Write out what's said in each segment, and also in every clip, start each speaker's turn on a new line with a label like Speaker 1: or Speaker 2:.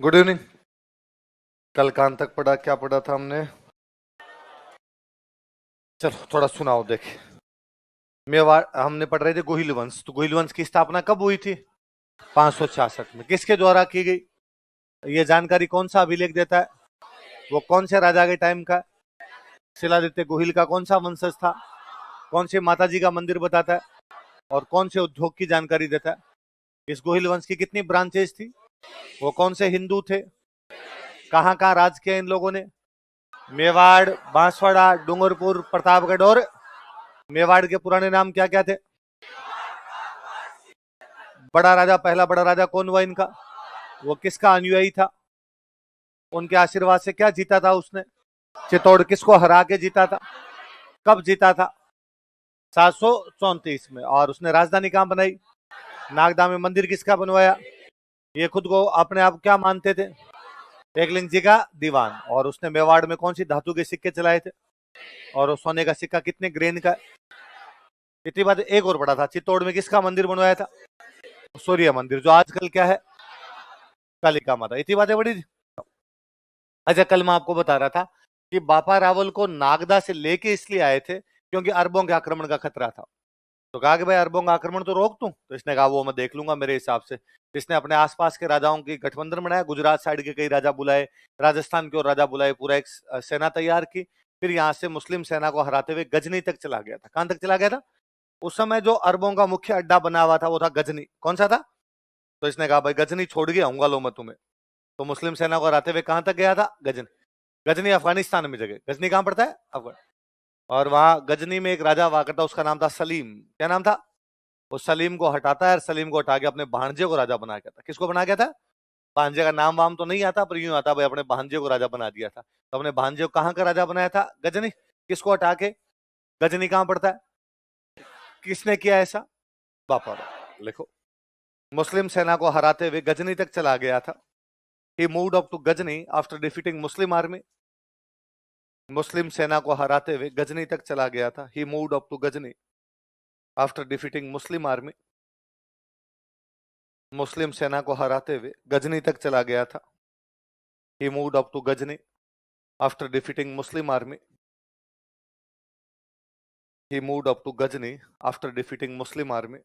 Speaker 1: Good evening. कल कहाँ तक पढ़ा, क्या पढ़ा था हमने? चलो थोड़ा सुनाओ देख। मेवाड़ हमने पढ़ रहे थे गोहिल वंश। तो गोहिल वंश की स्थापना कब हुई थी? 566 में। किसके द्वारा की गई? ये जानकारी कौन सा अभिलेख देता है? वो कौन से राजा के टाइम का? शिलादित्य गोहिल का कौन सा वंशज था? कौन से माता जी का मंदिर बताता है? और कौन से उद्योग की जानकारी देता है? इस गोहिल वंश की कितनी ब्रांचेस थी? वो कौन से हिंदू थे? कहाँ कहाँ राज किया इन लोगों ने? मेवाड़, बांसवाड़ा, डूंगरपुर, प्रतापगढ़। और मेवाड़ के पुराने नाम क्या क्या थे? बड़ा राजा, पहला बड़ा राजा कौन हुआ इनका? वो किसका अनुयायी था? उनके आशीर्वाद से क्या जीता था उसने? चित्तौड़ किसको हरा के जीता था? कब जीता था? 734 में। और उसने राजधानी कहां बनाई? नागदा में। मंदिर किसका बनवाया? ये खुद को अपने आप क्या मानते थे? एकलिंग जी का दीवान। और उसने मेवाड़ में कौन सी धातु के सिक्के चलाए थे? और सोने का सिक्का कितने ग्रेन का? इतनी बात। एक और बड़ा था, चित्तौड़ में किसका मंदिर बनवाया था? सूर्य मंदिर, जो आजकल क्या है? कालिका माता। इतनी बातें बड़ी थी। अच्छा, कल मैं आपको बता रहा था कि बापा रावल को नागदा से लेके इसलिए आए थे क्योंकि अरबों के आक्रमण का खतरा था। तो कहा कि भाई अरबों का आक्रमण तो रोक दूं। तो इसने कहा वो मैं देख लूंगा मेरे हिसाब से। इसने अपने आसपास के राजाओं की गठबंधन बनाया, गुजरात साइड के कई राजा बुलाए, राजस्थान के और राजा बुलाए, पूरा एक सेना तैयार की। फिर यहाँ से मुस्लिम सेना को हराते हुए गजनी तक चला गया था। कहां तक चला गया था? उस समय जो अरबों का मुख्य अड्डा बना हुआ था वो था गजनी। कौन सा था? तो इसने कहा भाई गजनी छोड़ के आऊंगा, लो मैं तुम्हें। तो मुस्लिम सेना को हराते हुए कहां तक गया था? गजनी। गजनी अफगानिस्तान में जगह। गजनी कहां पड़ता है? अफगान। और वहां गजनी में एक राजा हुआ करता, उसका नाम था सलीम। क्या नाम था? वो सलीम को हटाता है और सलीम को हटा के अपने भांजे को राजा बना गया था। किसको बना गया था? भांजे का नाम वाम तो नहीं आता, पर यूं आता भाई अपने भांजे को राजा बना दिया था। तो अपने भांजे को कहां का राजा बनाया था? गजनी। किसको हटा के? गजनी कहां पड़ता है? किसने किया ऐसा? बापा। लिखो। मुस्लिम सेना को हराते हुए गजनी तक चला गया था। He moved up to Ghazni after defeating Muslim army. मुस्लिम सेना को हराते हुए गजनी तक चला गया था। He moved up to Ghazni after defeating Muslim army. मुस्लिम सेना को हराते हुए गजनी तक चला गया था। He moved up to Ghazni after defeating Muslim army. He moved up to Ghazni after defeating Muslim army.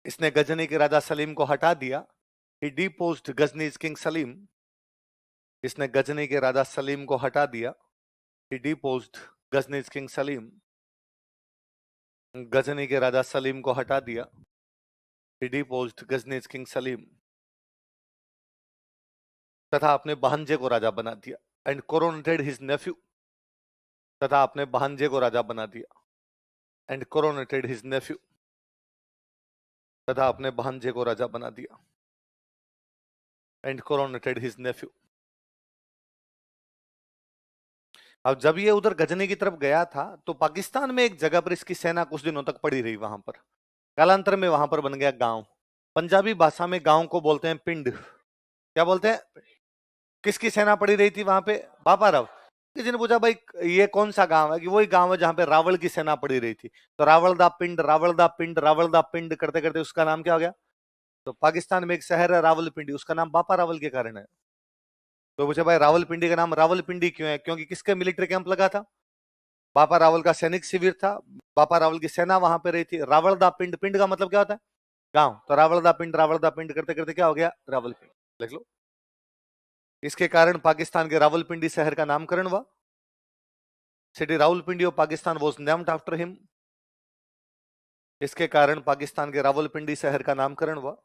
Speaker 1: इसने गजनी के राजा सलीम को हटा दिया। He deposed Ghazni's king Salim. इसने गजनी के राजा सलीम को हटा दिया। He deposed Ghazni's king Salim. Ghazni के राजा सलीम को हटा दिया। He deposed Ghazni's king Salim. तथा अपने भांजे को राजा बना दिया। And coronated his nephew. तथा अपने भांजे को राजा बना दिया। And coronated his nephew. तथा अपने भांजे को राजा बना दिया। And coronated his nephew. अब जब ये उधर गजनी की तरफ गया था तो पाकिस्तान में एक जगह पर इसकी सेना कुछ दिनों तक पड़ी रही वहां पर। कालांतर में वहां पर बन गया गांव। पंजाबी भाषा में गांव को बोलते हैं पिंड। क्या बोलते हैं? किसकी सेना पड़ी रही थी वहां पे? बापा राव। किसी ने पूछा भाई ये कौन सा गांव है? कि वही गांव है जहां पे रावल की सेना पड़ी रही थी। तो रावल दा पिंड, रावल दा पिंड, रावल दा पिंड करते करते उसका नाम क्या हो गया? तो पाकिस्तान में एक शहर है रावलपिंडी, उसका नाम बापा रावल के कारण है। तो पूछे भाई रावलपिंडी का नाम रावलपिंडी क्यों है? क्योंकि किसका मिलिट्री कैंप लगा था? बापा रावल का सैनिक शिविर था। बापा रावल की सेना वहां पे रही थी। रावल दा पिंड, पिंड का मतलब क्या होता है? गांव। तो रावल दा पिंड करते करते क्या हो गया? रावलपिंड। लिख लो। इसके कारण पाकिस्तान के रावलपिंडी शहर का नामकरण हुआ। City Rawalpindi of Pakistan was named after him. इसके कारण पाकिस्तान के रावलपिंडी शहर का नामकरण हुआ।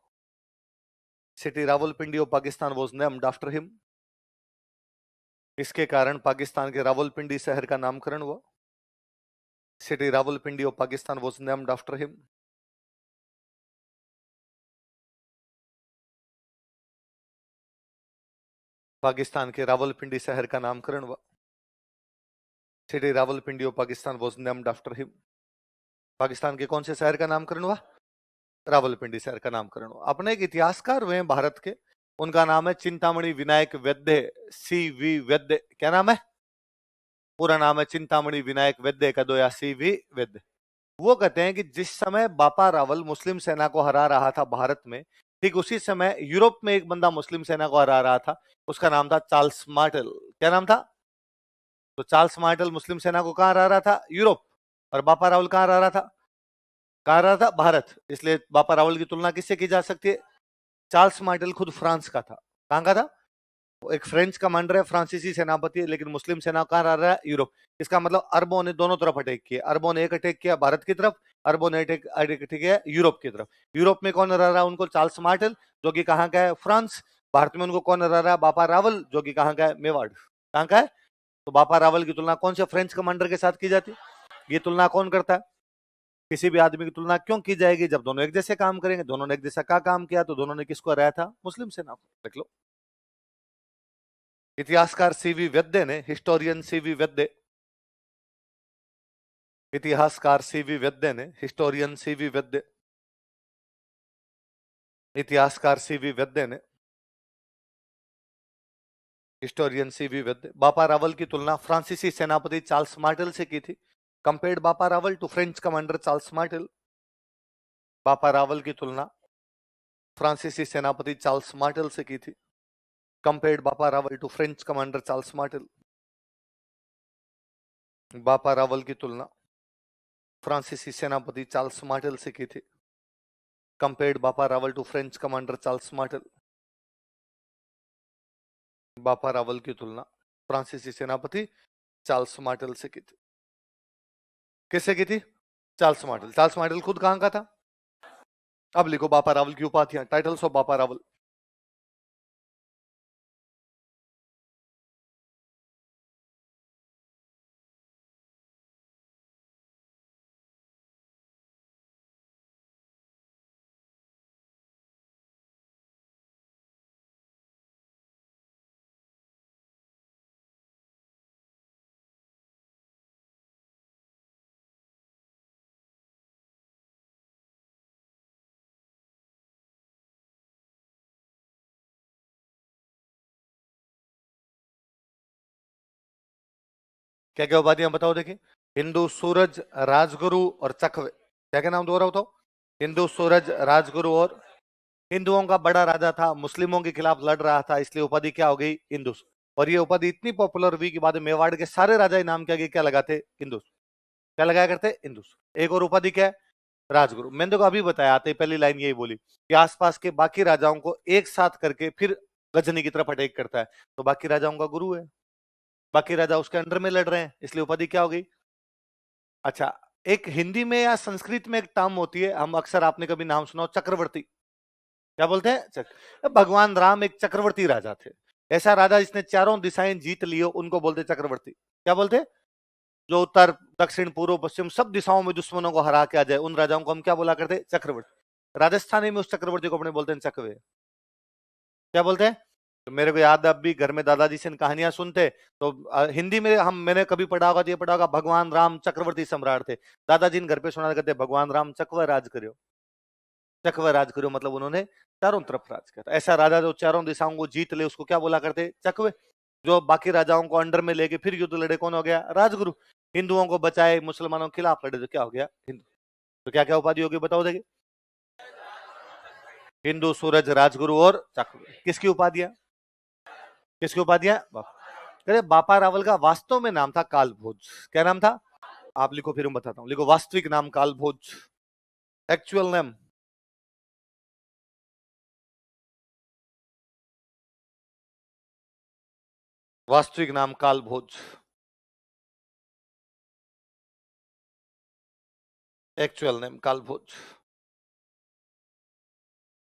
Speaker 1: City Rawalpindi of Pakistan was named after him. इसके कारण पाकिस्तान के रावलपिंडी शहर का नामकरण हुआ। City Rawalpindi of Pakistan was named after him. Pakistan के रावलपिंडी शहर का नामकरण हुआ। City Rawalpindi of Pakistan was named after him. Pakistan के कौन से शहर का नामकरण हुआ? रावलपिंडी शहर का नामकरण हुआ। अपने एक इतिहासकार हुए हैं भारत के, उनका नाम है चिंतामणि विनायक वैद्य, सी.वी. वैद्य। क्या नाम है? पूरा नाम है चिंतामणि विनायक वैद्य का 2 या सी.वी. वैद्य। वो कहते हैं कि जिस समय बापा रावल मुस्लिम सेना को हरा रहा था भारत में, ठीक उसी समय यूरोप में एक बंदा मुस्लिम सेना को हरा रहा था, उसका नाम था चार्ल्स मार्टेल। क्या नाम था? तो चार्ल्स मार्टेल मुस्लिम सेना को कहां हरा रहा था? यूरोप। और बापा रावल कहां हरा रहा था? कहां हरा रहा था? भारत। इसलिए बापा रावल की तुलना किससे की जा सकती है? चार्ल्स मार्टेल खुद फ्रांस का था। कहां का था? वो एक फ्रेंच कमांडर है, फ्रांसीसी सेनापति है, लेकिन मुस्लिम सेना कहां रह रहा है? यूरोप। इसका मतलब अरबों ने दोनों तरफ अटैक किया। अरबों ने एक अटैक किया भारत की तरफ, अरबों ने अटैक किया यूरोप की तरफ। यूरोप में कौन रह रहा है उनको? चार्ल्स मार्टेल, जो कि कहां का है? फ्रांस। भारत में उनको कौन रह रहा है? बापा रावल, जो कि कहां का है? मेवाड़। कहां का है? तो बापा रावल की तुलना कौन से फ्रेंच कमांडर के साथ की जाती है? ये तुलना कौन करता है? किसी भी आदमी की तुलना क्यों की जाएगी? जब दोनों एक जैसे काम करेंगे। दोनों ने एक जैसा का काम किया, तो दोनों ने किसको हराया था? मुस्लिम सेना को। देख लो, इतिहासकार सीवी वैद्य ने, हिस्टोरियन सीवी वैद्य, इतिहासकार सीवी वैद्य ने, हिस्टोरियन सीवी वैद्य, इतिहासकार सीवी वैद्य ने, हिस्टोरियन सीवी वैद्य, बापा रावल की तुलना फ्रांसीसी सेनापति चार्ल्स मार्टेल से की थी। Compared Bappa Rawal to French commander Charles Martel. Bappa Rawal की तुलना फ्रांसीसी सेनापति चार्ल्स मार्टेल से की थी। Compared Bappa Rawal to French commander Charles Martel. Bappa Rawal की तुलना फ्रांसीसी सेनापति चार्ल्स मार्टेल से की थी। Compared Bappa Rawal to French commander Charles Martel. Bappa Rawal की तुलना फ्रांसीसी सेनापति चार्ल्स मार्टेल से की थी। किससे की थी? Charles Martel. चार्ल्स मार्टेल खुद कहां का था? अब लिखो बापा रावल की उपाधियां, टाइटल्स ऑफ बापा रावल। क्या क्या उपाधियां बताओ देखिए। हिंदू सूरज, राजगुरु और चकवे। क्या क्या नाम दोहराओ तो? हिंदू सूरज, राजगुरु और, हिंदुओं का बड़ा राजा था, मुस्लिमों के खिलाफ लड़ रहा था, इसलिए उपाधि क्या हो गई? हिंदूस। और ये उपाधि इतनी पॉपुलर हुई कि बाद में मेवाड़ के सारे राजा नाम क्या क्या लगाते? हिंदूस। क्या लगाया करते? हिंदूस। एक और उपाधि क्या है? राजगुरु। मैंने देखो अभी बताया, आते पहली लाइन यही बोली कि आसपास के बाकी राजाओं को एक साथ करके फिर गजनी की तरफ अटैक करता है, तो बाकी राजाओं का गुरु है, बाकी राजा उसके अंडर में लड़ रहे हैं, इसलिए उपाधि क्या हो गई? अच्छा, एक हिंदी में या संस्कृत में एक टर्म होती है, हम अक्सर, आपने कभी नाम सुना हो, चक्रवर्ती। क्या बोलते हैं? भगवान राम एक चक्रवर्ती राजा थे। ऐसा राजा जिसने चारों दिशाएं जीत लियो, उनको बोलते चक्रवर्ती। क्या बोलते? जो उत्तर दक्षिण पूर्व पश्चिम सब दिशाओं में दुश्मनों को हरा के आ जाए, उन राजाओं को हम क्या बोला करते? चक्रवर्ती। राजस्थानी में उस चक्रवर्ती को अपने बोलते हैं चकवे। क्या बोलते हैं? तो मेरे को याद है, अब भी घर में दादाजी से कहानियां सुनते, तो हिंदी में मैंने कभी पढ़ा होगा, तो ये पढ़ा होगा, भगवान राम चक्रवर्ती सम्राट थे। दादाजी ने घर पे सुना करते, भगवान राम चकवा राज करो। चकवा राज करो मतलब उन्होंने चारों तरफ राज किया था। ऐसा राजा जो चारों दिशाओं को जीत ले, उसको क्या बोला करते? चकवे। जो बाकी राजाओं को अंडर में लेके फिर युद्ध लड़े, कौन हो गया? राजगुरु। हिंदुओं को बचाए, मुसलमानों के खिलाफ लड़े, तो क्या हो गया? हिंदू। तो क्या क्या उपाधि होगी बताओ देखिए। हिंदू, सूरज, राजगुरु और चकवे। किसकी उपाधियां? किसकी उपाधियां? अरे बापा रावल का वास्तव में नाम था कालभोज। क्या नाम था? आप लिखो, फिर मैं बताता हूं। लिखो, वास्तविक नाम कालभोज। एक्चुअल नेम, वास्तविक नाम कालभोज। Actual name Kalbhoj.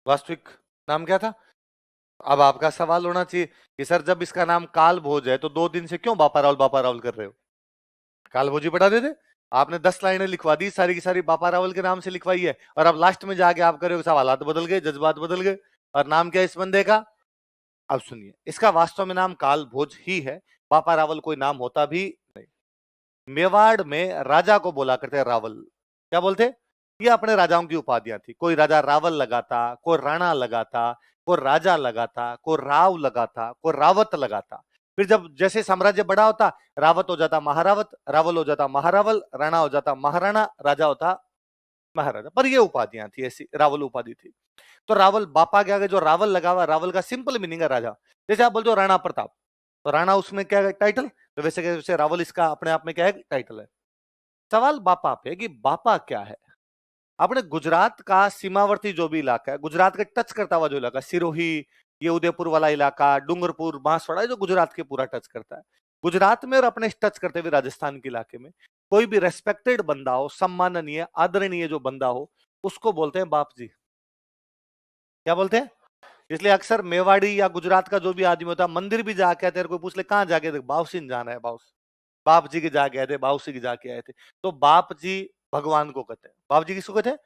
Speaker 1: वास्तविक नाम क्या था? अब आपका सवाल होना चाहिए कि सर, जब इसका नाम काल भोज है, तो 2 दिन से क्यों बापा रावल कर रहे हो? काल भोज ही पढ़ा देते। आपने 10 लाइनें लिखवा दी, सारी की सारी बापा रावल के नाम से लिखवाई है, और अब लास्ट में जाके आप करोगे, सब हालात बदल गए, जज्बात बदल गए, और नाम क्या है इस बंदे का? अब सुनिए, इसका वास्तव में नाम काल भोज ही है। बापा रावल कोई नाम होता भी नहीं। मेवाड़ में राजा को बोला करते रावल। क्या बोलते? ये अपने राजाओं की उपाधियां थी। कोई राजा रावल लगाता, कोई राणा लगाता, कोई राजा लगाता, कोई राव लगाता, कोई रावत लगाता। फिर जब जैसे साम्राज्य बड़ा होता, रावत हो जाता महारावत, रावल हो जाता महारावल, राणा हो जाता महाराणा, राजा होता महाराजा। पर ये उपाधियां थी, ऐसी रावल उपाधि थी। तो रावल बापा के आगे जो रावल लगा हुआ, रावल का सिंपल मीनिंग है राजा। जैसे आप बोलते हो राणा प्रताप, तो राणा उसमें क्या है टाइटल, तो वैसे रावल इसका अपने आप में क्या है टाइटल है। सवाल बापा पे कि बापा क्या है। अपने गुजरात का सीमावर्ती जो भी इलाका है, गुजरात के टच करता हुआ जो इलाका, सिरोही, ये उदयपुर वाला इलाका, डूंगरपुर, बांसवाड़ा, जो गुजरात के पूरा टच करता है। गुजरात में और अपने टच करते हुए राजस्थान के इलाके में कोई भी रेस्पेक्टेड बंदा हो, सम्माननीय आदरणीय जो बंदा हो, उसको बोलते हैं बाप जी। क्या बोलते हैं? इसलिए अक्सर मेवाड़ी या गुजरात का जो भी आदमी होता है, मंदिर भी जाके तेरे को पूछ ले कहाँ जाके थे, बाउसिन जाना है, बाउस बाप जी के जाके आए थे, बाउसी के जाके आए थे। तो बाप जी भगवान को कहते हैं। बाप जी किसको कहते हैं?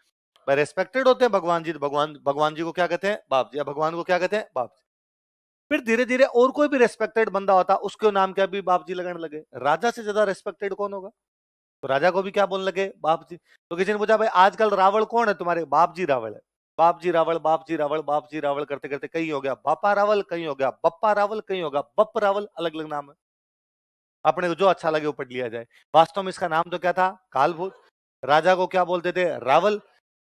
Speaker 1: भाई रेस्पेक्टेड होते हैं भगवान जी, तो भगवान जी को क्या कहते हैं? बाप जी। या भगवान को क्या कहते हैं? बाप जी। फिर धीरे धीरे और कोई भी रेस्पेक्टेड बंदा होता, उसके नाम क्या भी बाप जी लगाने लगे। राजा से ज्यादा रेस्पेक्टेड कौन होगा? तो राजा को भी क्या बोलने लगे? बाप जी। तो किसी ने पूछा भाई आजकल रावण कौन है तुम्हारे? बाप जी रावण है। बाप जी रावण, बाप जी रावण, बाप जी रावण करते करते कहीं हो गया बापा रावल, कहीं हो गया बप्पा रावल, कहीं हो गया बप्प रावल, अलग अलग नाम है। अपने को जो अच्छा लगे वो पढ़ लिया जाए। वास्तव में इसका नाम तो क्या था? कालभूत। राजा को क्या बोलते थे? रावल।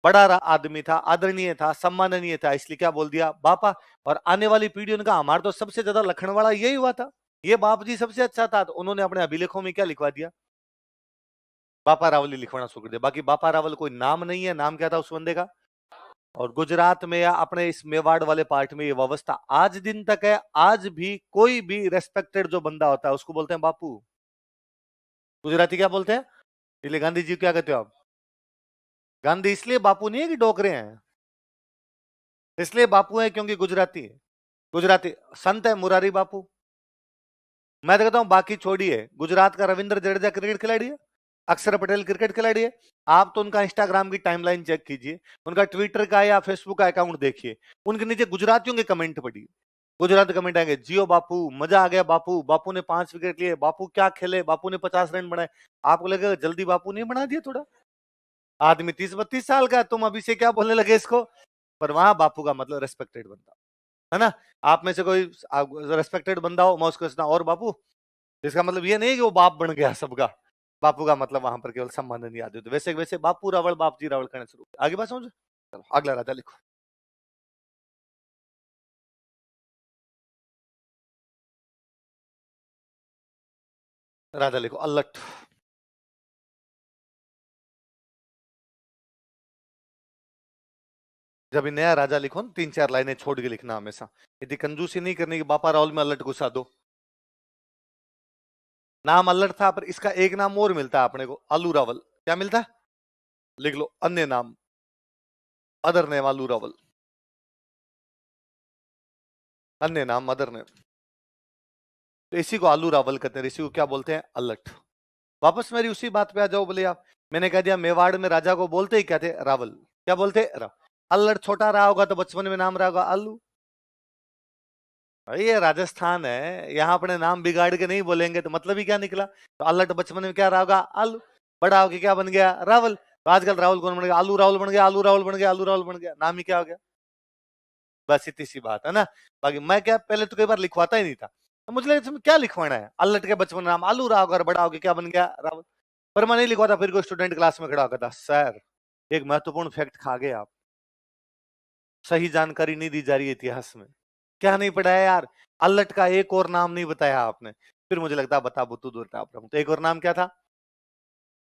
Speaker 1: बड़ा आदमी था, आदरणीय था, सम्माननीय था, इसलिए क्या बोल दिया? बापा। और आने वाली पीढ़ी उनका हमारा तो सबसे ज्यादा लखनवाड़ा यही हुआ था, ये बाप जी सबसे अच्छा था, तो उन्होंने अपने अभिलेखों में क्या लिखवा दिया? बापा रावल ही लिखवाना शुरू कर दिया। बाकी बापा रावल कोई नाम नहीं है, नाम क्या था उस बंदे का? और गुजरात में या अपने इस मेवाड़ वाले पार्ट में ये व्यवस्था आज दिन तक है। आज भी कोई भी रेस्पेक्टेड जो बंदा होता है उसको बोलते हैं बापू। गुजराती क्या बोलते हैं? इसलिए गांधी जी क्या कहते हो आप? गांधी इसलिए बापू नहीं है कि डोकरे हैं, इसलिए बापू है क्योंकि गुजराती है। गुजराती संत है मुरारी बापू। मैं तो कहता हूं बाकी छोड़िए, गुजरात का रविंद्र जडेजा क्रिकेट खिलाड़ी है, अक्षर पटेल क्रिकेट खिलाड़ी है। आप तो उनका इंस्टाग्राम की टाइमलाइन चेक कीजिए, उनका ट्विटर का या फेसबुक का अकाउंट देखिए, उनके नीचे गुजरातियों के कमेंट पढ़िए। गुजरात कमेंट आएंगे, जियो बापू, मजा आ गया बापू, बापू ने 5 विकेट लिए, बापू क्या खेले, बापू ने 50 रन बनाए। आपको लगेगा जल्दी बापू नहीं बना दिया थोड़ा? आदमी 30-32 साल का, तुम अभी से क्या बोलने लगे इसको? पर वहां बापू का मतलब रेस्पेक्टेड बंदा है ना। आप में से कोई रेस्पेक्टेड बंदा हो, मैं उसको कहता और बापू, इसका मतलब ये नहीं कि वो बाप बन गया सबका। बापू का मतलब वहां पर केवल सम्मान नहीं आते। तो वैसे वैसे बापू रावल, बाप जी रावल करने शुरू। आगे बात समझो। चलो अगला राजा लिखो। राजा लिखो अल्लट। जब भी नया राजा लिखो ना, 3-4 लाइनें छोड़ के लिखना हमेशा। यदि कंजूसी नहीं करनी कि बापा रावल में अल्लट घुसा दो। नाम अल्लट था, पर इसका एक नाम और मिलता है अपने को, आलू रावल। क्या मिलता है? लिख लो, अन्य नाम, अदर नेम आलू रावल। अन्य नाम अदर नेम, तो इसी को आलू रावल कहते हैं, इसी को क्या बोलते हैं? अल्लट। वापस मेरी उसी बात पे आ जाओ। बोले आप, मैंने कह दिया मेवाड़ में राजा को बोलते ही क्या थे? रावल। क्या बोलते? अल्लड़ छोटा रहा होगा तो बचपन में नाम रहा होगा आलू। ये राजस्थान है, यहाँ अपने नाम बिगाड़ के नहीं बोलेंगे तो मतलब ही क्या निकला? तो अल्लड़ बचपन में क्या रहा होगा? आलू। बड़ा होके क्या बन गया? रावल। तो आजकल राहुल कौन बन गया? आलू राहुल बन गया, आलू राहुल बन गया, आलू राहुल बन गया, नाम ही क्या हो गया? बस इतनी सी बात है ना। बाकी मैं क्या पहले तो कई बार लिखवाता ही नहीं था, तो मुझे लगा इसमें क्या लिखवाना है? अल्लट के बचपन नाम आलू रहा होगा और बड़ा होके क्या बन गया? रावल। पर मैं नहीं लिखवाता। फिर कोई स्टूडेंट क्लास में खड़ा होता था, सर एक महत्वपूर्ण फैक्ट खा गए आप, सही जानकारी नहीं दी जा रही है इतिहास में। क्या नहीं पढ़ाया यार? अल्लट का एक और नाम नहीं बताया आपने। फिर मुझे लगता है बता बुतू दूर था। तो एक और नाम क्या था?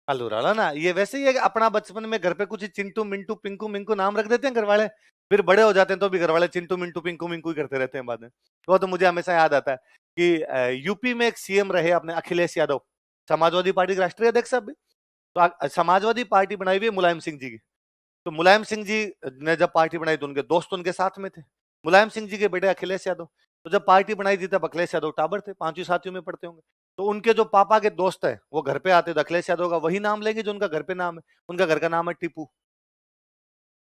Speaker 1: अलूराला ना। ये वैसे ही है कि अपना बचपन में घर पे कुछ चिंटू मिंटू पिंकू मिंकू नाम रख देते हैं घर वाले, फिर बड़े हो जाते हैं तो भी घर वाले चिंटू मिंटू पिंकू मिंकू ही करते रहते हैं बाद में। तो मुझे हमेशा याद आता है कि यूपी में एक सीएम रहे अपने अखिलेश यादव, समाजवादी पार्टी के राष्ट्रीय अध्यक्ष अभी। तो समाजवादी पार्टी बनाई हुई है मुलायम सिंह जी की। तो मुलायम सिंह जी ने जब पार्टी बनाई तो उनके दोस्त उनके साथ में थे, मुलायम सिंह जी के बेटे अखिलेश यादव। तो जब पार्टी बनाई थी तब अखिलेश यादव टाबर थे, 5वीं 7वीं में पढ़ते होंगे। तो उनके जो पापा के दोस्त है वो घर पे आते, तो अखिलेश यादव का वही नाम लेंगे जो उनका घर पे नाम है। उनका घर का नाम है टीपू।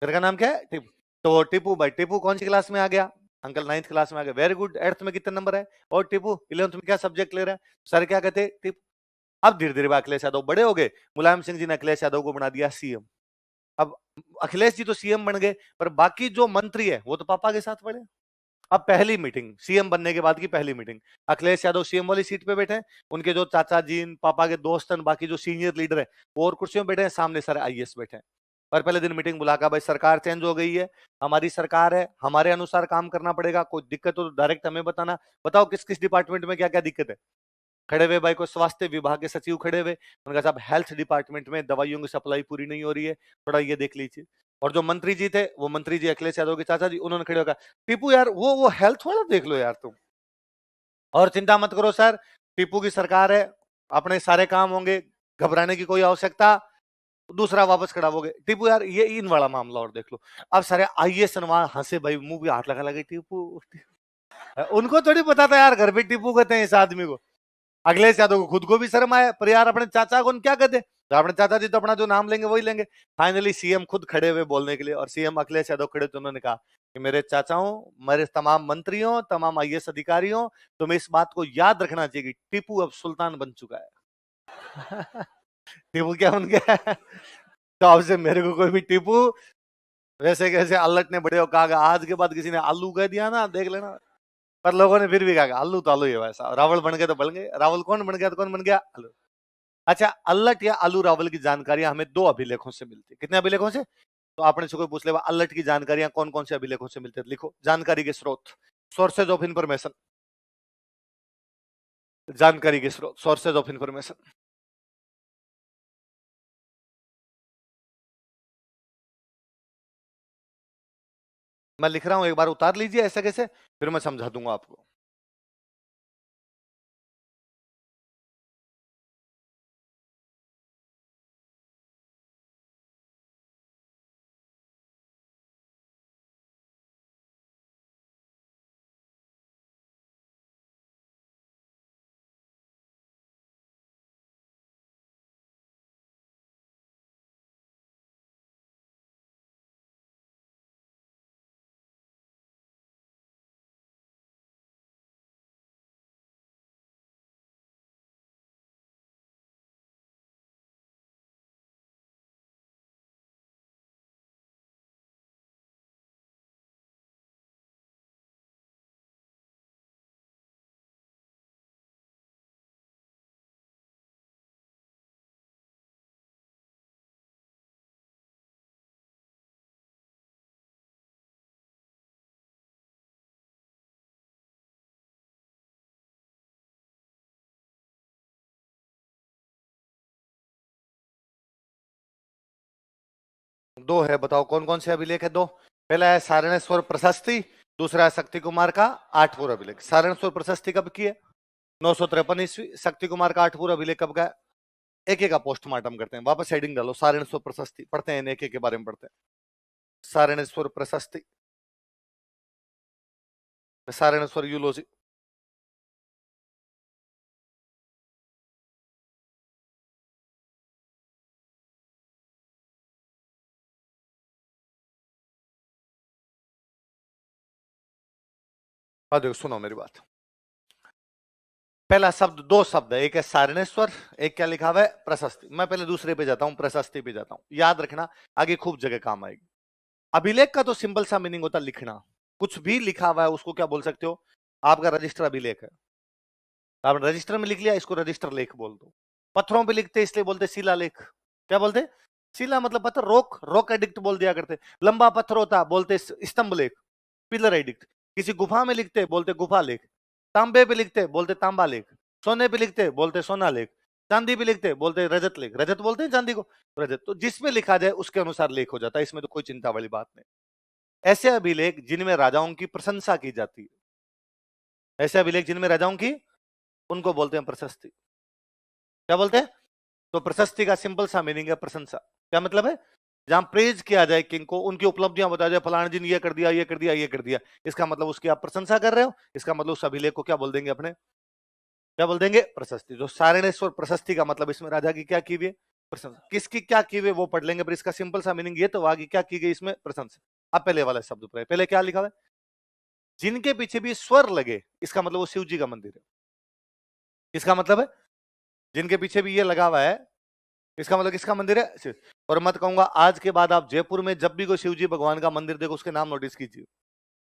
Speaker 1: घर का नाम क्या है? टीपू। तो टीपू भाई, टीपू कौन सी क्लास में आ गया? अंकल 9th क्लास में आ गया, वेरी गुड। 8th में कितने नंबर है? और टीपू 11th में क्या सब्जेक्ट ले रहा है? सर क्या कहते? टीपू। अब धीरे धीरे अखिलेश यादव बड़े हो गए, मुलायम सिंह जी ने अखिलेश यादव को बना दिया सीएम। अब अखिलेश जी तो सीएम बन गए, पर बाकी जो मंत्री है वो तो पापा के साथ पड़े। अब पहली मीटिंग सीएम बनने के बाद की पहली मीटिंग, अखिलेश यादव सीएम वाली सीट पे बैठे हैं, उनके जो चाचा जी पापा के दोस्त हैं बाकी जो सीनियर लीडर है वो और कुर्सियों में बैठे हैं, सामने सारे आईएएस बैठे हैं। और पहले दिन मीटिंग बुलाकर भाई सरकार चेंज हो गई है, हमारी सरकार है, हमारे अनुसार काम करना पड़ेगा, कोई दिक्कत हो तो डायरेक्ट हमें बताना, बताओ किस किस डिपार्टमेंट में क्या क्या दिक्कत है। खड़े हुए भाई को स्वास्थ्य विभाग के सचिव खड़े हुए, उन्होंने कहा साहब हेल्थ डिपार्टमेंट में दवाइयों की सप्लाई पूरी नहीं हो रही है, थोड़ा ये देख लीजिए। और जो मंत्री जी थे, वो मंत्री जी अखिलेश यादव के चाचा जी, उन्होंने खड़े होकर टीपू यार वो हेल्थ वाला देख लो यार तुम, और चिंता मत करो सर, टीपू की सरकार है, अपने सारे काम होंगे, घबराने की कोई आवश्यकता। दूसरा वापस खड़ा हो गए, टीपू यार ये इन वाला मामला और देख लो। अब सारे आईएएस हंसे भाई, मुंह भी हाथ लगा लगे, टीपू उनको थोड़ी पता था यार घर पे टीपू कहते हैं इस आदमी को। अखिलेश यादव को खुद को भी शर्म आया, पर यार अपने चाचा को क्या कहते, तो अपने चाचा जी तो अपना जो नाम लेंगे वही लेंगे। फाइनली सीएम खुद खड़े हुए बोलने के लिए, और सीएम अखिलेश यादव खड़े तो उन्होंने कहा कि मेरे चाचाओं, मेरे तमाम मंत्रियों, तमाम आईएएस अधिकारियों, तुम्हें इस बात को याद रखना चाहिए कि टीपू अब सुल्तान बन चुका है। टीपू क्या बन गया? तो अब से मेरे को कोई भी टीपू वैसे कैसे अल्लट ने बड़े हो कहा, आज के बाद किसी ने आलू कह दिया ना देख लेना। पर लोगों ने फिर भी कहा आलू तो आलू ही है, वैसा रावल बन गए तो बन गए, रावल कौन बन गया तो कौन बन गया, आलू। अच्छा, अल्लट या आलू रावल की जानकारियां हमें दो अभिलेखों से मिलती है। कितने अभिलेखों से? तो आपने से कोई पूछ ले अल्लट की जानकारियां कौन कौन से अभिलेखों से मिलती है, लिखो जानकारी के स्रोत, सोर्सेज ऑफ इंफॉर्मेशन, जानकारी के स्रोत, सोर्सेज ऑफ इंफॉर्मेशन। मैं लिख रहा हूं, एक बार उतार लीजिए ऐसा कैसे, फिर मैं समझा दूंगा आपको। दो है, बताओ कौन कौन से अभिलेख है दो। पहला है सारणेश्वर प्रशस्ति, दूसरा है शक्ति कुमार का 8 पूर्व अभिलेख। सारणेश्वर प्रशस्ति कब की है? 953 ईस्वी। शक्ति कुमार का 8 पूर्व अभिलेख कब का है? एक एक का पोस्टमार्टम करते हैं, वापस हेडिंग डालो, सारणेश्वर प्रशस्ति पढ़ते हैं, एक एक के बारे में पढ़ते हैं। सारणेश्वर प्रशस्ति, सारणेश्वर यूलोजी। देखो सुनो मेरी बात, पहला शब्द, दो शब्द है, एक है सारणेश्वर, एक क्या लिखा हुआ है प्रशस्ति। मैं पहले दूसरे पे जाता हूं, प्रशस्ति पे जाता हूं, याद रखना आगे खूब जगह काम आएगी। अभिलेख का तो सिंपल सा मीनिंग होता है लिखना, कुछ भी लिखा हुआ है उसको क्या बोल सकते हो, आपका रजिस्टर अभिलेख है, आपने रजिस्टर में लिख लिया, इसको रजिस्टर लेख बोल दो। पत्थरों पे लिखते इसलिए बोलते शिलालेख। क्या बोलते? शिला मतलब पत्थर, रोक, रोक एडिक्ट बोल दिया करते। लंबा पत्थर होता बोलते स्तंभ लेख, पिलर एडिक्ट। किसी गुफा में लिखते बोलते गुफा लेख, तांबे पे लिखते बोलते तांबा लेख, सोने पे लिखते बोलते सोना लेख, चांदी पे लिखते बोलते रजत लेख। रजत बोलते हैं चांदी को, रजत। तो जिसमें लिखा जाए उसके अनुसार लेख हो जाता है, इसमें तो कोई चिंता वाली बात नहीं। ऐसे अभिलेख जिनमें राजाओं की प्रशंसा की जाती है, ऐसे अभिलेख जिनमें राजाओं की, उनको बोलते हैं प्रशस्ति। क्या बोलते हैं? तो प्रशस्ति का सिंपल सा मीनिंग है प्रशंसा। क्या मतलब है? जहां प्रेज किया जाए किंग को, उनकी उपलब्धियां बताया जाए, फलाना जी ने ये कर दिया, ये कर दिया, ये कर दिया, इसका मतलब उसकी आप प्रशंसा कर रहे हो, इसका मतलब उस अभिलेख को क्या बोल देंगे अपने, क्या बोल देंगे? प्रशस्ति। जो सारणेश्वर प्रशस्ति का मतलब इसमें राजा की क्या की हुई है? प्रशंसा। किसकी क्या की हुई वो पढ़ लेंगे, पर इसका सिंपल सा मीनिंग ये तो हुआ कि क्या की गई इसमें? प्रशंसा। अब पहले वाला शब्द पर, पहले क्या लिखा हुआ है? जिनके पीछे भी स्वर लगे, इसका मतलब वो शिव जी का मंदिर है। इसका मतलब है जिनके पीछे भी ये लगा हुआ है, इसका मतलब किसका मंदिर है? और मत कहूंगा आज के बाद आप जयपुर में जब भी कोई शिव जी भगवान का मंदिर देखो, उसके नाम नोटिस कीजिए।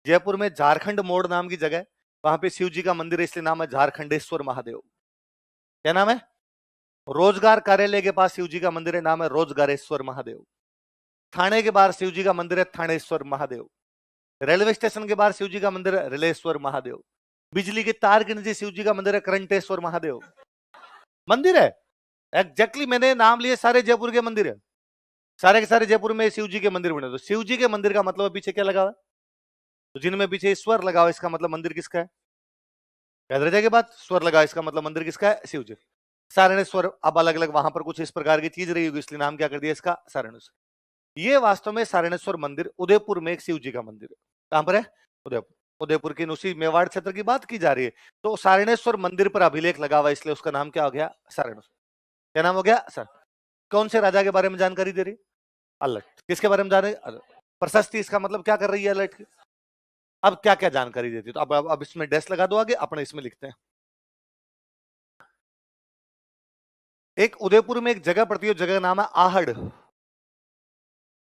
Speaker 1: जयपुर में झारखंड मोड़ नाम की जगह, वहां पे शिव जी का मंदिर है, इसलिए नाम है झारखंडेश्वर महादेव। क्या नाम है? रोजगार कार्यालय के पास शिव जी का मंदिर है, नाम है रोजगारेश्वर महादेव। थाने के बाहर शिव जी का मंदिर है थानेश्वर महादेव। रेलवे स्टेशन के बाहर शिव जी का मंदिर है रिलेश्वर महादेव। बिजली के तार के नीचे शिव जी का मंदिर है करंटेश्वर महादेव। मंदिर है एग्जैक्टली, मैंने नाम लिए सारे जयपुर के मंदिर है, सारे के सारे जयपुर में शिव जी के मंदिर बने। तो शिव जी के मंदिर का मतलब पीछे क्या लगा हुआ है? तो जिनमें पीछे ईश्वर लगा हुआ इसका मतलब मंदिर किसका है? याद रह जाएगी बात, स्वर लगा इसका मतलब मंदिर किसका है? शिव जी। सारणेश्वर अब अलग अलग वहां पर कुछ इस प्रकार की चीज रही होगी इसलिए नाम क्या कर दिया इसका? सारणेश्वर। ये वास्तव में सारणेश्वर मंदिर उदयपुर में एक शिव जी का मंदिर है। कहां पर है? उदयपुर। उदयपुर की उसी मेवाड़ क्षेत्र की बात की जा रही है। तो सारणेश्वर मंदिर पर अभिलेख लगा हुआ इसलिए उसका नाम क्या हो गया? सारणेश्वर। क्या नाम हो गया? सर। कौन से राजा के बारे में जानकारी दे रही? अलर्ट। किसके बारे में जान रही? प्रशस्ति। इसका मतलब क्या कर रही है अलर्ट की? अब क्या क्या जानकारी देती है? तो अब इसमें डैश लगा दो आगे, अपने इसमें लिखते हैं। एक उदयपुर में एक जगह पड़ती है, जगह का नाम है आहड़।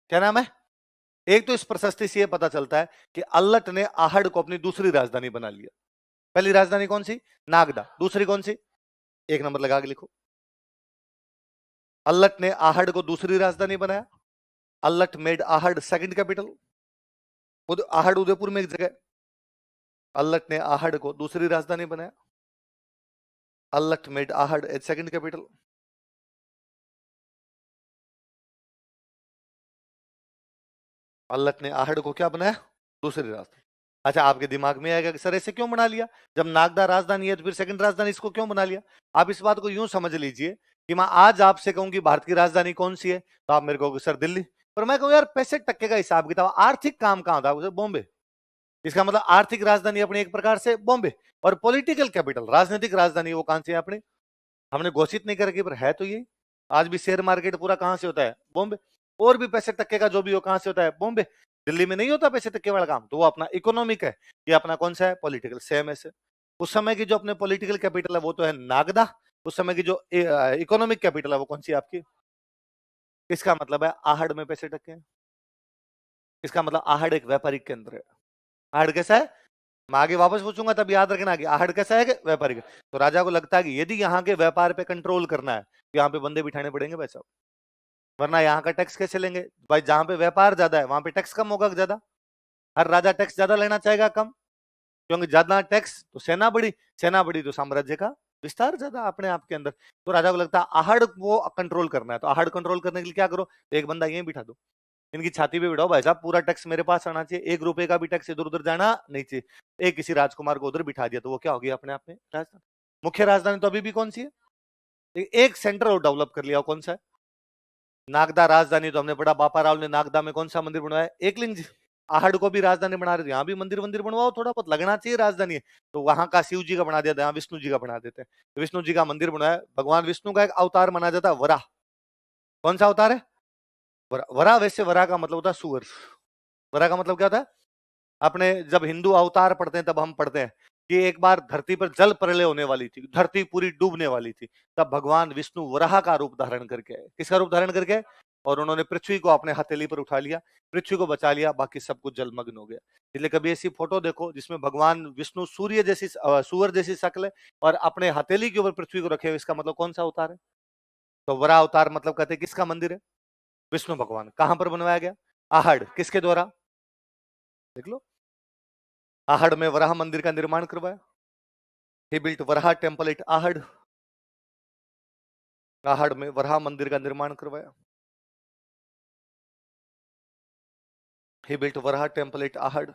Speaker 1: क्या नाम है? एक तो इस प्रशस्ति से यह पता चलता है कि अल्लट ने आहड़ को अपनी दूसरी राजधानी बना लिया। पहली राजधानी कौन सी? नागदा। दूसरी कौन सी? एक नंबर लगा के लिखो। अल्लट ने आहड़ को दूसरी राजधानी बनाया। Allat made Ahar second capital. Ahar Udaipur में एक जगह। अल्लट ने आहड़ को दूसरी राजधानी बनाया। Allat made Ahar as second capital. Allat ने आहड़ को क्या बनाया? दूसरी राजधानी। अच्छा, आपके दिमाग में आएगा कि सर ऐसे क्यों बना लिया? जब नागदा राजधानी है तो फिर सेकंड राजधानी इसको क्यों बना लिया? आप इस बात को यूं समझ लीजिए कि मैं आज आपसे कहूं कि भारत की राजधानी कौन सी है तो आप मेरे को सर दिल्ली, पर मैं कहूं यार 65% का हिसाब किताब आर्थिक काम कहां था? बॉम्बे। इसका मतलब आर्थिक राजधानी अपनी एक प्रकार से बॉम्बे, और पॉलिटिकल कैपिटल राजनीतिक राजधानी वो कहां से है अपने? हमने घोषित नहीं कर रखी पर है तो ये। आज भी शेयर मार्केट पूरा कहां से होता है? बॉम्बे। और भी 65% का जो भी हो कहां से होता है? बॉम्बे। दिल्ली में नहीं होता 65% वाला काम, तो वो अपना इकोनॉमिक है, ये अपना कौन सा है? पॉलिटिकल। सेम ऐसे उस समय की जो अपने पॉलिटिकल कैपिटल है वो तो है नागदा, उस समय की जो इकोनॉमिक कैपिटल है वो कौन सी है आपकी? इसका मतलब है आहड़ में 65% है। इसका मतलब आहड़ एक व्यापारिक केंद्र है। आहड़ कैसा है? मैं आगे वापस पूछूंगा तब याद रखना कि आहड़ कैसा है कि व्यापारिक। तो राजा को लगता है कि यदि यहाँ के व्यापार पे कंट्रोल करना है तो यहाँ पे बंदे बिठाने पड़ेंगे भाई साहब, वरना यहाँ का टैक्स कैसे लेंगे भाई? जहां पे व्यापार ज्यादा है वहां पे टैक्स कम होगा ज्यादा। हर राजा टैक्स ज्यादा लेना चाहेगा कम, क्योंकि ज्यादा टैक्स तो सेना बड़ी, सेना बड़ी तो साम्राज्य का विस्तार ज्यादा अपने आप के अंदर। तो राजा को लगता है आहड़ वो कंट्रोल करना है, तो आहड़ कंट्रोल करने के लिए क्या करो? एक बंदा यहीं बिठा दो, इनकी छाती पे बिठाओ भाई साहब, पूरा टैक्स मेरे पास आना चाहिए, 1 रुपए का भी टैक्स इधर उधर जाना नहीं चाहिए। एक किसी राजकुमार को उधर बिठा दिया तो वो क्या हो गया अपने आप में? राजधानी। मुख्य राजधानी तो अभी भी कौन सी है? एक सेंटर और डेवलप कर लिया, कौन सा है? नागदा राजधानी तो हमने पढ़ा, बापा राव ने नागदा में कौन सा मंदिर बनवाया? एकलिंग जी। आहड़ को भी राजधानी बना रहे थे, यहाँ भी मंदिर मंदिर बनवाओ, थोड़ा बहुत लगना चाहिए राजधानी है। तो वहां का शिव जी का बना दिया था, यहाँ विष्णु जी का बना देते हैं। तो विष्णु जी का मंदिर बनाया, भगवान विष्णु का एक अवतार माना जाता है वराह। कौन सा अवतार है? वराह। वैसे वराह का मतलब होता है सुअर। वराह का मतलब क्या होता है? अपने जब हिंदू अवतार पढ़ते हैं तब हम पढ़ते हैं कि एक बार धरती पर जल प्रलय होने वाली थी, धरती पूरी डूबने वाली थी, तब भगवान विष्णु वराह का रूप धारण करके आए। किसका रूप धारण करके? और उन्होंने पृथ्वी को अपने हथेली पर उठा लिया, पृथ्वी को बचा लिया, बाकी सब कुछ जलमग्न हो गया। इसलिए कभी ऐसी फोटो देखो जिसमें भगवान विष्णु सूर्य जैसी सूअर जैसी शक्ल है और अपने हथेली के ऊपर पृथ्वी को रखे हुए, इसका मतलब कौन सा अवतार है? तो वराह अवतार मतलब कहते हैं किसका मंदिर है? विष्णु भगवान। कहां पर बनवाया गया? आहड़। किसके द्वारा? देख लो, आहड़ में वराह मंदिर का निर्माण करवाया। He built Varaha temple at Ahar. Ahar में वराह मंदिर का निर्माण करवाया। He built Varaha temple at Ahar.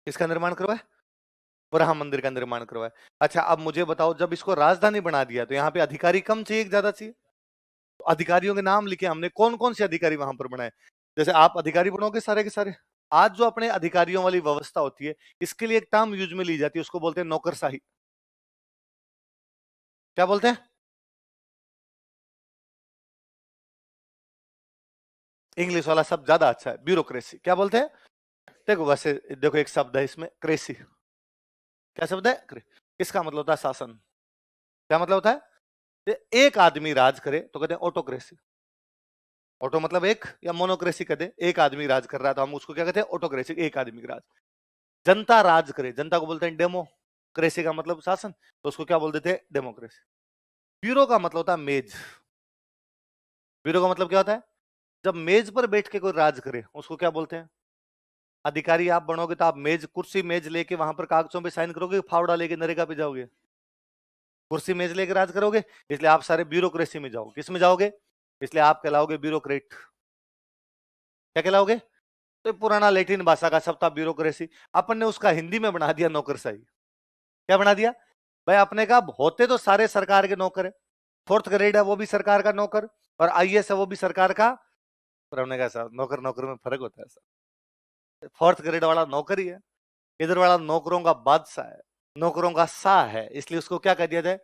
Speaker 1: किसका निर्माण करवाया? वराह मंदिर का निर्माण करवाया। अच्छा, अब मुझे बताओ, जब इसको राजधानी बना दिया तो यहाँ पे अधिकारी कम चाहिए ज्यादा चाहिए? तो अधिकारियों के नाम लिखे हमने, कौन कौन से अधिकारी वहां पर बनाए? जैसे आप अधिकारी बनोगे सारे के सारे। आज जो अपने अधिकारियों वाली व्यवस्था होती है, इसके लिए एक टर्म यूज में ली जाती है, उसको बोलते हैं नौकरशाही। क्या बोलते हैं? इंग्लिश वाला शब्द ज्यादा अच्छा है, ब्यूरोक्रेसी। क्या बोलते हैं? देखो वैसे, देखो एक शब्द है इसमें, क्रेसी। क्या शब्द है? इसका मतलब होता है शासन। क्या मतलब होता है? एक आदमी राज करे तो कहते हैं ऑटोक्रेसी। ऑटो मतलब एक, या मोनोक्रेसी कहते हैं एक आदमी राज कर रहा है तो हम उसको क्या कहते हैं? ऑटोक्रेसी, एक आदमी राज। जनता राज करे, जनता को बोलते हैं डेमो। क्रेसी का मतलब शासन, तो उसको क्या बोलते थे? डेमोक्रेसी। ब्यूरो का मतलब होता है मेज। ब्यूरो का मतलब क्या होता है? जब मेज पर बैठ के कोई राज करे उसको क्या बोलते हैं? अधिकारी आप बनोगे तो आप मेज कुर्सी मेज लेके वहां पर कागजों पे साइन करोगे, फावड़ा लेके नरेगा पे जाओगे? कुर्सी मेज लेके राज करोगे, इसलिए आप सारे ब्यूरोक्रेसी में जाओगे। किस में जाओगे? इसलिए आप कहलाओगे ब्यूरोक्रेट। क्या कहलाओगे? तो पुराना लैटिन भाषा का शब्द था ब्यूरोक्रेसी, अपन ने उसका हिंदी में बना दिया नौकरशाही। क्या बना दिया भाई? अपने का होते तो सारे सरकार के नौकर है, फोर्थ ग्रेड है वो भी सरकार का नौकर, और आईएएस है वो भी सरकार का। पर हमने कहा साहब नौकर नौकर में फर्क होता है सर, फोर्थ ग्रेड वाला नौकर ही है, इधर वाला नौकरों का बादशाह है, नौकरों का शाह है, इसलिए उसको क्या कह दिया जाए?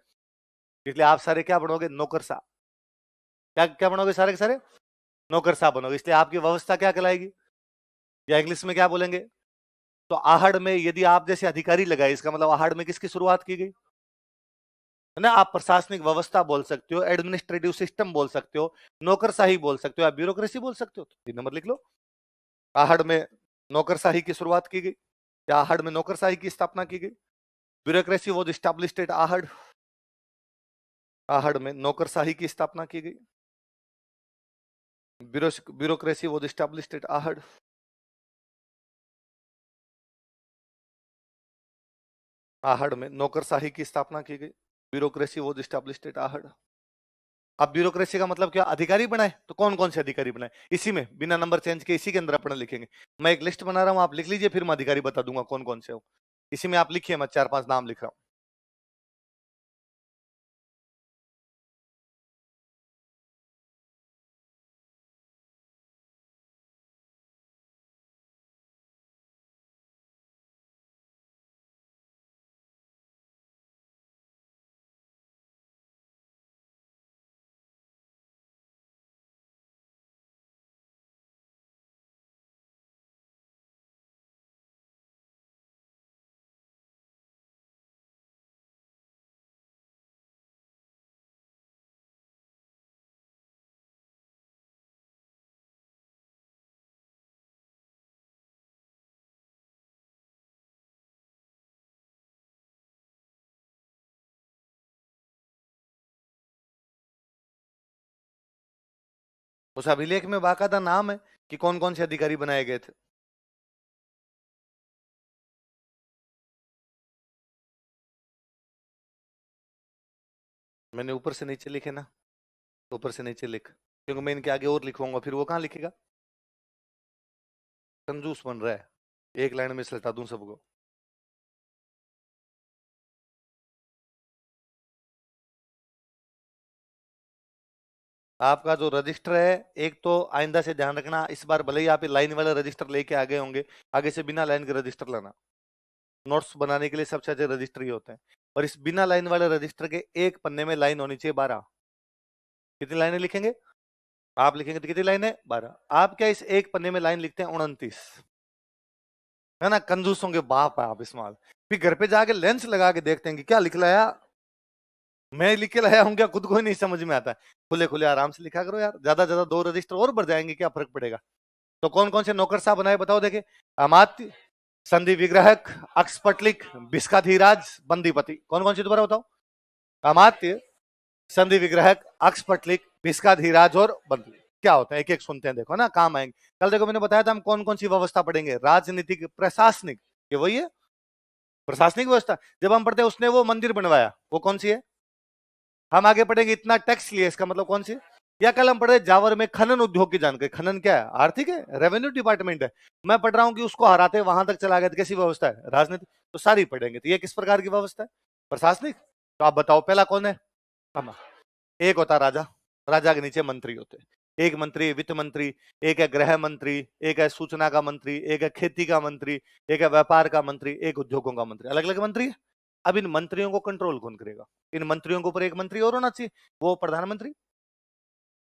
Speaker 1: इसलिए आप सारे क्या बनोगे? नौकरशाह। क्या क्या बनोगे? सारे के सारे नौकरशाह बनोगे, इसलिए आपकी व्यवस्था क्या कहलाएगी? या इंग्लिश में क्या बोलेंगे? तो आहड़ में यदि आप जैसे अधिकारी लगाए, इसका मतलब आहड़ में किसकी शुरुआत की गई? है ना? आप प्रशासनिक व्यवस्था बोल सकते हो, एडमिनिस्ट्रेटिव सिस्टम बोल सकते हो, नौकरशाही बोल सकते हो, या ब्यूरोक्रेसी बोल सकते हो। तो 3 नंबर लिख लो। आहड़ में नौकरशाही की शुरुआत की गई, या आहड़ में नौकरशाही की स्थापना की गई। Bureaucracy was established eight Ahar, Ahar में नौकरशाही की स्थापना की गई। Bureaucracy was established eight Ahar. Ahar में नौकरशाही की स्थापना की गई। Bureaucracy was established eight Ahar. अब ब्यूरोक्रेसी का मतलब क्या? अधिकारी बनाए, तो कौन कौन से अधिकारी बनाए? इसी में बिना नंबर चेंज के इसी के अंदर अपने लिखेंगे। मैं एक लिस्ट बना रहा हूं, आप लिख लीजिए, फिर मैं अधिकारी बता दूंगा कौन कौन से हो। इसी में आप लिखिए, मैं 4-5 नाम लिख रहा हूं। उस अभिलेख में बाकायदा नाम है कि कौन कौन से अधिकारी बनाए गए थे। मैंने ऊपर से नीचे लिखे ना, तो ऊपर से नीचे लिख, क्योंकि मैं इनके आगे और लिखूंगा, फिर वो कहां लिखेगा? कंजूस बन रहा है, एक लाइन में सलटा दूं सबको। आपका जो रजिस्टर है, एक तो आइंदा से ध्यान रखना, इस बार भले ही आप लाइन वाले रजिस्टर लेके आगे होंगे, आगे से बिना लाइन के रजिस्टर लाना। नोट्स बनाने के लिए सबसे अच्छे रजिस्टर ही होते हैं, और इस बिना लाइन वाले रजिस्टर के एक पन्ने में लाइन होनी चाहिए 12। कितनी लाइनें लिखेंगे? आप लिखेंगे तो कितनी लाइनें? 12। आप क्या इस एक पन्ने में लाइन लिखते हैं 29, है ना? कंजूसों के बाप है आप इस्माल। फिर घर पे जाके लेंस लगा के देखते हैं कि क्या लिख लाया, मैं लिख के लाया हूं क्या, खुद को ही नहीं समझ में आता है। खुले खुले आराम से लिखा करो यार, ज्यादा ज्यादा 2 रजिस्टर और बढ़ जाएंगे, क्या फर्क पड़ेगा? तो कौन कौन से नौकर साहब बनाए बताओ देखे? अमात्य, संधि विग्रहक, अक्षपटलिक, बिस्काधीराज, बंदीपति। कौन कौन सी दोबारा बताओ? अमात्य, संधि विग्रहक, अक्षपटलिक, भिस्काधीराज और बंदी। क्या होता है? एक एक सुनते हैं, देखो ना काम आएंगे। कल देखो मैंने बताया था हम कौन कौन सी व्यवस्था पढ़ेंगे, राजनीतिक, प्रशासनिक, ये वही है प्रशासनिक व्यवस्था। जब हम पढ़ते हैं उसने वो मंदिर बनवाया, वो कौन सी है? हम आगे पढ़ेंगे इतना टैक्स लिया, इसका मतलब कौन सी? या कल हम पढ़ रहे जावर में खनन उद्योग की जानकारी। खनन क्या है? आर्थिक है, रेवेन्यू डिपार्टमेंट है। मैं पढ़ रहा हूं कि उसको हराते वहां तक चला गया, तो कैसी व्यवस्था है? राजनीति। तो सारी पढ़ेंगे, तो ये किस प्रकार की व्यवस्था है? प्रशासनिक। तो आप बताओ पहला कौन है? हम। एक होता राजा, राजा के नीचे मंत्री होते हैं। एक मंत्री वित्त मंत्री, एक है गृह मंत्री, एक है सूचना का मंत्री, एक है खेती का मंत्री, एक है व्यापार का मंत्री, एक उद्योगों का मंत्री। अलग अलग मंत्री है। अब इन मंत्रियों को कंट्रोल कौन करेगा? इन मंत्रियों के ऊपर एक मंत्री और होना चाहिए, वो प्रधानमंत्री।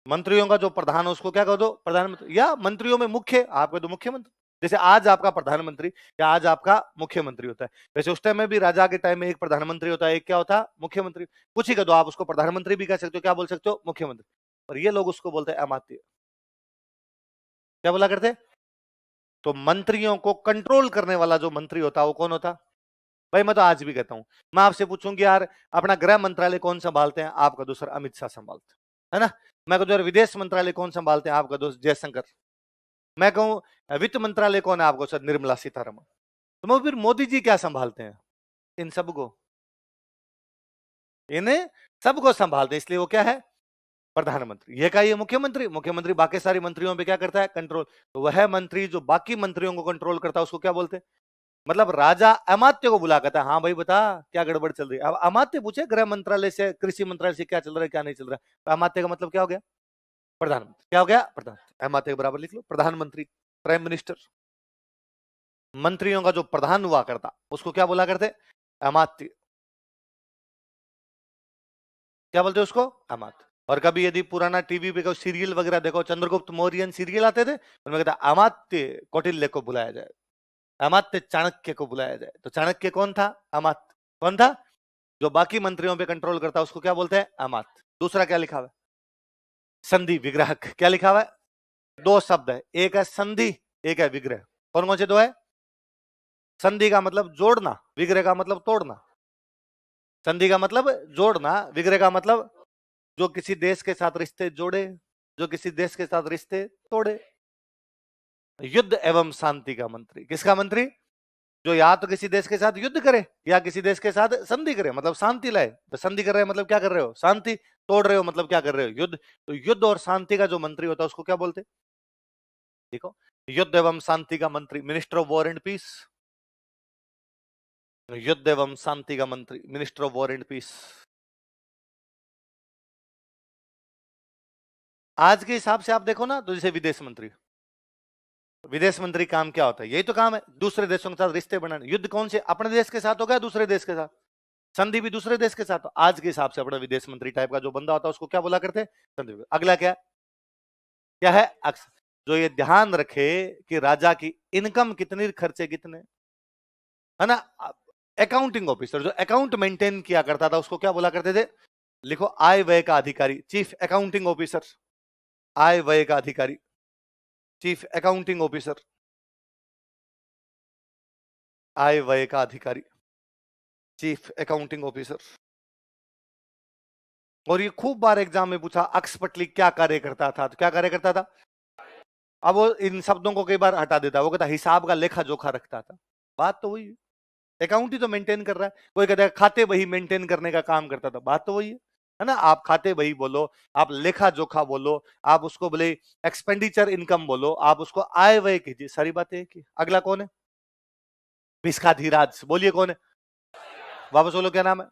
Speaker 1: मंत्रियों का जो प्रधान है उसको क्या कह दो? प्रधानमंत्री। या मंत्रियों में मुख्य आप कह दो मुख्यमंत्री। जैसे आज आपका प्रधानमंत्री या आज आपका मुख्यमंत्री होता है, वैसे उस टाइम में भी राजा के टाइम में एक प्रधानमंत्री होता है, एक क्या होता है? मुख्यमंत्री। कुछ ही कह दो, आप उसको प्रधानमंत्री भी कह सकते हो, क्या बोल सकते हो? मुख्यमंत्री। और ये लोग उसको बोलते हैं अमात्य। क्या बोला करते? तो मंत्रियों को कंट्रोल करने वाला जो मंत्री होता है वो कौन होता? भाई मैं तो आज भी कहता हूं, मैं आपसे पूछूंगी यार अपना गृह मंत्रालय कौन संभालते हैं, आपका दूसरा अमित शाह संभालते हैं, है ना। मैं कहूँ विदेश मंत्रालय कौन संभालते हैं, आपका दोस्त जयशंकर। मैं कहूँ वित्त मंत्रालय कौन है, आपको सर निर्मला सीतारमण। तो मैं फिर मोदी जी क्या संभालते हैं, इन सबको, इन्हें सबको संभालते हैं, इसलिए वो क्या है, प्रधानमंत्री। ये का ये मुख्यमंत्री, मुख्यमंत्री बाकी सारी मंत्रियों पे क्या करता है, कंट्रोल। तो वह मंत्री जो बाकी मंत्रियों को कंट्रोल करता है उसको क्या बोलते हैं, मतलब राजा अमात्य को बुला कहता है, हाँ भाई बता क्या गड़बड़ चल रही है। अब अमात्य पूछे गृह मंत्रालय से, कृषि मंत्रालय से क्या चल रहा है क्या नहीं चल रहा है, तो अमात्य का मतलब क्या हो गया, प्रधानमंत्री। क्या हो गया, प्रधानमंत्री। अमात्य के बराबर लिख लो, प्रधानमंत्री, प्राइम मिनिस्टर। मंत्रियों का जो प्रधान हुआ करता उसको क्या बोला करते, अमात्य। क्या बोलते उसको, अमात्य। और कभी यदि पुराना टीवी पे कोई सीरियल वगैरह देखो, चंद्रगुप्त मौर्यन सीरियल आते थे, उनमें कहता अमात्य कौटिल्य को बुलाया जाए, अमात्य चाणक्य को बुलाया जाए। तो चाणक्य कौन था, अमात्य। कौन था, जो बाकी मंत्रियों पे कंट्रोल करता है उसको क्या बोलते हैं, अमात्य। दूसरा क्या लिखा हुआ है, संधि विग्रहक। क्या लिखा हुआ है, दो शब्द है, एक है संधि, एक है विग्रह। कौन कौन से दो है, संधि का मतलब जोड़ना, विग्रह का मतलब तोड़ना। संधि का मतलब जोड़ना, विग्रह का मतलब जो किसी देश के साथ रिश्ते जोड़े, जो किसी देश के साथ रिश्ते तोड़े। युद्ध एवं शांति का मंत्री, किसका मंत्री, जो या तो किसी देश के साथ युद्ध करे या किसी देश के साथ संधि करे, मतलब शांति लाए। तो संधि कर रहे हैं मतलब क्या कर रहे हो, शांति। तोड़ रहे हो मतलब क्या कर रहे हो, युद्ध। तो युद्ध और शांति का जो मंत्री होता है उसको क्या बोलते, देखो, युद्ध एवं शांति का मंत्री, minister of war and peace. युद्ध एवं शांति का मंत्री, minister of war and peace. आज के हिसाब से आप देखो ना, तो जैसे विदेश मंत्री, विदेश मंत्री काम क्या होता है, यही तो काम है, दूसरे देशों के साथ रिश्ते बनाने। युद्ध कौन से, अपने देश के साथ होगा, दूसरे देश के साथ, संधि भी दूसरे देश के साथ। तो आज के हिसाब से अपना विदेश मंत्री टाइप का जो बंदा होता है उसको क्या बोला करते हैं, संधि। अगला क्या, क्या है, अक्सर जो ये ध्यान रखे कि राजा की इनकम कितनी, खर्चे कितने, है ना। अकाउंटिंग ऑफिसर जो अकाउंट मेंटेन किया करता था उसको क्या बोला करते थे, लिखो आय व्यय का अधिकारी, चीफ अकाउंटिंग ऑफिसर। आय व्यय का अधिकारी, चीफ अकाउंटिंग ऑफिसर। आय व्यय का अधिकारी, चीफ अकाउंटिंग ऑफिसर। और ये खूब बार एग्जाम में पूछा, अक्सपटली क्या कार्य करता था, तो क्या कार्य करता था। अब वो इन शब्दों को कई बार हटा देता, वो कहता हिसाब का लेखा जोखा रखता था। बात तो वही है, अकाउंट ही तो मेंटेन कर रहा है। कोई कहता है खाते बही मेंटेन करने का काम करता था, बात तो वही है ना। आप खाते बही बोलो, आप लेखा जोखा बोलो, आप उसको बोले एक्सपेंडिचर इनकम बोलो, आप उसको आय व्यय कीजिए, सारी बातें की। अगला कौन है, भिस्खाधीराज। बोलिए कौन है, वापस बोलो क्या नाम है,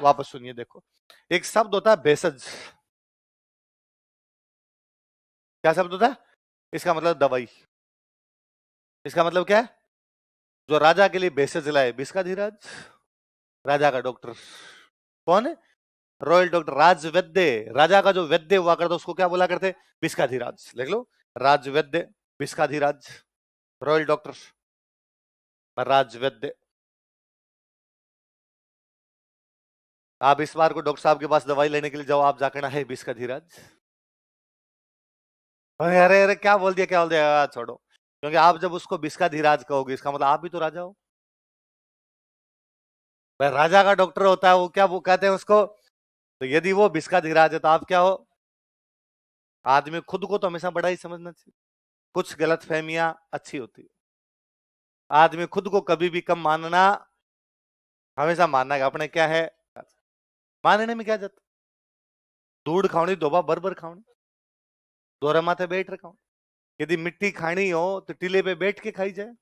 Speaker 1: वापस सुनिए। देखो एक शब्द होता है भेषज, क्या शब्द होता है, इसका मतलब दवाई। इसका मतलब क्या है, जो राजा के लिए भेषज लाए, भिस्खाधीराज, राजा का डॉक्टर। कौन है, रॉयल डॉक्टर, राजवैद्य। राजा का जो वैद्य हुआ करता उसको क्या बोला करते, भिस्खाधीराज। लिख लो, राजवैद्य, भिस्खाधीराज, रॉयल डॉक्टर, राजवैद्य। आप इस बार को डॉक्टर साहब के पास दवाई लेने के लिए जाओ, आप जाकर ना है भिस्खाधीराज। अरे अरे अरे क्या बोल दिया, क्या बोल दिया, छोड़ो। क्योंकि आप जब उसको भिस्खाधीराज कहोगे इसका मतलब आप भी तो राजा हो। भाई राजा का डॉक्टर होता है वो, क्या वो कहते हैं उसको। तो यदि वो भिस्खाधीराज है तो आप क्या हो, आदमी खुद को तो हमेशा बड़ा ही समझना चाहिए। कुछ गलत फहमियां अच्छी होती है, आदमी खुद को कभी भी कम मानना, हमेशा मानना है अपने क्या है, मानने में क्या जाता। धूड़ खावनी दोबा बर बर खावनी, दोरा माथे बैठ रखा। यदि मिट्टी खानी हो तो टीले पे बैठ के खाई जाए,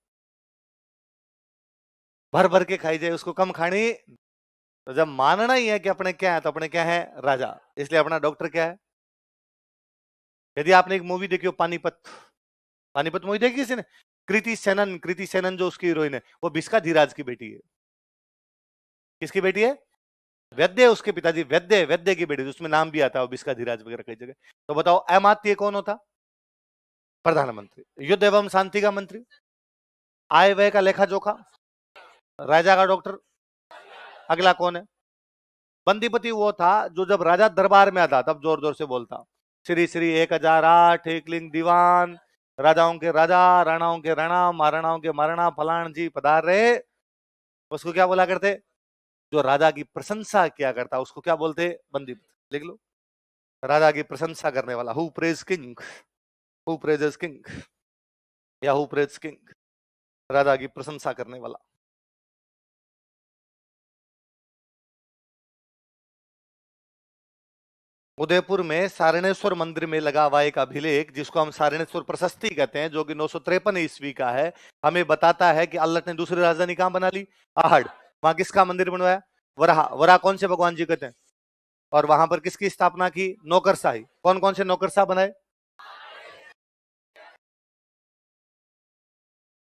Speaker 1: भर भर के खाई जाए, उसको कम खानी। तो जब मानना ही है कि अपने क्या है, तो अपने क्या है, राजा। इसलिए अपना डॉक्टर क्या है। यदि आपने एक मूवी देखी हो पानीपत, पानीपत मूवी देखी किसी ने, कृति सेनन, कृति सेनन जो उसकी हीरोइन है, वो भिस्खाधीराज की बेटी है। किसकी बेटी है, वैद्य, उसके पिताजी वैद्य, वैद्य की बेटी, उसमें नाम भी आता है भिस्खाधीराज वगैरह कई जगह। तो बताओ अमात्य कौन होता, प्रधानमंत्री। युद्ध एवं शांति का मंत्री, आय व्यय का लेखा जोखा, राजा का डॉक्टर। अगला कौन है, बंदीपति वो था जो जब राजा दरबार में आता तब जोर जोर से बोलता, श्री श्री 1008 एकलिंग दीवान, राजाओं के राजा, राणाओं के राणा, महाराणाओं के महाराणा, फलान जी पधार रहे। उसको क्या बोला करते? जो राजा की प्रशंसा किया करता उसको क्या बोलते? बंदी। लिख लो, राजा की प्रशंसा करने वाला, who praise king, who praises king, या हु प्रेज किंग, राजा की प्रशंसा करने वाला। उदयपुर में सारणेश्वर मंदिर में लगा हुआ एक अभिलेख, जिसको हम सारणेश्वर प्रशस्ति कहते हैं, जो कि 953 ईस्वी का है, हमें बताता है कि अल्लट ने दूसरी राजधानी कहां बना ली? आहड़। वहां किसका मंदिर बनवाया? वराह। वराह कौन से भगवान जी कहते हैं? और वहां पर किसकी स्थापना की? नौकरशाही। कौन कौन से नौकरशाह बनाए?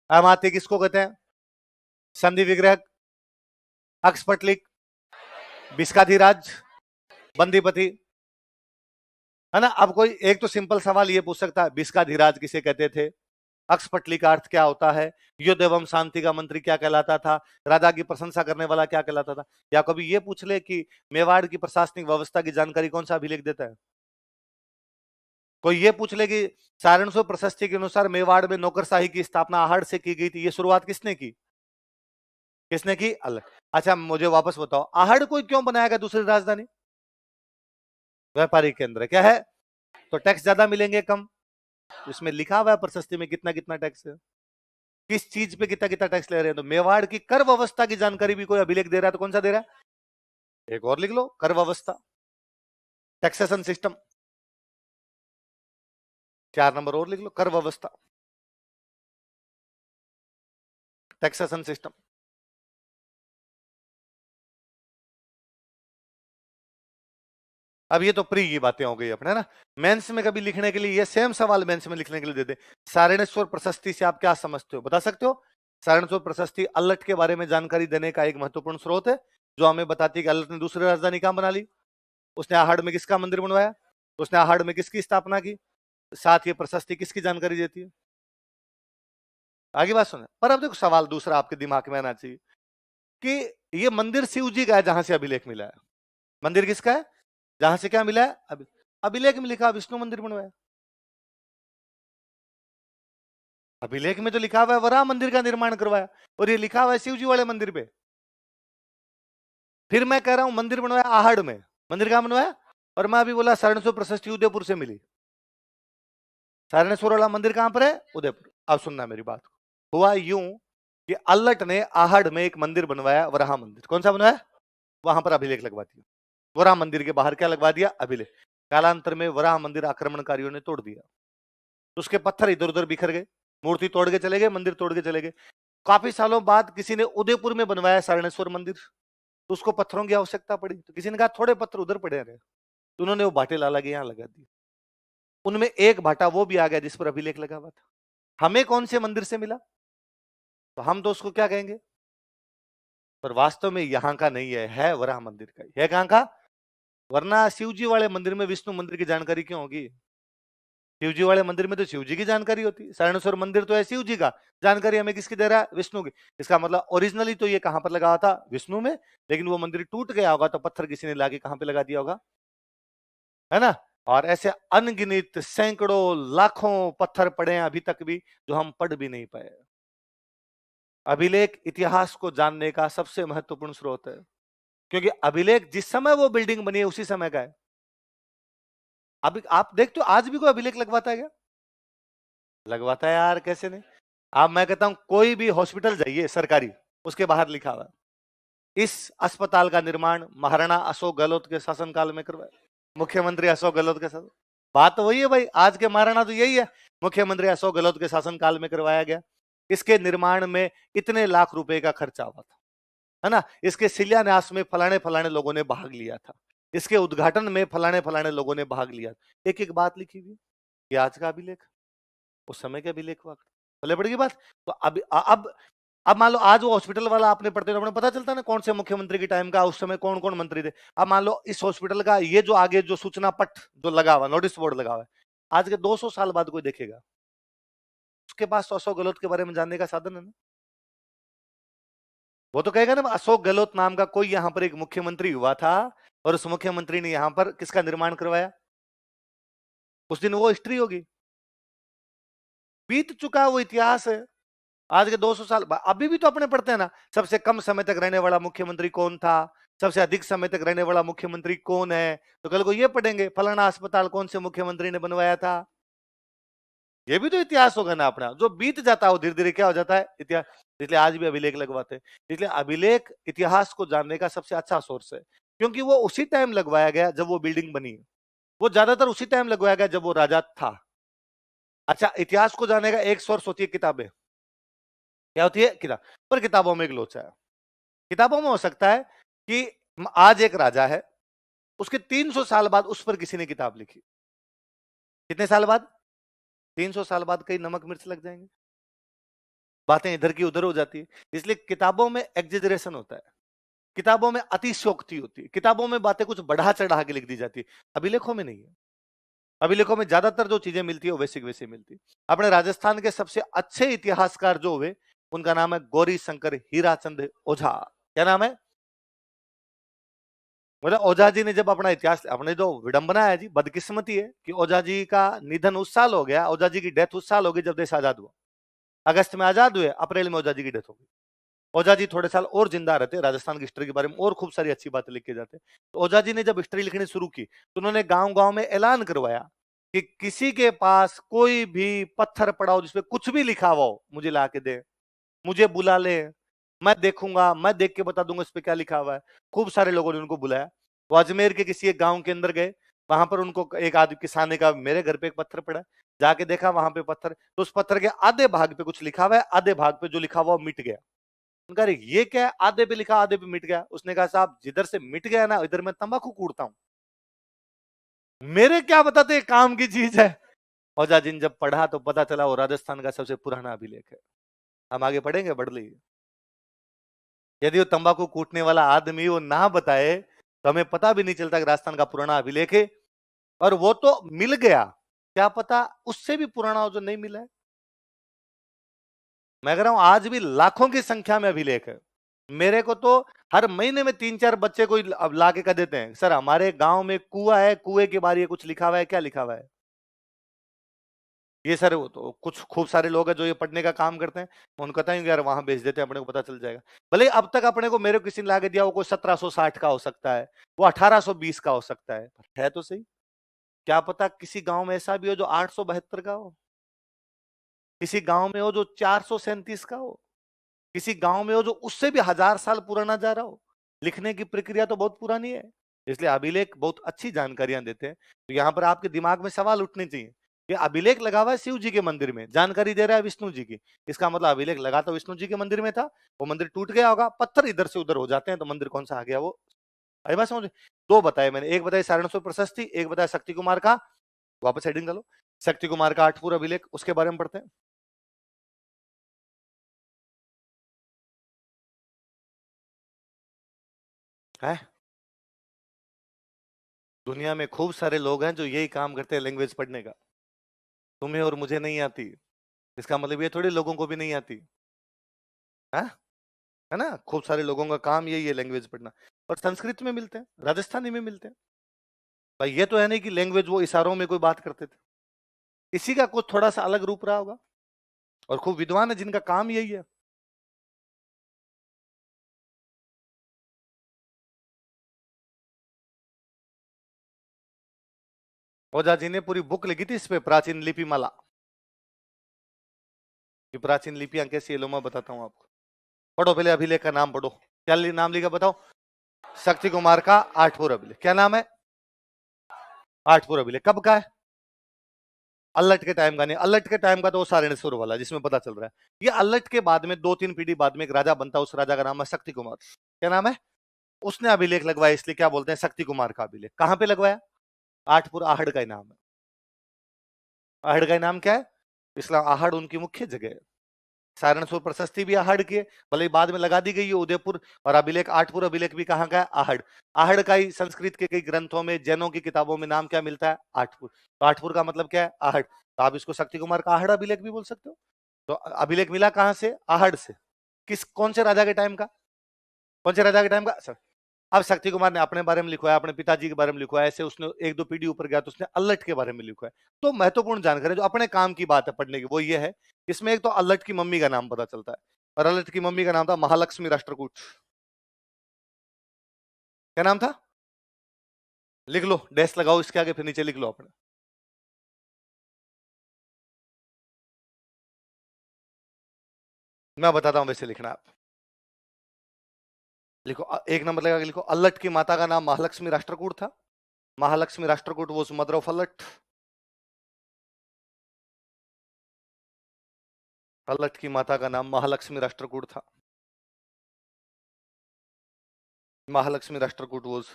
Speaker 1: अमात्य किसको कहते हैं? संधि विग्रह, अक्षपटलिक, बिस्काधिराज, बंदीपति, है ना। अब कोई एक तो सिंपल सवाल ये पूछ सकता है, बिस्काधिराज किसे कहते थे? अक्षपटली का अर्थ क्या होता है? युद्ध एवं शांति का मंत्री क्या कहलाता था? राजा की प्रशंसा करने वाला क्या कहलाता था? या कभी ये पूछ ले कि मेवाड़ की प्रशासनिक व्यवस्था की जानकारी कौन सा अभिलेख देता है? कोई ये पूछ ले कि सारणसो प्रशस्ति के अनुसार मेवाड़ में नौकरशाही की स्थापना आहड़ से की गई थी, ये शुरुआत किसने की? किसने की? अलग। अच्छा मुझे वापस बताओ, आहड़ को क्यों बनाया गया दूसरी राजधानी? व्यापारिक केंद्र क्या है, तो टैक्स ज्यादा मिलेंगे कम। इसमें लिखा हुआ है प्रशस्ति में कितना कितना टैक्स है, किस चीज पे कितना कितना टैक्स ले रहे हैं। तो मेवाड़ की कर व्यवस्था की जानकारी भी कोई अभिलेख दे रहा है तो कौन सा दे रहा है? एक और लिख लो, कर व्यवस्था, टैक्सेशन सिस्टम। 4 नंबर और लिख लो, कर व्यवस्था, टैक्सेशन सिस्टम। अब ये तो प्री की बातें हो गई अपने ना। मेंस में कभी लिखने के लिए ये सेम सवाल मेंस में लिखने के लिए दे दे, सारणेश्वर प्रशस्ति से आप क्या समझते हो, बता सकते हो? सारणेश्वर प्रशस्ति अल्लट के बारे में जानकारी देने का एक महत्वपूर्ण स्रोत है, जो हमें बताती है कि अल्लट ने दूसरी राजधानी कहां बना ली, उसने आहड़ में किसका मंदिर बनवाया, उसने आहड़ में किसकी स्थापना की, साथ ये प्रशस्ति किसकी जानकारी देती है। आगे बात सुने, पर अब देखो सवाल दूसरा आपके दिमाग में आना चाहिए कि ये मंदिर शिव जी का है जहां से अभिलेख मिला है। मंदिर किसका है? जहां से क्या मिला है? अभिलेख में लिखा विष्णु मंदिर बनवाया। अभिलेख में तो लिखा हुआ है वराह मंदिर का निर्माण करवाया, और ये लिखा हुआ है शिव जी वाले मंदिर पे। फिर मैं कह रहा हूं मंदिर बनवाया आहड़ में, मंदिर कहां बनवाया? और मैं अभी बोला सारणेश्वर प्रशस्ति उदयपुर से मिली। सारणेश्वर वाला मंदिर कहां पर है? उदयपुर। अब सुनना मेरी बात, हुआ यूं कि अल्लट ने आहड़ में एक मंदिर बनवाया, वराह मंदिर। कौन सा बनवाया? वहां पर अभिलेख लगवा दिया। वराह मंदिर के बाहर क्या लगवा दिया? अभिलेख। कालांतर में वराह मंदिर आक्रमणकारियों ने तोड़ दिया, तो उसके पत्थर इधर उधर बिखर गए, मूर्ति तोड़ के चले गए, मंदिर तोड़ के चले गए। काफी सालों बाद किसी ने उदयपुर में बनवाया सारणेश्वर मंदिर, तो उसको पत्थरों की आवश्यकता पड़ी, तो किसी ने कहा थोड़े पत्थर उधर पड़े रहे, तो उन्होंने वो भाटे ला के यहां लगा दिए। उनमें एक भाटा वो भी आ गया जिस पर अभिलेख लगा हुआ था। हमें कौन से मंदिर से मिला, तो हम तो उसको क्या कहेंगे, पर वास्तव में यहां का नहीं है वराह मंदिर का है। कहां का? वरना शिवजी वाले मंदिर में विष्णु मंदिर की जानकारी क्यों होगी? शिवजी वाले मंदिर में तो शिवजी की जानकारी होती है, सारणेश्वर मंदिर तो है शिव जी का, जानकारी हमें किसकी दे रहा है? विष्णु की। इसका मतलब ओरिजिनली तो ये कहां पर लगा हुआ था? विष्णु में, लेकिन वो मंदिर टूट गया होगा तो पत्थर किसी ने लाके कहां पे लगा दिया होगा, है ना। और ऐसे अनगिनत सैकड़ों लाखों पत्थर पड़े हैं अभी तक भी, जो हम पढ़ भी नहीं पाए। अभिलेख इतिहास को जानने का सबसे महत्वपूर्ण स्रोत है, क्योंकि अभिलेख जिस समय वो बिल्डिंग बनी है उसी समय का है। अभी आप देखते हो आज भी कोई अभिलेख लगवाता है क्या? लगवाता है यार, कैसे नहीं। आप, मैं कहता हूं कोई भी हॉस्पिटल जाइए सरकारी, उसके बाहर लिखा हुआ इस अस्पताल का निर्माण महाराणा अशोक गहलोत के शासनकाल में करवाया, मुख्यमंत्री अशोक गहलोत के साथ। बात तो वही है भाई, आज के महाराणा तो यही है, मुख्यमंत्री अशोक गहलोत के शासनकाल में करवाया गया। इसके निर्माण में इतने लाख रुपए का खर्चा हुआ था, है ना। इसके शिलान्यास में फलाने फलाने लोगों ने भाग लिया था, इसके उद्घाटन में फलाने फलाने लोगों ने भाग लिया। एक एक बात लिखी हुई, ये आज का अभिलेख, उस समय के अभिलेख हुआ, भले पड़ेगी बात। तो अब मान लो आज वो हॉस्पिटल वाला आपने पढ़ते तो पता चलता ना कौन से मुख्यमंत्री के टाइम का, उस समय कौन कौन मंत्री थे। अब मान लो इस हॉस्पिटल का ये जो आगे जो सूचना पट जो लगा हुआ, नोटिस बोर्ड लगा हुआ है, आज के 200 साल बाद कोई देखेगा, उसके पास तो अशोक गहलोत के बारे में जानने का साधन है ना। वो तो कहेगा ना अशोक गहलोत नाम का कोई यहां पर एक मुख्यमंत्री हुआ था, और उस मुख्यमंत्री ने यहां पर किसका निर्माण करवाया, उस दिन वो हिस्ट्री होगी, बीत चुका वो इतिहास है। आज के 200 साल अभी भी तो अपने पढ़ते हैं ना, सबसे कम समय तक रहने वाला मुख्यमंत्री कौन था, सबसे अधिक समय तक रहने वाला मुख्यमंत्री कौन है, तो कल को ये पढ़ेंगे फलाना अस्पताल कौन से मुख्यमंत्री ने बनवाया था। ये भी तो इतिहास होगा ना अपना, जो बीत जाता है वो धीरे धीरे क्या हो जाता है इतिहास। इसलिए आज भी अभिलेख लगवाते हैं। इसलिए अभिलेख इतिहास को जानने का सबसे अच्छा सोर्स है, क्योंकि वो उसी टाइम लगवाया गया जब वो बिल्डिंग बनी, वो ज्यादातर उसी टाइम लगवाया गया जब वो राजा था। अच्छा, इतिहास को जानने का एक सोर्स होती है किताबें। क्या होती है? किताब। पर किताबों में एक लोचा है। किताबों में हो सकता है कि आज एक राजा है, उसके 300 साल बाद उस पर किसी ने किताब लिखी। कितने साल बाद? 300 साल बाद कई नमक मिर्च लग जाएंगे, बातें इधर की उधर हो जाती है। इसलिए किताबों में एग्जेजरेशन होता है, किताबों में अतिशयोक्ति होती है, किताबों में बातें कुछ बढ़ा चढ़ा के लिख दी जाती है। अभिलेखों में नहीं है। अभिलेखों में ज्यादातर जो चीजें मिलती है वो वैसी वैसी मिलती है। अपने राजस्थान के सबसे अच्छे इतिहासकार जो हुए उनका नाम है गौरी शंकर हीराचंद ओझा। क्या नाम है? मतलब ओझा जी ने जब अपना इतिहास, अपने जो विडंबना है जी, बदकिस्मती है कि ओझा जी का निधन उस साल हो गया, ओझा जी की डेथ उस साल हो गई जब देश आजाद हुआ। अगस्त में आजाद हुए, अप्रैल में ओझा जी की डेथ हो गई। ओझा जी थोड़े साल और जिंदा रहते, राजस्थान की हिस्ट्री के बारे में और खूब सारी अच्छी बातें लिख के जाते। तो ओझा जी ने जब हिस्ट्री लिखनी शुरू की तो उन्होंने गांव गांव में ऐलान करवाया कि किसी के पास कोई भी पत्थर पड़ा हो जिसपे कुछ भी लिखा हुआ हो मुझे ला के दे, मुझे बुला ले, मैं देखूंगा, मैं देख के बता दूंगा इस पे क्या लिखा हुआ है। खूब सारे लोगों ने उनको बुलाया। वो अजमेर के किसी एक गांव के अंदर गए, वहां पर उनको एक आदमी किसान ने कहा मेरे घर पे एक पत्थर पड़ा है। जाके देखा वहां पे पत्थर, तो उस पत्थर के आधे भाग पे कुछ लिखा हुआ है, आधे भाग पे जो लिखा हुआ मिट गया। उनका अरे ये क्या है, आधे पे लिखा आधे पे मिट गया। उसने कहा साहब जिधर से मिट गया ना इधर मैं तंबाकू कूटता हूं, मेरे क्या बताते काम की चीज है। औजा जिन जब पढ़ा तो पता चला वो राजस्थान का सबसे पुराना अभिलेख है। हम आगे पढ़ेंगे, बढ़ लीजिए। यदि वो तंबाकू कूटने वाला आदमी वो ना बताए तो हमें पता भी नहीं चलता कि राजस्थान का पुराना अभिलेख है। और वो तो मिल गया, क्या पता उससे भी पुराना हो जो नहीं मिला है। मैं कह रहा हूं आज भी लाखों की संख्या में अभिलेख है। मेरे को तो हर महीने में 3-4 बच्चे कोई अब ला के कह देते हैं सर हमारे गांव में कुआं है, कुएं के बारे में कुछ लिखा हुआ है, क्या लिखा हुआ है ये सर। वो तो कुछ खूब सारे लोग हैं जो ये पढ़ने का काम करते हैं, उनको कहता है यार वहां भेज देते हैं, अपने को पता चल जाएगा। भले अब तक अपने को मेरे को किसी ने ला के दिया वो कोई 1760 का हो सकता है, वो 1820 का हो सकता है तो सही। क्या पता किसी गांव में ऐसा भी हो जो 872 का हो, किसी गांव में हो जो 437 का हो, किसी गांव में हो जो उससे भी 1000 साल पुराना जा रहा हो। लिखने की प्रक्रिया तो बहुत पुरानी है। इसलिए अभिलेख बहुत अच्छी जानकारियां देते हैं। तो यहां पर आपके दिमाग में सवाल उठने चाहिए। ये अभिलेख लगा हुआ है शिव जी के मंदिर में, जानकारी दे रहा है विष्णु जी की, इसका मतलब अभिलेख लगा तो विष्णु जी के मंदिर में था, वो मंदिर टूट गया होगा, पत्थर इधर से उधर हो जाते हैं तो मंदिर कौन सा आ गया वो। अरे बात समझ। दो बताए मैंने, एक बताया सारणसुर प्रशस्ति, एक बताया शक्ति कुमार का, वापस हेडिंग डालो, शक्ति कुमार का आठपुर अभिलेख, उसके बारे में पढ़ते हैं। है दुनिया में खूब सारे लोग हैं जो यही काम करते हैं लैंग्वेज पढ़ने का। तुम्हें और मुझे नहीं आती, इसका मतलब ये थोड़ी लोगों को भी नहीं आती है। है ना, खूब सारे लोगों का काम यही है लैंग्वेज पढ़ना। और संस्कृत में मिलते हैं, राजस्थानी में मिलते हैं। भाई ये तो है नहीं कि लैंग्वेज वो इशारों में कोई बात करते थे, इसी का कुछ थोड़ा सा अलग रूप रहा होगा। और खूब विद्वान है जिनका काम यही है। ओझा जी ने पूरी बुक लिखी थी इस पे, प्राचीन लिपि माला। ये प्राचीन लिपियां कैसी है लो मैं बताता हूँ आपको। पढ़ो पहले अभिलेख का नाम पढ़ो, क्या नाम लिखा बताओ। शक्ति कुमार का आठपुर अभिलेख, क्या नाम है? आठपुर अभिलेख कब का है? अल्लट के टाइम का नहीं, अल्लट के टाइम का तो वो सारणेश्वर वाला जिसमें पता चल रहा है। ये अल्लट के बाद में 2-3 पीढ़ी बाद में एक राजा बनता है, उस राजा का नाम है शक्ति कुमार। क्या नाम है? उसने अभिलेख लगवाया, इसलिए क्या बोलते हैं शक्ति कुमार का अभिलेख। कहां पे लगवाया? आठपुर, आहड़ का ही नाम है। आहड़ का नाम क्या है? इसलिए आहड़ उनकी मुख्य जगह है। सारणसुर प्रशस्ति भी आहड़ की है, भले ही बाद में लगा दी गई है उदयपुर। और अभिलेख आठपुर अभिलेख भी कहाँ का है? आहड़। आहड़ का ही संस्कृत के कई ग्रंथों में, जैनों की किताबों में नाम क्या मिलता है? आठपुर। तो आठपुर का मतलब क्या है? आहड़। तो आप इसको शक्ति कुमार का आहड़ अभिलेख भी बोल सकते हो। तो अभिलेख मिला कहां से? आहड़ से। किस कौन से राजा के टाइम का? कौन से राजा के टाइम का? अब शक्ति कुमार ने अपने बारे में लिखवाया, अपने पिताजी के बारे में लिखवाया, ऐसे उसने एक दो पीढ़ी ऊपर गया तो उसने अल्लट के बारे में लिखवाया। तो महत्वपूर्ण जानकारी जो अपने काम की बात है पढ़ने की वो ये है, इसमें एक तो अल्लट की मम्मी का नाम पता चलता है, और अल्लट की मम्मी का नाम था महालक्ष्मी राष्ट्रकूट। क्या नाम था? लिख लो, डैश लगाओ इसके आगे, फिर नीचे लिख लो अपने। मैं बताता हूं वैसे लिखना आप। लिखो, एक नंबर लगा के लिखो, अल्लट की माता का नाम महालक्ष्मी राष्ट्रकूट था। Mahalakshmi Rashtrakuta was mother of Allat. Allat की माता का नाम महालक्ष्मी राष्ट्रकूट था। Mahalakshmi Rashtrakuta was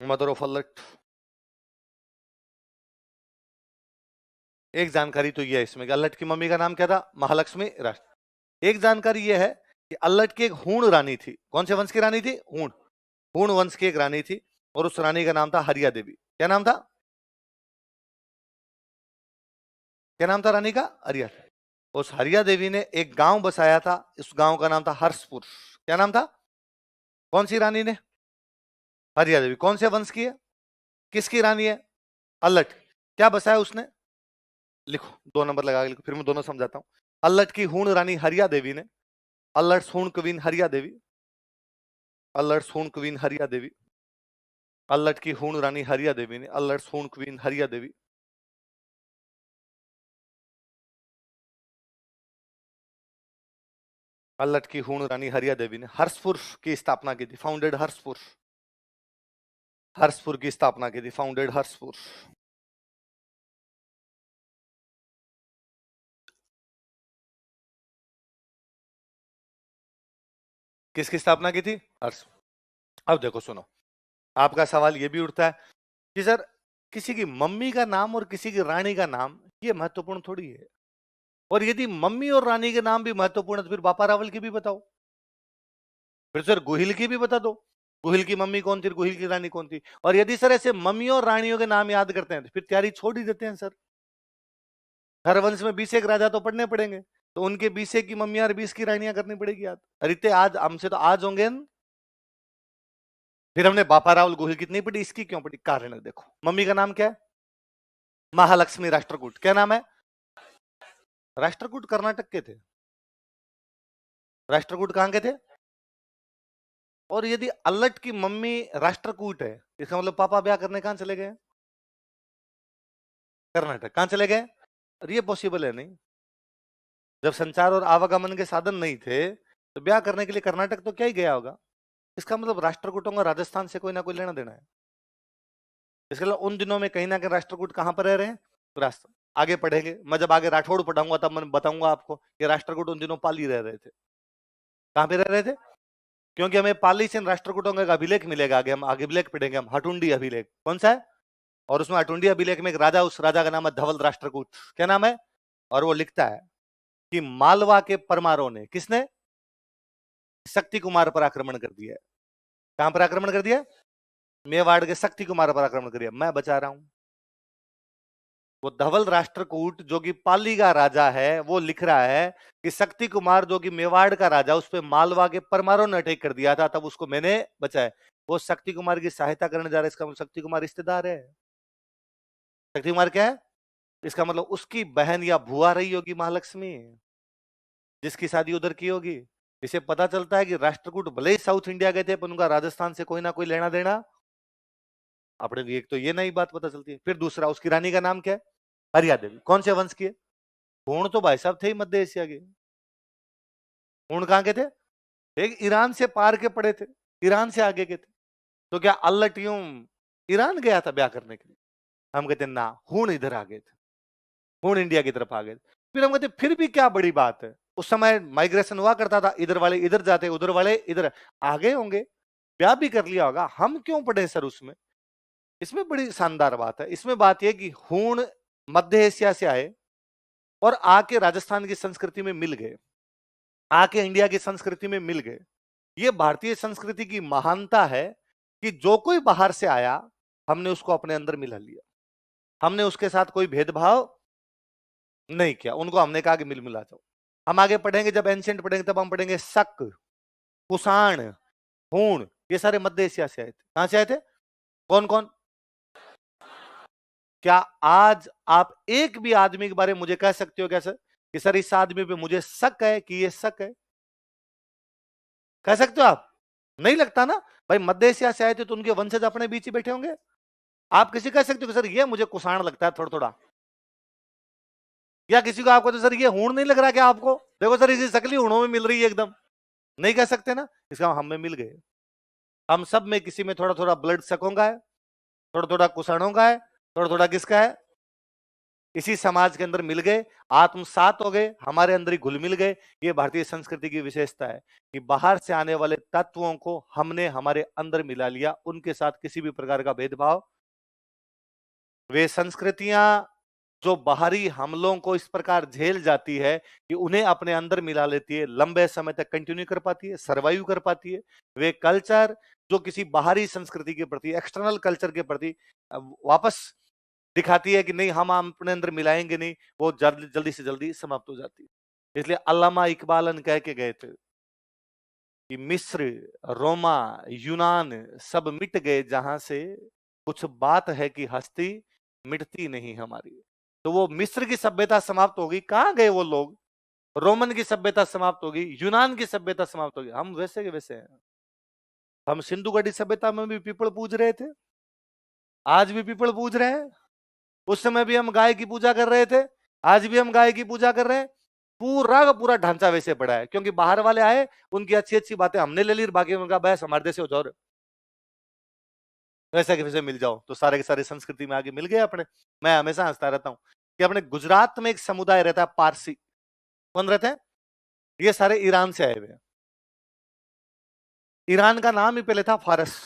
Speaker 1: mother of Allat. एक जानकारी तो यह है इसमें कि अल्लट की मम्मी का नाम क्या था? महालक्ष्मी राष्ट्र। एक जानकारी यह है कि अल्लट की एक हूण रानी थी। कौन से वंश की रानी थी? हूण। हूण वंश की एक रानी थी और उस रानी का नाम था हरिया देवी। क्या नाम था? क्या नाम था रानी का? हरिया। उस हरिया देवी ने एक गांव बसाया था, इस गांव का नाम था हर्षपुर। क्या नाम था? कौन सी रानी ने? हरिया देवी। कौन से वंश की है? किसकी रानी है? अल्लट। क्या बसाया उसने? लिखो, 2 नंबर लगा के लिखो, फिर मैं दोनों समझाता हूं। अल्लट की हूण रानी हरिया देवी ने, अल्लट हूण क्वीन हरिया देवी, अल्लट हूण क्वीन हरिया देवी, अल्लट की हूण रानी हरिया देवी ने, अल्लट हूण क्वीन हरिया देवी, अल्लट की हूण रानी हरिया देवी ने हर्षपुर की स्थापना की थी। फाउंडेड हर्षपुर। हर्षपुर की स्थापना की थी, फाउंडेड हर्षपुर। किसकी स्थापना की थी? हर्ष। अब देखो सुनो, आपका सवाल यह भी उठता है कि सर किसी की मम्मी का नाम और किसी की रानी का नाम ये महत्वपूर्ण थोड़ी है, और यदि मम्मी और रानी के नाम भी महत्वपूर्ण है तो फिर बापा रावल की भी बताओ, फिर सर गोहिल की भी बता दो। गोहिल की मम्मी कौन थी, गोहिल की रानी कौन थी? और यदि सर ऐसे मम्मियों और रानियों के नाम याद करते हैं तो फिर तैयारी छोड़ ही देते हैं सर। हर वंश में 20 एक राजा तो पढ़ने पड़ेंगे, तो उनके 20 की मम्मियां और 20 की रानियां करनी पड़ेगी याद। अरे आज हमसे तो आज होंगे न? फिर हमने बापा रावल गोहिल कितनी पढ़ी, इसकी क्यों पढ़ी? कारण है देखो, मम्मी का नाम क्या है? महालक्ष्मी राष्ट्रकूट। क्या नाम है? राष्ट्रकूट कर्नाटक के थे। राष्ट्रकूट कहां के थे? और यदि अल्लट की मम्मी राष्ट्रकूट है, इसका मतलब पापा ब्याह करने कहां चले गए? कर्नाटक। कहां चले गए? और ये पॉसिबल है नहीं, जब संचार और आवागमन के साधन नहीं थे तो ब्याह करने के लिए कर्नाटक तो क्या ही गया होगा। इसका मतलब राष्ट्रकूटों का राजस्थान से कोई ना कोई लेना देना है। इसके लिए उन दिनों में कहीं ना कहीं राष्ट्रकूट कहां पर रह रहे हैं? राष्ट्र। आगे पढ़ेंगे, मैं जब आगे राठौड़ पढ़ाऊंगा तब मैं बताऊंगा आपको कि राष्ट्रकूट उन दिनों पाली रह रहे थे। कहां पे रह रहे थे? क्योंकि हमें पाली से राष्ट्रकूटों का अभिलेख मिलेगा, आगे हम आगे अभिलेख पढ़ेंगे, हम हटुंडी अभिलेख। कौन सा है? और उसमें हटुंडी अभिलेख में एक राजा, उस राजा का नाम है धवल राष्ट्रकूट। क्या नाम है? और वो लिखता है कि मालवा के परमारों ने, किसने? शक्ति कुमार पर आक्रमण कर दिया। कहां पर आक्रमण कर दिया? मेवाड़ के शक्ति कुमार पर आक्रमण कर दिया। मैं बचा रहा हूं। वो धवल राष्ट्रकूट जो कि पाली का राजा है, वो लिख रहा है कि शक्ति कुमार जो कि मेवाड़ का राजा, उस पर मालवा के परमारों ने अटैक कर दिया था, तब उसको मैंने बचाया। वो शक्ति कुमार की सहायता करने जा रहा है, इसका मतलब शक्ति कुमार रिश्तेदार है। शक्ति कुमार क्या है? इसका मतलब उसकी बहन या भुआ रही होगी महालक्ष्मी, जिसकी शादी उधर की होगी। इसे पता चलता है कि राष्ट्रकूट भले ही साउथ इंडिया गए थे पर उनका राजस्थान से कोई ना कोई लेना देना। अपने एक तो ये नई बात पता चलती है। फिर दूसरा, उसकी रानी का नाम क्या है? हरिया देवी। कौन से वंश की है? हूण तो भाई साहब थे ही मध्य एशिया के। हूण कहां के थे? एक ईरान से पार के पड़े थे, ईरान से आगे के थे। तो क्या अल्लट यूं ईरान गया था ब्याह करने के लिए? हम कहते ना, हूण इधर आ गए थे, हूण इंडिया की तरफ आ गए। फिर हम कहते फिर भी क्या बड़ी बात है, उस समय माइग्रेशन हुआ करता था, इधर वाले इधर जाते, उधर वाले इधर आ गए होंगे, ब्याह भी कर लिया होगा, हम क्यों पढ़े सर उसमें? इसमें बड़ी शानदार बात है। इसमें बात यह कि हूण मध्य एशिया से आए और आके राजस्थान की संस्कृति में मिल गए, आके इंडिया की संस्कृति में मिल गए। ये भारतीय संस्कृति की महानता है कि जो कोई बाहर से आया हमने उसको अपने अंदर मिला लिया, हमने उसके साथ कोई भेदभाव नहीं किया, उनको हमने कहा कि मिल मिला जाओ। हम आगे पढ़ेंगे, जब एंशिएंट पढ़ेंगे तब हम पढ़ेंगे शक, कुषाण, हूण, ये सारे मध्य एशिया से आए थे। कहां से आए थे? कौन कौन? क्या आज आप एक भी आदमी के बारे में मुझे कह सकते हो क्या सर कि सर इस आदमी पे मुझे शक है कि ये शक है? कह सकते हो आप? नहीं लगता ना भाई, मध्य एशिया से आए थे तो उनके वंशज अपने बीच ही बैठे होंगे। आप किसी कह सकते हो कि सर ये मुझे कुषाण लगता है थोड़ा थोड़ा, या किसी को आपको तो सर ये हूण नहीं लग रहा क्या आपको? देखो सर इसी शकली हूणों में मिल रही है एकदम। नहीं कह सकते ना, इसका हम में मिल गए। हम सब में किसी में थोड़ा थोड़ा ब्लड शकों का है, थोड़ा थोड़ा कुषाणों का है, थोड़ा थोड़ा किसका है? इसी समाज के अंदर मिल गए, आत्मसात हो गए, हमारे अंदर ही घुल मिल गए। ये भारतीय संस्कृति की विशेषता है कि बाहर से आने वाले तत्वों को हमने हमारे अंदर मिला लिया, उनके साथ किसी भी प्रकार का भेदभाव। वे संस्कृतियां जो बाहरी हमलों को इस प्रकार झेल जाती है कि उन्हें अपने अंदर मिला लेती है, लंबे समय तक कंटिन्यू कर पाती है, सर्वाइव कर पाती है। वे कल्चर जो किसी बाहरी संस्कृति के प्रति, एक्सटर्नल कल्चर के प्रति वापस दिखाती है कि नहीं हम अपने अंदर मिलाएंगे नहीं, वो जल्दी जल्दी से जल्दी समाप्त हो जाती है। इसलिए अल्लामा इकबाल कह के गए थे कि मिस्र, रोमा, यूनान सब मिट गए जहां से, कुछ बात है कि हस्ती मिटती नहीं हमारी। तो वो मिस्र की सभ्यता समाप्त होगी, कहां गए वो लोग? रोमन की सभ्यता समाप्त होगी, यूनान की सभ्यता समाप्त होगी, हम वैसे के वैसे हैं। हम सिंधु घाटी सभ्यता में भी पीपल पूज रहे थे, आज भी पीपल पूज रहे हैं। उस समय भी हम गाय की पूजा कर रहे थे, आज भी हम गाय की पूजा कर रहे हैं। पूरा का पूरा ढांचा वैसे पड़ा है, क्योंकि बाहर वाले आए, उनकी अच्छी अच्छी बातें हमने ले ली, बाकी उनका बहस हमारे देश हो जाओ, वैसे के वैसे मिल जाओ, तो सारे के सारे संस्कृति में आगे मिल गए अपने। मैं हमेशा हंसता रहता हूं कि अपने गुजरात में एक समुदाय रहता है पारसी। कौन रहते हैं? ये सारे ईरान से आए हुए हैं। ईरान का नाम ही पहले था फारस।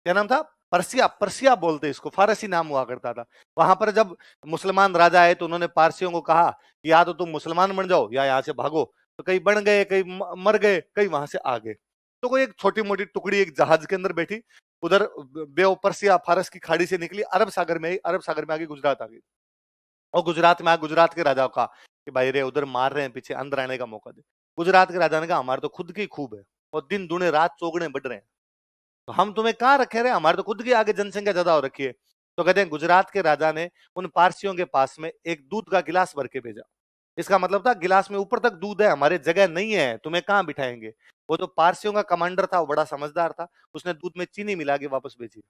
Speaker 1: क्या नाम था? पर्सिया। पर्सिया बोलते इसको, फारसी नाम हुआ करता था। वहां पर जब मुसलमान राजा आए तो उन्होंने पारसियों को कहा कि या तो तुम मुसलमान बन जाओ या यहां से भागो। तो कई बन गए, कई मर गए, कई वहां से आ गए। तो कोई एक छोटी मोटी टुकड़ी एक जहाज के अंदर बैठी, उधर बे ऑफ पर्सिया फारस की खाड़ी से निकली, अरब सागर में आई, अरब सागर में आगे गुजरात आ गई। और गुजरात में आ गुजरात के राजा का कि भाई रे उधर मार रहे हैं पीछे, अंदर आने का मौका दे। गुजरात के राजा ने कहा हमारे तो खुद की खूब है और दिन दुने रात चौगुने बढ़ रहे हैं, तो हम तुम्हें कहां रखे रहे, हमारे तो खुद की आगे जनसंख्या ज्यादा हो रखी है। तो कहते हैं गुजरात के राजा ने उन पारसियों के पास में एक दूध का गिलास भर के भेजा। इसका मतलब था गिलास में ऊपर तक दूध है, हमारे जगह नहीं है, तुम्हें कहां बिठाएंगे। वो जो पारसियों का कमांडर था वो बड़ा समझदार था, उसने दूध में चीनी मिला के वापस भेजी।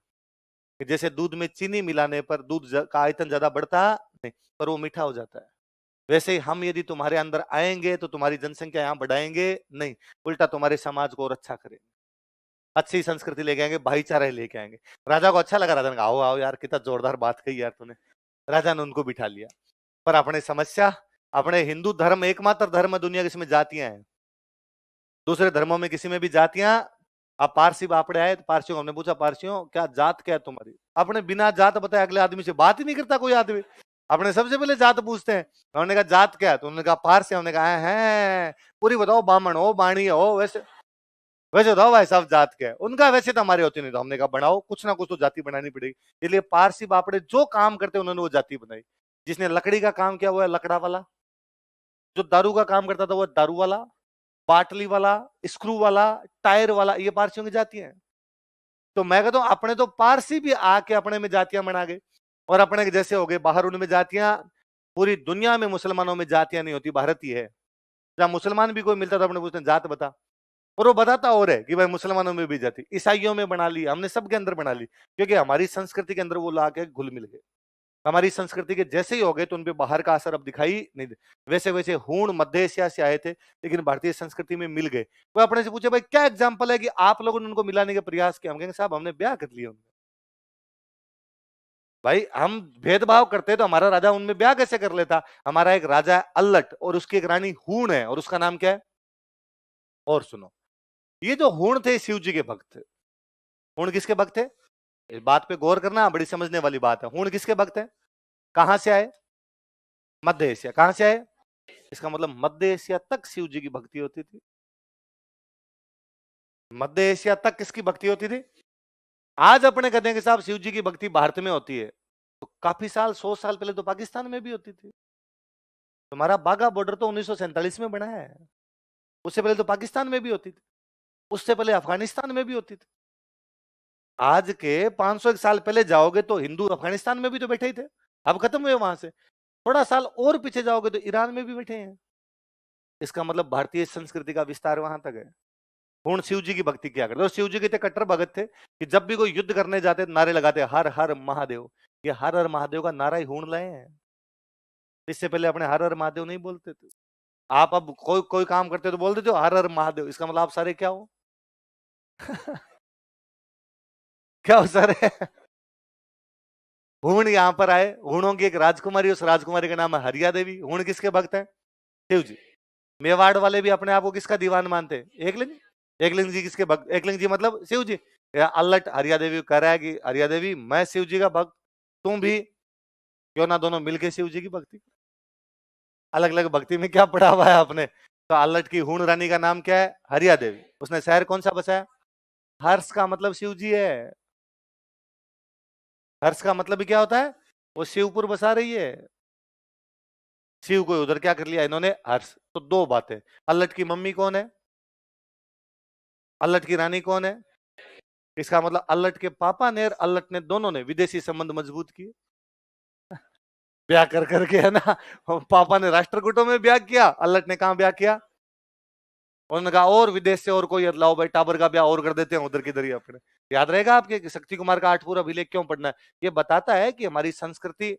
Speaker 1: जैसे दूध में चीनी मिलाने पर दूध का आयतन ज्यादा बढ़ता नहीं, पर वो मीठा हो जाता है। वैसे ही हम यदि तुम्हारे अंदर आएंगे तो तुम्हारी जनसंख्या यहां बढ़ाएंगे नहीं, उल्टा तुम्हारे समाज को और अच्छा करेंगे, अच्छी संस्कृति लेके आएंगे, भाईचारा लेके आएंगे। राजा को अच्छा लगा, राजा ने कहा आओ आओ यार, कितना जोरदार बात कही यार तूने। राजा ने उनको बिठा लिया। पर अपने समस्या, अपने हिंदू धर्म एकमात्र धर्म है दुनिया जिसमें जातियां हैं। दूसरे धर्मों में किसी में भी जातियां, अब पारसी बापड़े आए तो पारसियों को हमने पूछा पारसियों क्या जात क्या है तुम्हारी? अपने बिना जात बताए अगले आदमी से बात ही नहीं करता कोई आदमी। अपने सबसे पहले जात पूछते हैं। उन्होंने कहा जात क्या है? तो उन्होंने कहा पारसी। हमने कहा है पूरी बताओ, बामण हो, बाणी हो, वैसे वैसे बताओ भाई साहब जात क्या है? उनका वैसे तो हमारे होती नहीं। तो हमने कहा बनाओ, कुछ ना कुछ तो जाति बनानी पड़ेगी। इसलिए पारसी बापड़े जो काम करते उन्होंने वो जाति बनाई। जिसने लकड़ी का काम किया वो है लकड़ा वाला, जो दारू का काम करता था वो दारू वाला, बाटली वाला, स्क्रू वाला, टायर वाला, ये पारसियों की जातियां हैं। तो मैं कहता हूं अपने तो पारसी भी आके अपने में जातियां बना गए और अपने के जैसे हो गए। बाहर उनमें जातियां, पूरी दुनिया में मुसलमानों में जातियां नहीं होती, भारत ही है। जहां मुसलमान भी कोई मिलता था अपने पूछते हैं जात बता, और वो बताता और है कि भाई मुसलमानों में भी जाति, ईसाइयों में बना ली, हमने सबके अंदर बना ली, क्योंकि हमारी संस्कृति के अंदर वो ला के घुल मिल गए। हमारी संस्कृति के जैसे ही हो गए तो उनपे बाहर का असर अब दिखाई नहीं दे। वैसे वैसे हूण मध्य एशिया से आए थे लेकिन भारतीय संस्कृति में मिल गए। वो अपने से पूछे भाई क्या एग्जाम्पल है कि आप लोगों ने उनको मिलाने का प्रयास किया? हम कहेंगे साहब हमने ब्याह कर लिया उनका। भाई हम भेदभाव करते तो हमारा राजा उनमें ब्याह कैसे कर लेता? हमारा एक राजा है अल्लट और उसकी एक रानी हूण है, और उसका नाम क्या है? और सुनो, ये जो हूण थे शिव जी के भक्त थे। हूण किसके भक्त थे? इस बात पे गौर करना, बड़ी समझने वाली बात है। हूण किसके भक्त है? कहां से आए? मध्य एशिया। कहां से आए? इसका मतलब मध्य एशिया तक शिव जी की भक्ति होती थी। मध्य एशिया तक किसकी भक्ति होती थी? आज अपने कहते हैं कि साहब शिव जी की भक्ति भारत में होती है, तो काफी साल, 100 साल पहले तो पाकिस्तान में भी होती थी। तुम्हारा बाघा बॉर्डर तो 1947 में बना है, उससे पहले तो पाकिस्तान में भी होती थी, उससे पहले अफगानिस्तान में भी होती थी। आज के 500 साल पहले जाओगे तो हिंदू अफगानिस्तान में भी तो बैठे ही थे, अब खत्म हुए वहां से। थोड़ा साल और पीछे जाओगे तो ईरान में भी बैठे हैं। इसका मतलब भारतीय संस्कृति का विस्तार वहां तक है। पूर्ण शिव जी की भक्ति किया करते, और शिव जी के इतने कट्टर भगत थे कि जब भी कोई युद्ध करने जाते नारे लगाते हर हर महादेव। ये हर हर महादेव का नारा ही हूण लाए हैं, इससे पहले अपने हर हर महादेव नहीं बोलते थे। आप अब कोई कोई काम करते तो बोल देते हो हर हर महादेव, इसका मतलब आप सारे क्या हो? क्या हो सारे? हूण यहां पर आए, हूणों की एक राजकुमारी, उस राजकुमारी का नाम है हरिया देवी। हूण किसके भक्त है? शिव जी। मेवाड़ वाले भी अपने आप को किसका दीवान मानते हैं? एकलिंग। एकलिंग जी किसके भक्त? एकलिंग जी मतलब शिव जी। अल्लट हरिया देवी कह रहा है कि हरिया देवी मैं शिव जी का भक्त, तुम भी, क्यों ना दोनों मिलके शिव जी की भक्ति। अलग अलग भक्ति में क्या पढ़ा हुआ है आपने? तो अल्लट की हूण रानी का नाम क्या है? हरिया देवी। उसने शहर कौन सा बसाया? हर्ष का मतलब शिव जी है। हर्ष का मतलब भी क्या होता है? वो शिवपुर बसा रही है। शिव को उधर क्या कर लिया इन्होंने? हर्ष। तो दो बातें, अल्लट की मम्मी कौन है, अल्लट की रानी कौन है? इसका मतलब अल्लट के पापा ने और अल्लट ने दोनों ने विदेशी संबंध मजबूत किए, ब्याह कर करके, है ना। पापा ने राष्ट्रकूटों में ब्याह किया, अल्लट ने कहा ब्याह किया? उन्होंने कहा और विदेश से और कोई लाओ भाई, टाबर का ब्याह और कर देते हैं उधर की दरिया अपने। याद रहेगा आपके कि शक्ति कुमार का 8 पूरा अभिलेख क्यों पढ़ना है? ये बताता है कि हमारी संस्कृति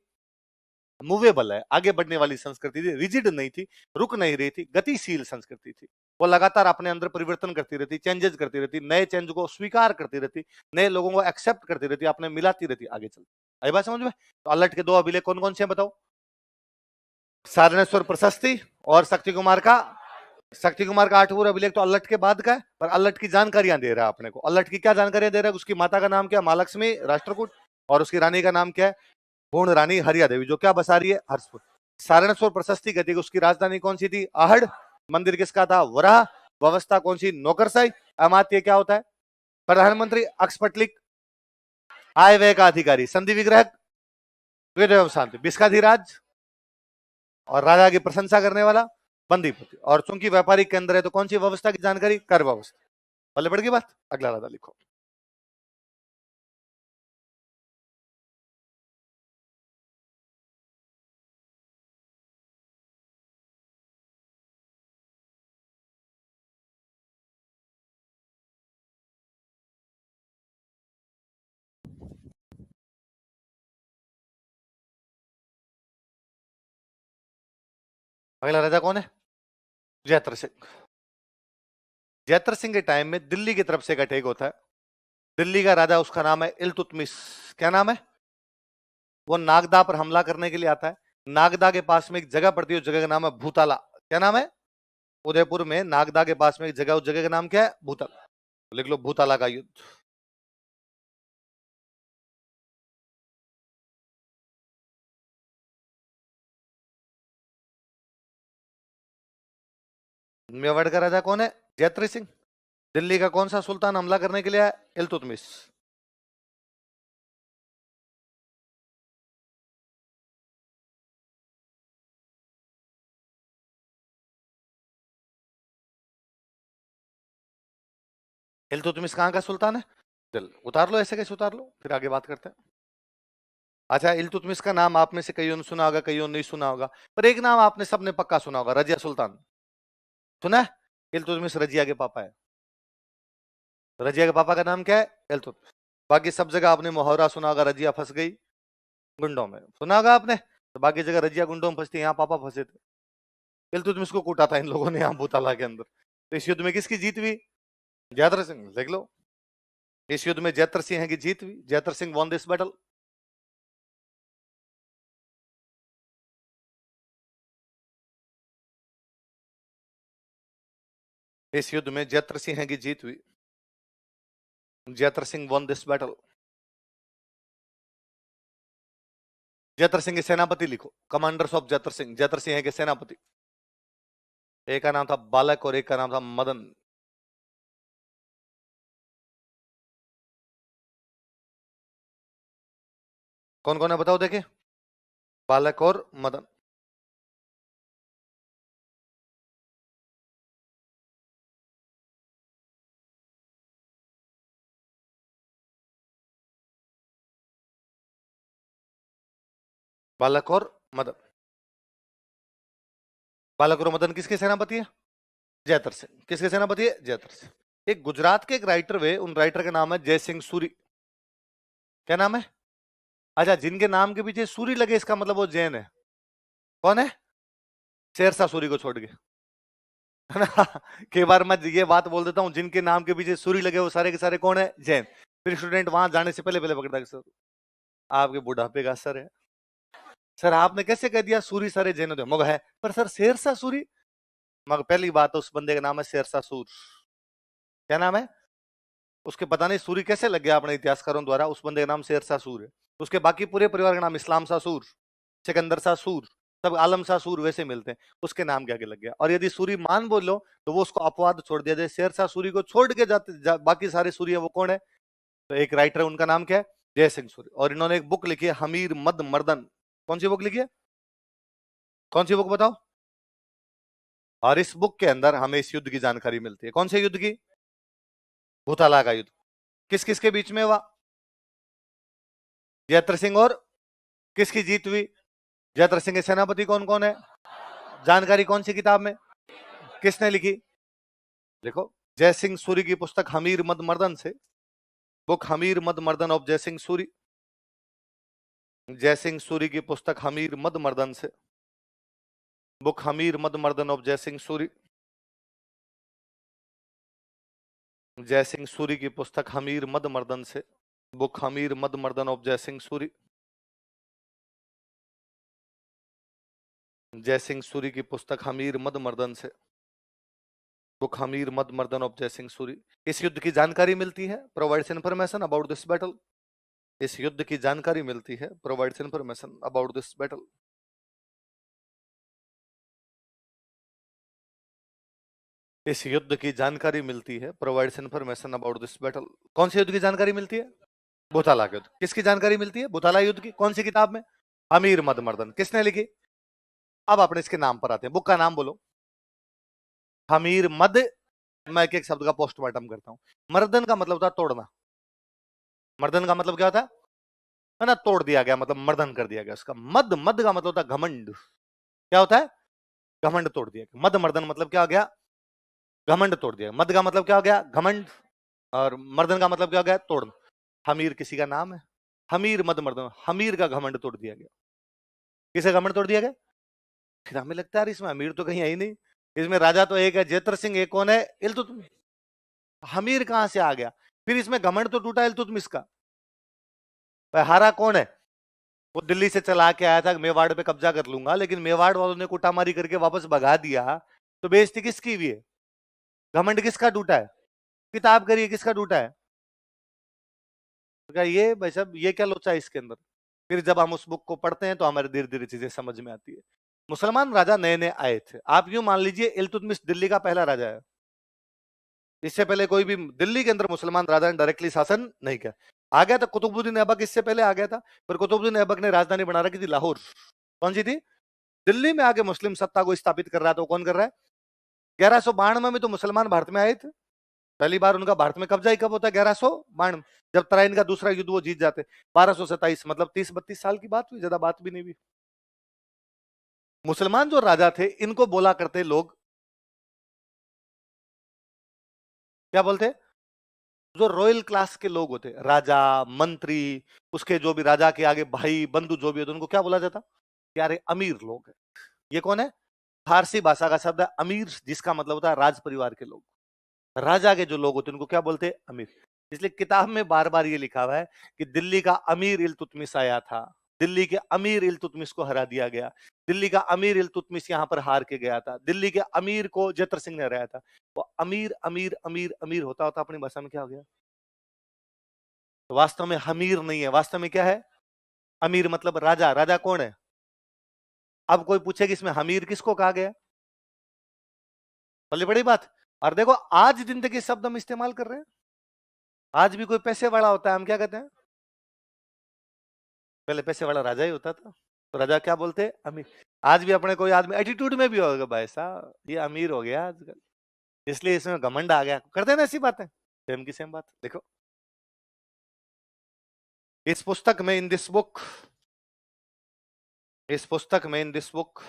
Speaker 1: मूवेबल है, आगे बढ़ने वाली संस्कृति थी, रिजिड नहीं थी, रुक नहीं रही थी, गतिशील संस्कृति थी। वो लगातार अपने अंदर परिवर्तन करती रहती, चेंजेस करती रहती, नए चेंज को स्वीकार करती रहती, नए लोगों को एक्सेप्ट करती रहती, अपने मिलाती रहती आगे चल। आई बात समझ में? तो अल्लट के दो अभिलेख कौन कौन से हैं बताओ? सारनेश्वर प्रशस्ति और शक्ति कुमार का 8 अभिलेख तो अल्लट के बाद का है, पर अल्लट की जानकारियां दे रहा है अपने को। अल्लट की क्या जानकारियां दे रहा है? उसकी माता का नाम क्या? महालक्ष्मी राष्ट्रकूट। और उसकी रानी का नाम क्या है? पूर्ण रानी हरिया देवी, जो क्या बसा रही है? हर्षपुर। सारनेश्वर प्रशस्ति कहती है उसकी राजधानी कौन सी थी? आहड़। मंदिर किसका था? वराह। व्यवस्था कौन सी? नौकरशाही। अमात्य क्या होता है? प्रधानमंत्री। अक्सपटलिक आय व्यय का अधिकारी। संधि विग्रह वेद एवं शांति। विस्काधिराज और राजा की प्रशंसा करने वाला बंदीपति। और चूंकि व्यापारिक केंद्र है तो कौन सी व्यवस्था की जानकारी? कर व्यवस्था। पहले बढ़ गई बात, अगला राजा लिखो। अगला राजा कौन है? जयत्र सिंह। जयत्र सिंह के टाइम में दिल्ली की तरफ से एक अटैक होता है। दिल्ली का राजा, उसका नाम है इल्तुतमिश। क्या नाम है? वो नागदा पर हमला करने के लिए आता है। नागदा के पास में एक जगह पड़ती है, उस जगह का नाम है भूताला। क्या नाम है? उदयपुर में नागदा के पास में एक जगह, उस जगह का नाम क्या है? भूताला। लिख लो, भूताला का युद्ध। मेवाड़ का राजा कौन है? जयत्री सिंह। दिल्ली का कौन सा सुल्तान हमला करने के लिए आया? इल्तुतमिश। इल्तुतमिश कहाँ का सुल्तान है? दिल उतार लो, ऐसे कैसे उतार लो, फिर आगे बात करते हैं। अच्छा, इल्तुतमिश का नाम आप में से कईयों ने सुना होगा, कईयों ने नहीं सुना होगा, पर एक नाम आपने सबने पक्का सुना होगा, रजिया सुल्तान। सुना है? इल्तुतमिश रजिया के पापा है। रजिया के पापा का नाम क्या है? इल्तुतमिश। बाकी सब जगह आपने मुहावरा सुना होगा, रजिया फंस गई गुंडों में, सुना होगा आपने। तो बाकी जगह रजिया गुंडों में फंसती, यहाँ पापा फंसे थे। इल्तुतमिश को कूटा था इन लोगों ने यहाँ भूताला के अंदर। तो इस युद्ध में किसकी जीत हुई? जयद्र सिंह। देख लो, इस युद्ध में जयद्र सिंह की जीत हुई। Jayadra Singh won this battle. इस युद्ध में जयद्र सिंह की जीत हुई। Jayadra Singh won this battle. Jayadra Singh के सेनापति लिखो, कमांडर्स ऑफ जयद्र सिंह। जयद्र सिंह के सेनापति, एक का नाम था बालक और एक का नाम था मदन। कौन कौन है बताओ देखे? बालक और मदन। बालक और मदन। बालक और मदन किसके सेनापति है? जयतर सिंह। किसके सेनापति है? जयतर सिंह। एक गुजरात के एक राइटर हुए, उन राइटर का नाम है जय सिंह सूरी। क्या नाम है? अच्छा, जिनके नाम के पीछे सूरी लगे इसका मतलब वो जैन है। कौन है? शेरशाह सूरी को छोड़ के, है ना। कई बार मैं ये बात बोल देता हूं, जिनके नाम के पीछे सूरी लगे वो सारे के सारे कौन है? जैन। फिर स्टूडेंट वहां जाने से पहले पहले पकड़ता है, सर आपके बुढ़ापे का असर है। सर आपने कैसे कह दिया सूरी सारे जैन होते? मगर है, पर सर शेरशाह सूरी, मगर पहली बात तो उस बंदे का नाम है शेरशाह सूर। क्या नाम है उसके? पता नहीं सूरी कैसे लग गया अपने इतिहासकारों द्वारा, उस बंदे का नाम शेरशाह सूर है। उसके बाकी पूरे परिवार का नाम इस्लाम शाह सूर, सिकंदर शाह सूर, सब आलम शाह सूर वैसे मिलते हैं, उसके नाम के आगे लग गया। और यदि सूरी मान बोलो तो वो उसको अपवाद छोड़ दिया जाए, शेरशाह सूरी को छोड़ के बाकी सारे सूरी है वो कौन है? तो एक राइटर है, उनका नाम क्या है? जय सिंह सूरी। और इन्होंने एक बुक लिखी है हमीर मद मर्दन। कौन सी बुक लिखी है? कौन सी बुक बताओ? और इस बुक के अंदर हमें इस युद्ध की जानकारी मिलती है। कौन से युद्ध की? भूताला का युद्ध। किस किस के बीच में हुआ? जयत्र सिंह और किसकी जीत हुई? जयत्र सिंह के सेनापति कौन कौन है? जानकारी कौन सी किताब में? किसने लिखी? देखो, जय सिंह सूरी की पुस्तक हमीर मद मर्दन से, बुक हमीर मद मर्दन ऑफ जय सिंह सूरी। जय सिंह सूरी की पुस्तक हमीर मद मर्दन से, बुक हमीर मद मर्दन ऑफ जय सिंह सूरी। जय सिंह सूरी की पुस्तक हमीर मद मर्दन से, बुक हमीर मद मर्दन ऑफ जय सिंह सूरी। जय सिंह सूरी की पुस्तक हमीर मद मर्दन से, बुक हमीर मद मर्दन ऑफ जय सिंह सूरी। इस युद्ध की जानकारी मिलती है, provides information about this battle. इस युद्ध की जानकारी मिलती है, provides information about this battle. इस युद्ध की जानकारी मिलती है, provides information about this battle. कौन से युद्ध की जानकारी मिलती है? भूताला के युद्ध। किसकी जानकारी मिलती है? भूताला युद्ध की। कौन सी किताब में? अमीर मद मर्दन। किसने लिखी? अब अपने इसके नाम पर आते हैं, बुक का नाम बोलो। हमीर मद। मैं एक एक शब्द का पोस्टमार्टम करता हूं। मर्दन का मतलब होता है तोड़ना। मर्दन का मतलब क्या होता है ना? तोड़ दिया गया, मतलब मर्दन कर दिया गया उसका। मद, मद का मतलब होता है घमंड। क्या होता है? घमंड तोड़ दिया गया। मद मर्दन मतलब क्या हो गया? घमंड तोड़ दिया। मद का मतलब क्या हो गया? घमंड। और मर्दन का मतलब क्या हो गया? तोड़ना। हमीर किसी का नाम है, हमीर मद मर्दन, हमीर का घमंड तोड़ दिया गया। किसे घमंड तोड़ दिया गया? फिर हमें लगता है यार इसमें अमीर तो कहीं है ही नहीं, इसमें राजा तो एक है जयत्र सिंह, एक कौन है? इल्तुतमिश। हमीर कहां से आ गया? फिर इसमें घमंड तो टूटा इल्तुतमिश का। भाई हारा कौन है? वो दिल्ली से चला के आया था मेवाड़ पे कब्जा कर लूंगा, लेकिन मेवाड़ वालों ने कुटामारी करके वापस भगा दिया, तो बेइज्जती किसकी हुई है? घमंड किसका टूटा है? किताब करिए किसका टूटा है? तो क्या ये भाई साहब, ये क्या लोचा है इसके अंदर? फिर जब हम उस बुक को पढ़ते हैं तो हमारे धीरे धीरे चीजें समझ में आती है। मुसलमान राजा नए नए आए थे। आप यूं मान लीजिए इल्तुतमिश दिल्ली का पहला राजा है। इससे पहले कोई भी दिल्ली के अंदर मुसलमान राजा ने डायरेक्टली शासन नहीं किया। आ गया था कुतुबुद्दीन ऐबक, इससे पहले आ गया था, पर कुतुबुद्दीन ऐबक ने राजधानी बना रखी थी लाहौर। कौन सी थी? दिल्ली में आके मुस्लिम सत्ता को स्थापित कर रहा था। कौन कर रहा है? 1192 में तो मुसलमान भारत में आए थे। पहली बार उनका भारत में कब्जा ही कब होता है? 1192, जब तराइन का दूसरा युद्ध वो जीत जाते। 1227, मतलब 30-32 साल की बात हुई, ज्यादा बात भी नहीं हुई। मुसलमान जो राजा थे इनको बोला करते लोग, क्या बोलते? जो रॉयल क्लास के लोग होते, राजा, मंत्री, उसके जो भी राजा के आगे भाई बंधु जो भी होते, उनको क्या बोला जाता? यार अमीर लोग है। ये कौन है? फारसी भाषा का शब्द है अमीर, जिसका मतलब होता है राज परिवार के लोग। राजा के जो लोग होते हैं उनको क्या बोलते हैं? अमीर। इसलिए किताब में बार बार ये लिखा हुआ है कि दिल्ली का अमीर इल्तुतमिश आया था, दिल्ली के अमीर इल्तुतमिश को हरा दिया गया, दिल्ली का अमीर इल्तुतमिश यहाँ पर हार के गया था, दिल्ली के अमीर को जयत्र सिंह ने हराया था। वो अमीर अमीर अमीर अमीर होता होता अपनी भाषा में क्या हो गया? तो वास्तव में हमीर नहीं है, वास्तव में क्या है? अमीर मतलब राजा। राजा कौन है? अब कोई पूछे कि इसमें हमीर किसको कहा गया? बड़ी बड़ी बात। और देखो आज जिंदगी शब्द हम इस्तेमाल कर रहे हैं। आज भी कोई पैसे वाला होता है, हम क्या कहते हैं? पहले पैसे वाला राजा ही होता था, तो राजा क्या बोलते हैं? अमीर। आज भी अपने कोई आदमी एटीट्यूड में भी होगा, भाई साहब ये अमीर हो गया आजकल, इसलिए इसमें घमंड आ गया, करते हैं ना ऐसी बातें। सेम की सेम बात देखो इस पुस्तक में, इन दिस बुक, इस पुस्तक में, इन दिस बुक,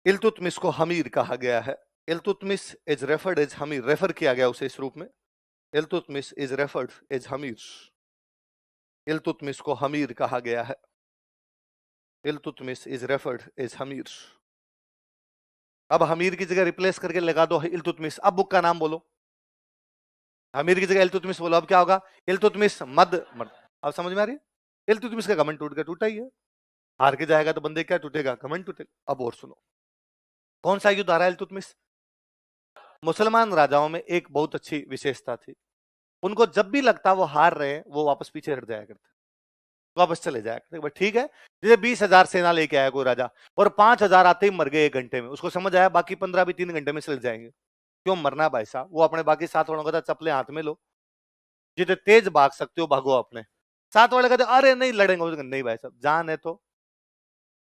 Speaker 1: इल्तुतमिश को हमीर कहा गया है। Iltutmish is referred as Hamir, refer किया गया उसे इस रूप में। Iltutmish is referred as Hamir, Iltutmish को हमीर कहा गया है। Iltutmish is referred as Hamir. अब हमीर की जगह रिप्लेस करके लगा दो इल्तुतमिश। अब बुक का नाम बोलो, हमीर की जगह इल्तुतमिश बोलो। अब क्या होगा? इल्तुतमिश मर्द। अब समझ में आ रही है? इल्तुतमिश का घमंड टूट गया, टूटा ही है। हार के जाएगा तो बंदे क्या टूटेगा? घमंड टूटेगा। अब और सुनो, कौन सा युद्ध आ रहा है? इल्तुतमिश। मुसलमान राजाओं में एक बहुत अच्छी विशेषता थी, उनको जब भी लगता वो हार रहे हैं, वो वापस पीछे हट जाया करते, वापस चले जाया करते। बट ठीक है, जैसे 20,000 सेना लेके आया कोई राजा और 5,000 आते ही मर गए 1 घंटे में, उसको समझ आया बाकी 15 भी 3 घंटे में चले जाएंगे। क्यों मरना भाई साहब? वो अपने बाकी 7 वालों का चप्पलें हाथ में लो, जितने तेज भाग सकते हो भागो। अपने 7 वाले कहते अरे नहीं लड़ेंगे, नहीं भाई साहब जान है तो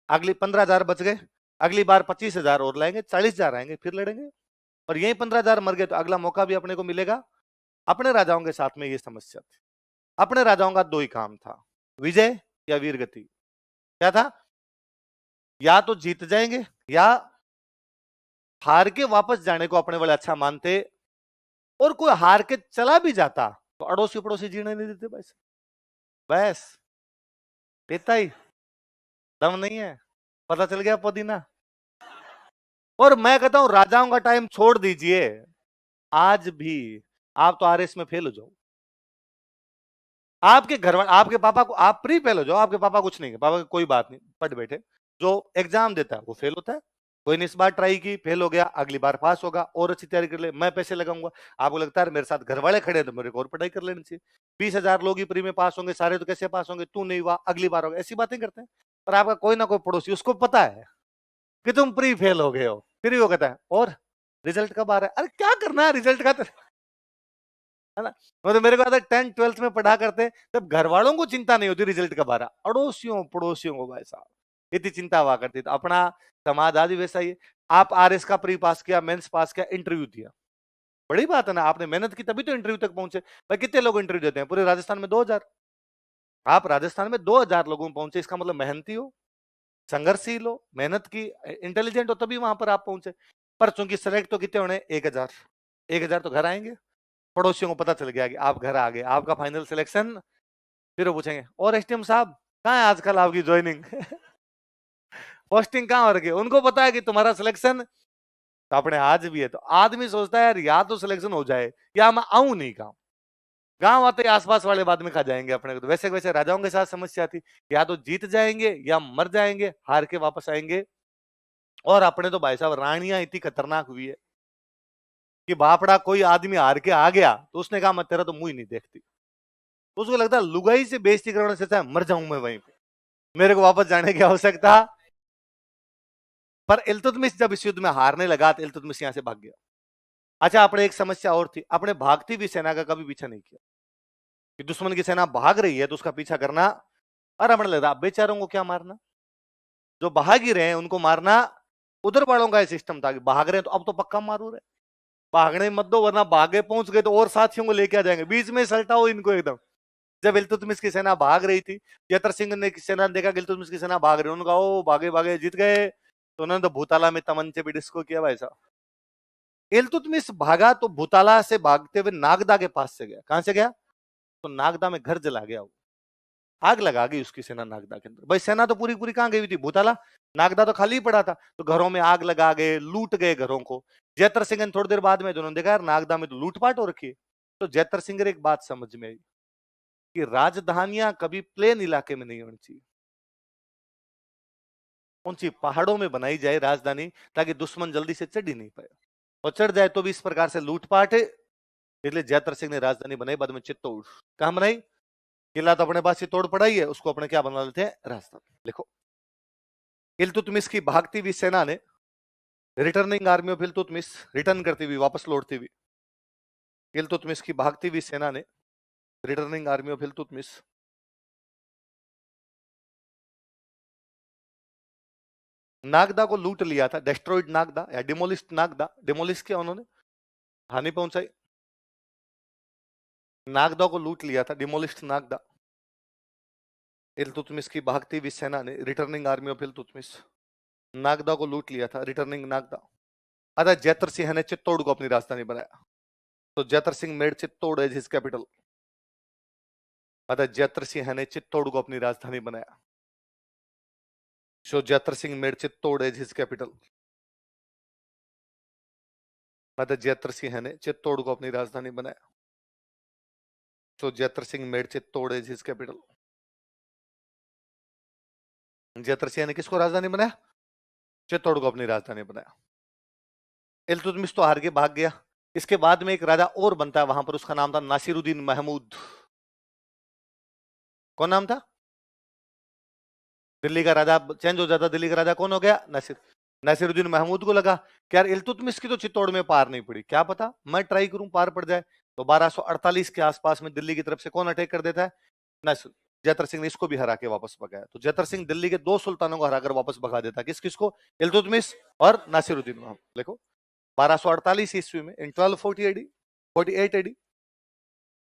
Speaker 1: अगली 15,000 बच गए, अगली बार 25,000 और लाएंगे, 40,000 आएंगे, फिर लड़ेंगे। और यही 15,000 मर गए तो अगला मौका भी अपने को मिलेगा। अपने राजाओं के साथ में ये समस्या थी। अपने राजाओं का 2 ही काम था, विजय या वीरगति। क्या था? या तो जीत जाएंगे या हार के वापस जाने को अपने वाले अच्छा मानते, और कोई हार के चला भी जाता तो अड़ोसी पड़ोसी जीने नहीं देते भाई साहब। बस देता ही दम नहीं है, पता चल गया पुदीना। और मैं कहता हूं राजाओं का टाइम छोड़ दीजिए, आज भी आप तो आरएस में फेल हो जाओ। आपके घर वाले, आपके पापा को, आप प्री फेल हो जाओ, आपके पापा कुछ नहीं, पापा कोई बात नहीं, पढ़ बैठे। जो एग्जाम देता है वो फेल होता है। कोई ने इस बार ट्राई की, फेल हो गया, अगली बार पास होगा, और अच्छी तैयारी कर ले, मैं पैसे लगाऊंगा। आपको लगता है मेरे साथ घर वाले खड़े हैं तो मेरे को और पढ़ाई कर लेनी चाहिए। 20,000 लोग ही प्री में पास होंगे, सारे तो कैसे पास होंगे? तू नहीं हुआ, अगली बार होगा, ऐसी बातें करते हैं। पर आपका कोई ना कोई पड़ोसी, उसको पता है कि तुम प्री फेल हो गए हो, फिर वो कहता है और रिजल्ट कब आ रहा है? अरे क्या करना है रिजल्ट का, है ना? मतलब मेरे को आता है 10th 12th में पढ़ा करते, तब घर वालों को चिंता नहीं होती रिजल्ट कब आ रहा, अड़ोसियों पड़ोसियों को भाई साहब इतनी चिंता हुआ करती। तो अपना समाज आज भी वैसा ही है। आप आरएस का प्री पास किया, मेंस पास किया, इंटरव्यू दिया, बड़ी बात है ना, आपने मेहनत की तभी तो इंटरव्यू तक पहुंचे। भाई कितने लोग इंटरव्यू देते हैं पूरे राजस्थान में? 2,000। आप राजस्थान में 2,000 लोगों में पहुंचे, इसका मतलब मेहनती हो, संघर्षशील हो, मेहनत की, इंटेलिजेंट हो, तभी वहां पर आप पहुंचे। पर चूंकि सेलेक्ट तो कितने होने? 1,000। 1,000 तो घर आएंगे। पड़ोसियों को पता चल गया कि आप घर आ गए, आपका फाइनल सिलेक्शन। फिर वो पूछेंगे और एसटीएम साहब कहाँ है आजकल आपकी ज्वाइनिंग? पोस्टिंग कहाँ हो रखी है? उनको पता है कि तुम्हारा सिलेक्शन तो अपने आज भी है। तो आदमी सोचता है यार या तो सिलेक्शन हो जाए या मैं आऊं नहीं गाँव, गाँव आते ही आसपास वाले बाद में खा जाएंगे अपने को। तो वैसे वैसे राजाओं के साथ समस्या थी, या तो जीत जाएंगे या मर जाएंगे, हार के वापस आएंगे। और अपने तो भाई साहब रानियां इतनी खतरनाक हुई है कि बापड़ा कोई आदमी हार के आ गया तो उसने कहा मैं तेरा तो मुंह ही नहीं देखती। उसको लगता है लुगाई से बेइज्जती करने से अच्छा मर जाऊं मैं वहीं पे, मेरे को वापस जाने की आवश्यकता। पर इल्तुतमिश जब इस युद्ध में हारने लगा तो इल्तुतमिश यहां से भाग गया। अच्छा, अपने एक समस्या और थी, अपने भागती हुई सेना का कभी पीछा नहीं किया कि दुश्मन की सेना भाग रही है तो उसका पीछा करना। और अपने लगा बेचारों को क्या मारना, जो भाग ही रहे हैं उनको मारना। उधर वालों का सिस्टम था कि भाग रहे हैं तो अब तो पक्का मारू रहे, भागने मत दो वरना भागे पहुंच गए तो और साथियों को लेके आ जाएंगे, बीच में सलटाओ इनको एकदम। जब इल्तुतमिश की सेना भाग रही थी, जतर सिंह ने सेना देखा कि इल्तुतमिश की सेना भाग रही, उन्होंने कहा ओ भागे भागे जीत गए, तो उन्होंने तो भूताला में तमंचे भी डिस्को किया भाई साहब। इल्तुतमिश भागा तो भूताला से भागते हुए नागदा के पास से गया। कहां से गया? तो नागदा में घर जला गया वो, आग लगा गई उसकी सेना नागदा के अंदर। भाई सेना तो पूरी पूरी कहां गई हुई थी? भूताला। नागदा तो खाली पड़ा था, तो घरों में आग लगा गए, लूट गए घरों को। जयतर सिंह ने थोड़ी देर बाद में उन्होंने देखा यार नागदा में तो लूटपाट हो रखी है। तो जयतर सिंह एक बात समझ में आई कि राजधानियां कभी प्लेन इलाके में नहीं होनी चाहिए, ऊंची पहाड़ों में बनाई जाए राजधानी, ताकि दुश्मन जल्दी से चढ़ ही नहीं पाए, और चढ़ जाए तो भी इस प्रकार से लूटपाट है। इसलिए जयतर सिंह ने राजधानी बनाई, बाद में चित्तौड़। कहां बनाई? किला तो अपने पास ही तोड़ पड़ा ही है, उसको अपने क्या बना लेते हैं? राजधानी। लिखो, इल्तुतमिश की भागती हुई सेना ने, returning army of Iltutmish, return करती हुई, वापस लौटती हुई, इल्तुतमिश की भागती हुई सेना ने, returning army of Iltutmish, Nagda को लूट लिया था। डेस्ट्रॉइड नागदा या डिमोलिस्ट नागदा, डिमोलिश किया उन्होंने, हानि पहुंचाई। नागदा को लूट लिया था, डिमोलिस्ट नागदा। इल्तुतमिश की भागती हुई सेना ने, returning army of Iltutmish, Nagda को लूट लिया था, रिटर्निंग नागदा। अतः जैतर सिंह ने चित्तौड़ को अपनी राजधानी बनाया। तो Jaitar Singh made Chittor as his capital. अतः जैतर सिंह ने चित्तौड़ को अपनी राजधानी बनाया। So Jaitar Singh made Chittor as his capital. अतः जैतर सिंह ने चित्तौड़ को अपनी राजधानी बनाया। So Jaitar Singh made Chittor as his capital. Jaitar Singh ने किसको राजधानी बनाया? चित्तौड़ को अपनी राजधानी बनाया। इल्तुतमिश तो हार के भाग गया। इसके बाद में एक राजा और बनता है वहां पर, उसका नाम था नासिरुद्दीन महमूद। कौन नाम था? दिल्ली का राजा चेंज हो जाता, दिल्ली का राजा कौन हो गया? नासिरुद्दीन महमूद को लगा कि यार इल्तुतमिश की तो चित्तौड़ में पार नहीं पड़ी, क्या पता मैं ट्राई करूं पार पड़ जाए। तो 1248 के आसपास में दिल्ली की तरफ से कौन अटैक कर देता है? जैतर सिंह ने इसको भी हरा के वापस भगाया। तो जैतर सिंह दिल्ली के 2 सुल्तानों को हराकर वापस भगा देता। किस किसको? इल्तुतमिश और नासिरुद्दीन महमूद। देखो 1248 ईस्वी में, इन 1240 एडी, 48 एडी,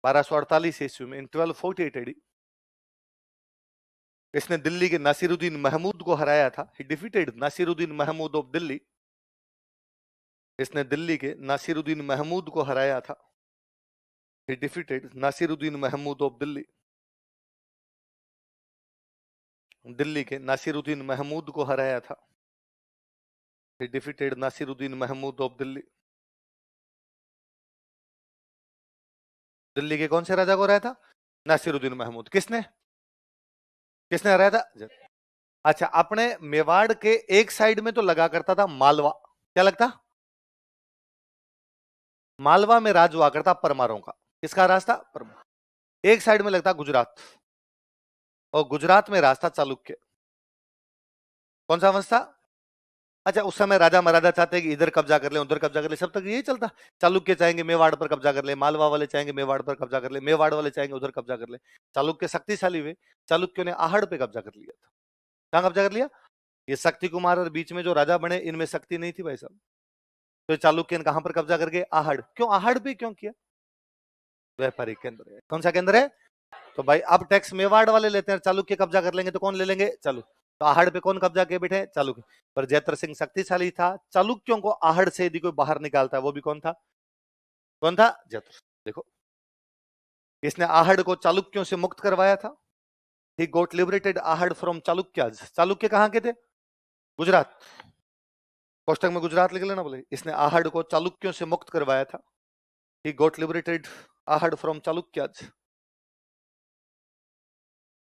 Speaker 1: 1248 ईस्वी में, इन 1248 एडी, इसने दिल्ली के नासिरुद्दीन महमूद को हराया था। He defeated Nasiruddin Mahmud of Delhi. इसने दिल्ली के नासिरुद्दीन महमूद को हराया था। He defeated Nasiruddin Mahmud of Delhi. Delhi के नासिरुद्दीन महमूद को हराया था। He defeated Nasiruddin Mahmud of Delhi. Delhi के कौन से राजा को हराया था? नासिरुद्दीन महमूद। किसने किसने हराया था? अच्छा, अपने मेवाड़ के एक साइड में तो लगा करता था मालवा। क्या लगता? मालवा में राज हुआ करता परमारों का। किसका राज था? परमार। एक साइड में लगता गुजरात, और गुजरात में राज था चालुक्य। कौन सा वंश था? अच्छा, उस समय राजा महाराजा चाहते हैं कि इधर कब्जा कर ले, उधर कब्जा कर ले, सब तक यही चलता। चालुक्य चाहेंगे मेवाड़ पर कब्जा कर ले, मालवा वाले चाहेंगे मेवाड़ पर कब्जा कर ले, मेवाड़ वाले चाहेंगे उधर कब्जा कर ले। चालुक्य शक्तिशाली हुए। चालुक्यों ने आहड़ पे कब्जा कर लिया था। कहां कब्जा कर लिया? ये शक्ति कुमार और बीच में जो राजा बने, इनमें शक्ति नहीं थी भाई साहब। तो चालुक्य ने कहां पर कब्जा कर गए? आहड़। क्यों आहड़ पे क्यों किया? व्यापारिक केंद्र है। कौन सा केंद्र है? तो भाई अब टैक्स मेवाड़ वाले लेते हैं, चालुक्य कब्जा कर लेंगे तो कौन ले लेंगे? चालुक्य। तो आहड़ पे कौन कब्जा किए बैठे? चालुक्य। पर जैतर सिंह शक्तिशाली था, चालुक्यों को आहड़ से यदि कोई बाहर निकालता है, वो भी कौन था? कौन था? जैतर। देखो, इसने आहड़ को चालुक्यों से मुक्त करवाया था। ही गोट लिबरेटेड आहड़ फ्रॉम चालुक्याज। चालुक्य कहां के थे? गुजरात। कोष्टक में गुजरात लिख लेना। बोले इसने आहड़ को चालुक्यों से मुक्त करवाया था। ही गोट लिबरेटेड आहड़ फ्रॉम चालुक्याज।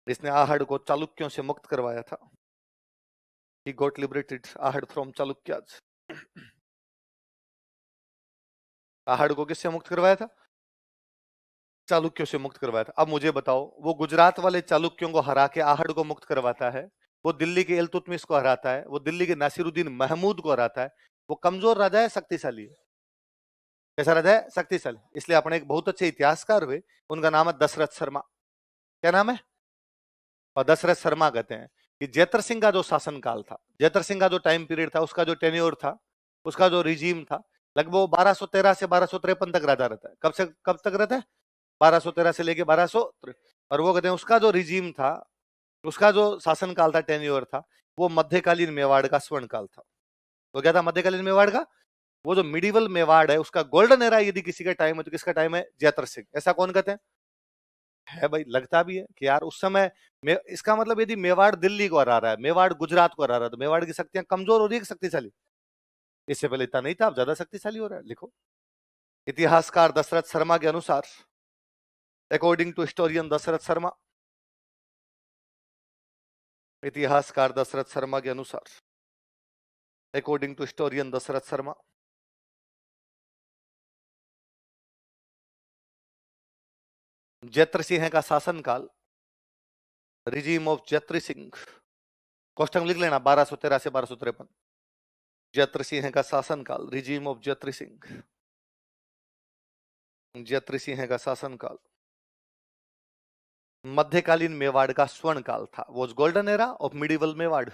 Speaker 1: इसने आहड़ को चालुक्यों से मुक्त करवाया था। He got liberated Ahar from Chalukyas. Ahar को किससे मुक्त करवाया था? चालुक्यों से मुक्त करवाया था। अब मुझे बताओ, वो गुजरात वाले चालुक्यों को हरा के आहड़ को मुक्त करवाता है, वो दिल्ली के इल्तुतमिश को हराता है, वो दिल्ली के नासिरुद्दीन महमूद को हराता है। वो कमजोर राजा है, शक्तिशाली है? कैसा राजा है? शक्तिशाली। इसलिए अपने एक बहुत अच्छे इतिहासकार हुए, उनका नाम है दशरथ शर्मा। क्या नाम है? और दशरथ शर्मा कहते हैं कि जैतर सिंह का जो शासनकाल था, जैतर सिंह का जो टाइम पीरियड था, उसका जो टेन्योर था, उसका जो रिजीम था, लगभग 1213 से 1253 तक राजा रहता है। कब से कब तक रहता है? 1213 से लेके 1253। और वो कहते हैं उसका जो रिजीम था, उसका जो शासनकाल था, टेन्योर था, वो मध्यकालीन मेवाड़ का स्वर्ण काल था। वो क्या था मध्यकालीन मेवाड़ का? वो जो मिडिवल मेवाड़ है, उसका गोल्डन एरा यदि किसी का टाइम है तो किसका टाइम है? जैतर सिंह। ऐसा कौन कहते हैं? है भाई, लगता भी है कि यार उस समय इसका मतलब यदि मेवाड़ दिल्ली को हरा रहा है, मेवाड़ गुजरात को हरा रहा है, तो मेवाड़ की शक्तियां कमजोर हो रही है, शक्तिशाली? इससे पहले इतना नहीं था, अब ज्यादा शक्तिशाली हो रहा है। लिखो, इतिहासकार दशरथ शर्मा के अनुसार, according to historian Dashrath Sharma, इतिहासकार दशरथ शर्मा के अनुसार, according to historian Dashrath Sharma, Jaitra Singh का शासनकाल, रिजीम ऑफ जैत्री सिंह, कोष्टक लिख लेना 1213 से 1253। जैत्र सिंह का शासनकाल, रिजीम ऑफ जैत्री सिंह, जैत्री सिंह का शासनकाल मध्यकालीन मेवाड़ का स्वर्ण काल था। Was golden era of medieval Mewar.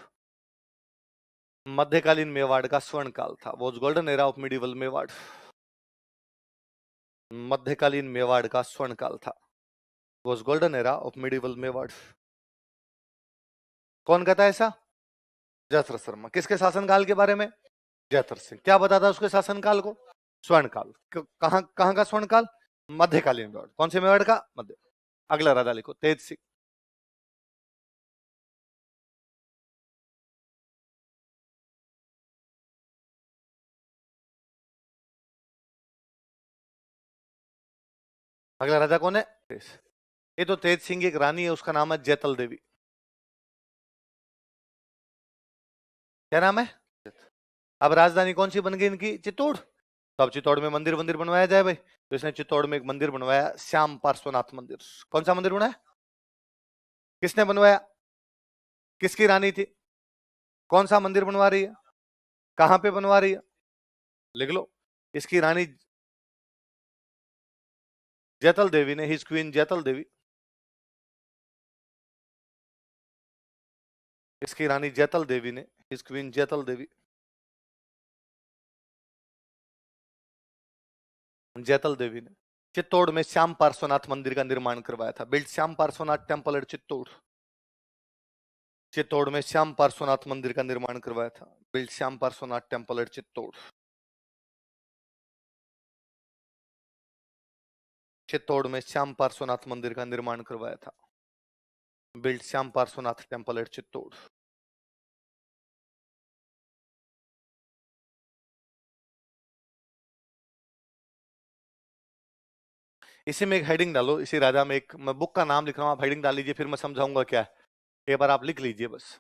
Speaker 1: मध्यकालीन मेवाड़ का स्वर्ण काल था। Was golden era of medieval Mewar. मध्यकालीन मेवाड़ का स्वर्ण काल था। Was golden era of medieval Mewar. कौन कहता है ऐसा? जयद्रथ शर्मा। किसके शासनकाल के बारे में? जयद्रथ सिंह। क्या बताता है उसके शासनकाल को? स्वर्णकाल। कहां कहां का स्वर्णकाल? मध्यकालीन मेवाड़। कौन से मेवाड़ का? मध्य। अगला राजा लिखो, तेज सिंह। अगला राजा कौन है? ये तो तेज सिंह की एक रानी है, उसका नाम है जैतल देवी। क्या नाम है? अब राजधानी कौन सी बन गई इनकी? चित्तौड़। तो अब चित्तौड़ में मंदिर मंदिर बनवाया जाए भाई, तो इसने चित्तौड़ में एक मंदिर बनवाया, श्याम पार्श्वनाथ मंदिर। कौन सा मंदिर बनाया? किसने बनवाया? किसकी रानी थी? कौन सा मंदिर बनवा रही है? कहां पे बनवा रही है? लिख लो। इसकी रानी जैतल देवी ने, हिज क्वीन जैतल देवी, इसकी रानी जैतल देवी ने, हिज क्वीन जैतल देवी, जैतल देवी ने चित्तौड़ में श्याम पार्श्वनाथ मंदिर का निर्माण करवाया था। Build Shyam Parshvanath temple at Chittor. Chittor में श्याम पार्श्वनाथ मंदिर का निर्माण करवाया था। Build Shyam Parshvanath temple at Chittor. Chittor में श्याम पार्श्वनाथ मंदिर का निर्माण करवाया था। Build Shyam Parshvanath temple at Chittor. इसी में एक हेडिंग डालो, इसी राजा में एक, मैं बुक का नाम लिख रहा हूं, आप हेडिंग डाल लीजिए, फिर मैं समझाऊंगा क्या है। एक बार आप लिख लीजिए बस।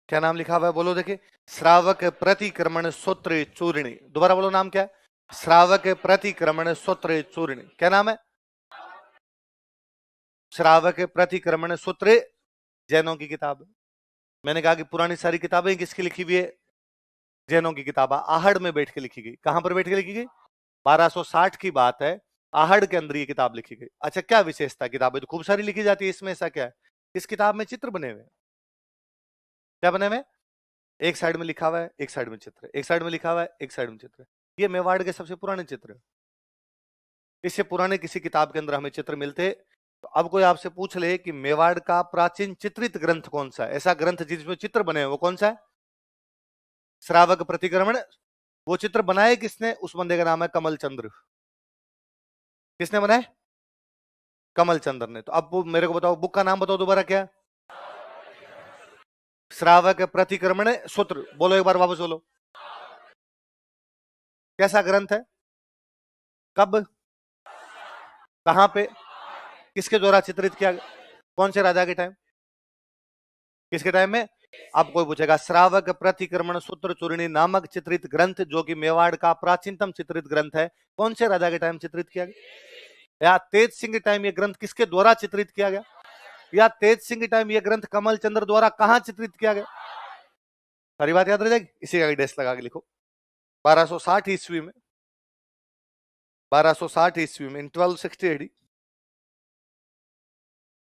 Speaker 1: क्या नाम लिखा हुआ है बोलो देखिए? श्रावक प्रतिक्रमण सूत्र चूर्णी। दोबारा बोलो, नाम क्या है? श्रावक प्रतिक्रमण सूत्र चूर्णी। क्या नाम है? श्रावक प्रतिक्रमण सूत्र, जैनों की किताब। मैंने कहा कि पुरानी सारी किताबें किसकी लिखी हुई है? जैनों की किताब आहड़ में बैठ के लिखी गई। कहां पर बैठ के लिखी गई? 1260 की बात है, आहड़ के अंदर ये किताब लिखी गई। अच्छा, क्या विशेषता? किताबें तो खूब सारी लिखी जाती है, इसमें ऐसा क्या है? इस किताब में चित्र बने हुए। क्या बने हुए? एक साइड में लिखा हुआ है, एक साइड में चित्र है, एक साइड में लिखा हुआ है, एक साइड में चित्र है। ये मेवाड़ के सबसे पुराने चित्र है। इससे पुराने किसी किताब के अंदर हमें चित्र मिलते। तो अब कोई आपसे पूछ ले कि मेवाड़ का प्राचीन चित्रित ग्रंथ कौन सा है, ऐसा ग्रंथ जिसमें चित्र बने हैं, वो कौन सा है? श्रावक प्रतिक्रमण। वो चित्र बनाए किसने? उस बंदे का नाम है कमल चंद्र। किसने बनाए? कमल चंद्र ने। तो अब मेरे को बताओ, बुक का नाम बताओ दोबारा, क्या? श्रावक प्रतिक्रमण सूत्र। बोलो एक बार वापस बोलो। कैसा ग्रंथ है? कब? कहां पे? किसके द्वारा चित्रित किया? कौन से राजा के टाइम? किसके टाइम में? अब कोई पूछेगा, श्रावक प्रतिक्रमण सूत्र चूर्णी नामक चित्रित ग्रंथ, जो कि मेवाड़ का प्राचीनतम चित्रित ग्रंथ है, कौन से राजा के टाइम चित्रित किया गया? या तेज सिंह के टाइम ये ग्रंथ किसके द्वारा चित्रित किया गया? या तेज सिंह के टाइम ये ग्रंथ कमल चंद्र द्वारा कहां चित्रित किया गया? सारी बात याद रह जाएगी, इसी का डेस्क लगा के लिखो। 1260 ईस्वी में, 1260 ईस्वी में, इन 1260 एडी,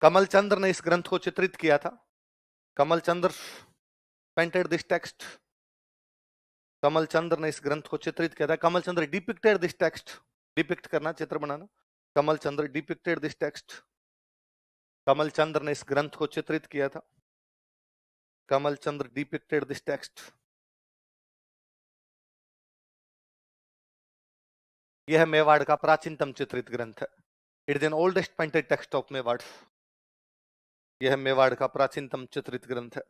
Speaker 1: कमल चंद्र ने इस ग्रंथ को चित्रित किया था। कमल चंद्र पेंटेड दिस टेक्स्ट। कमल चंद्र ने इस ग्रंथ को चित्रित किया था। कमल चंद्र डिपिक्टेड दिस टेक्स्ट। डिपिक्ट करना, चित्र बनाना। कमल चंद्र डिपिक्टेड दिस टेक्स्ट। कमल चंद्र ने इस ग्रंथ को चित्रित किया था। कमल चंद्र डिपिक्टेड दिस टेक्स्ट। यह मेवाड़ का प्राचीनतम चित्रित ग्रंथ है। It is an oldest painted text of Mewar. यह मेवाड़ का प्राचीनतम चित्रित ग्रंथ है।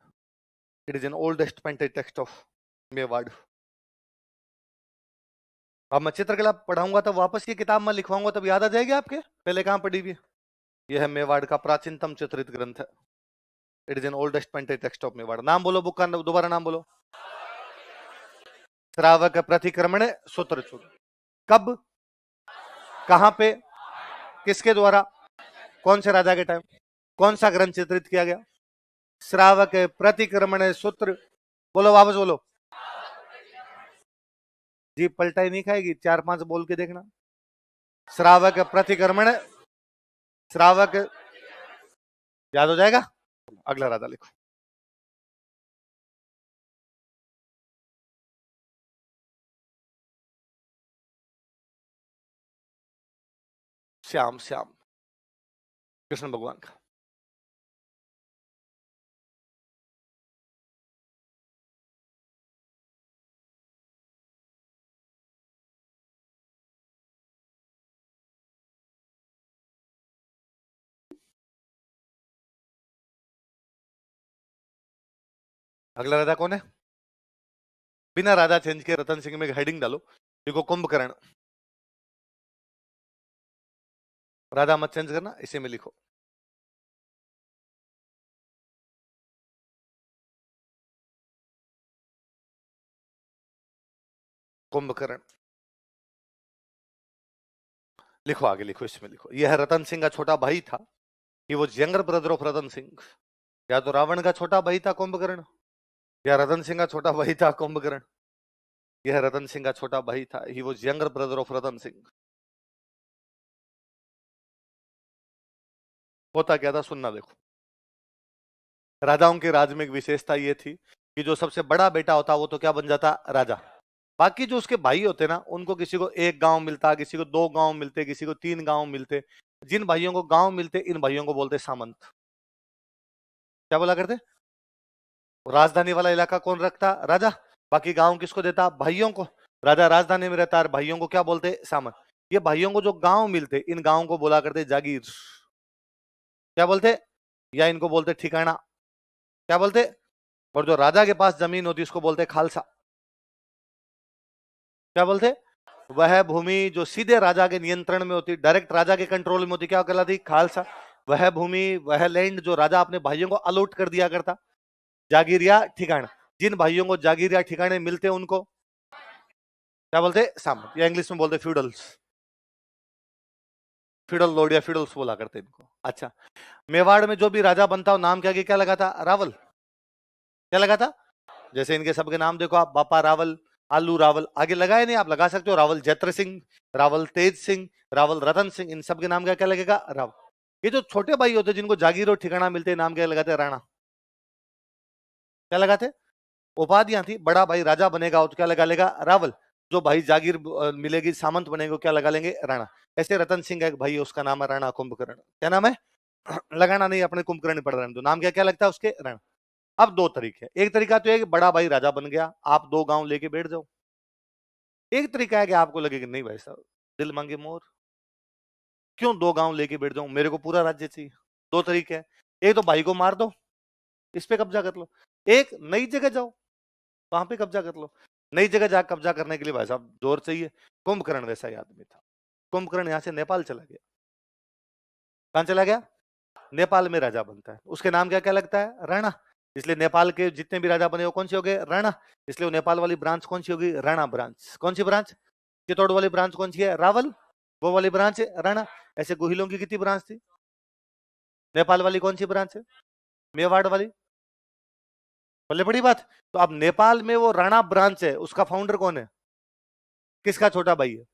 Speaker 1: It is an oldest painted text of Mewar. अब मैं चित्रकला पढ़ाऊंगा तब वापस ये किताब मैं लिखवाऊंगा, तब याद आ जाएगी आपके? पहले कहां पढ़ी हुई? यह मेवाड़ का प्राचीनतम चित्रित ग्रंथ है। It is an oldest painted text of Mewar. नाम बोलो बुक का, दोबारा नाम बोलो। श्रावक प्रतिक्रमण सूत्र चूर्ण। कब? कहां पे? किसके द्वारा? कौन से राजा के टाइम? कौन सा ग्रंथ चित्रित किया गया? श्रावक प्रतिक्रमण सूत्र। बोलो वापस बोलो। जी पलटाई नहीं खाएगी, 4-5 बोल के देखना। श्रावक प्रतिक्रमण, श्रावक, याद हो जाएगा। अगला राधा लिखो। श्याम, श्याम कृष्ण भगवान का। अगला राधा कौन है? बिना राधा चेंज के रतन सिंह में हेडिंग डालो, देखो कुंभकर्ण। राधा मत चेंज करना, इसी में लिखो। कुंभकर्ण लिखो, आगे लिखो, इसमें लिखो। यह रतन सिंह का छोटा भाई था। He was younger brother of Ratan Singh. या तो रावण का छोटा भाई था कुंभकर्ण, या रतन सिंह का छोटा भाई था कुंभकर्ण। यह रतन सिंह का छोटा भाई था। He was younger brother of Ratan Singh. होता क्या था सुनना, देखो। राजाओं के राज में एक विशेषता ये थी कि जो सबसे बड़ा बेटा होता वो तो क्या बन जाता? राजा। बाकी जो उसके भाई होते ना, उनको किसी को एक गांव मिलता, किसी को 2 गांव मिलते, किसी को 3 गांव मिलते। जिन भाइयों को गांव मिलते, इन भाइयों को बोलते सामंत। क्या बोला करते? राजधानी वाला इलाका कौन रखता? राजा। बाकी गांव किसको देता? भाइयों को। राजा राजधानी में रहता है, भाइयों को क्या बोलते? सामंत। ये भाइयों को जो गांव मिलते, इन गांवों को बोला करते जागीर। क्या बोलते? या इनको बोलते ठिकाना। क्या बोलते? और जो राजा के पास जमीन होती इसको बोलते खालसा। क्या बोलते? वह भूमि जो सीधे राजा के नियंत्रण में होती, डायरेक्ट राजा के कंट्रोल में होती, क्या कहलाती? खालसा। वह भूमि, वह लैंड जो राजा अपने भाइयों को अलॉट कर दिया करता, जागीर या ठिकाना। जिन भाइयों को जागीर या ठिकाने मिलते उनको क्या बोलते? सामंत, या इंग्लिश में बोलते फ्यूडल्स। फ्यूडल लॉर्ड या फ्यूडल्स बोला करते इनको। अच्छा, मेवाड़ में जो भी राजा बनता हो, नाम क्या क्या लगा था? रावल। क्या लगा था? जैसे इनके सबके नाम देखो आप, बापा रावल, आलू रावल, आगे लगाए नहीं, आप लगा सकते हो। रावल जैत्र सिंह, रावल तेज सिंह, रावल रतन सिंह, इन सबके नाम क्या लगेगा? रावल। ये जो छोटे भाई होते जिनको जागीर और ठिकाना मिलते, नाम क्या लगाते? राणा। क्या लगाते? उपाधियां थी। बड़ा भाई राजा बनेगा तो क्या लगा लेगा? रावल। जो भाई जागीर मिलेगी, सामंत बनेगा, क्या लगा लेंगे? राणा। ऐसे रतन सिंह का एक भाई है, उसका नाम है राणा कुंभकर्ण। क्या नाम है? लगाना नहीं, अपने कुंभकर्ण पढ़ रहे हैं तो नाम क्या क्या लगता है उसके? राणा। अब 2 तरीके, एक तरीका तो है कि बड़ा भाई राजा बन गया, आप 2 गांव लेके बैठ जाओ। एक तरीका है कि आपको लगे कि नहीं भाई साहब, दिल मांगे मोर, क्यों 2 गांव लेके बैठ जाऊं, मेरे को पूरा राज्य चाहिए। 2 तरीके हैं। एक तो भाई को मार दो, इस पे कब्जा कर लो। एक नई जगह जाओ, वहां पे कब्जा कर लो। नई जगह जाकर कब्जा करने के लिए भाई साहब जोर चाहिए। कुंभकर्ण वैसा ही आदमी था। कुंभकर्ण यहां से नेपाल चला गया। कहां चला गया? नेपाल में राजा बनता है। उसके नाम क्या क्या लगता है? राणा। इसलिए नेपाल के जितने भी राजा बने वो कौन से हो गए? राणा। इसलिए वो नेपाल वाली ब्रांच कौन सी होगी? राणा ब्रांच। कौन सी ब्रांच? चित्तौड़ वाली ब्रांच कौन सी है? रावल। वो वाली ब्रांच है राणा। ऐसे गोहिलों की कितनी ब्रांच थी? नेपाल वाली कौन सी ब्रांच है? मेवाड़ वाली। बोले बड़ी बात। तो अब नेपाल में वो राणा ब्रांच है, उसका फाउंडर कौन है? किसका छोटा भाई है?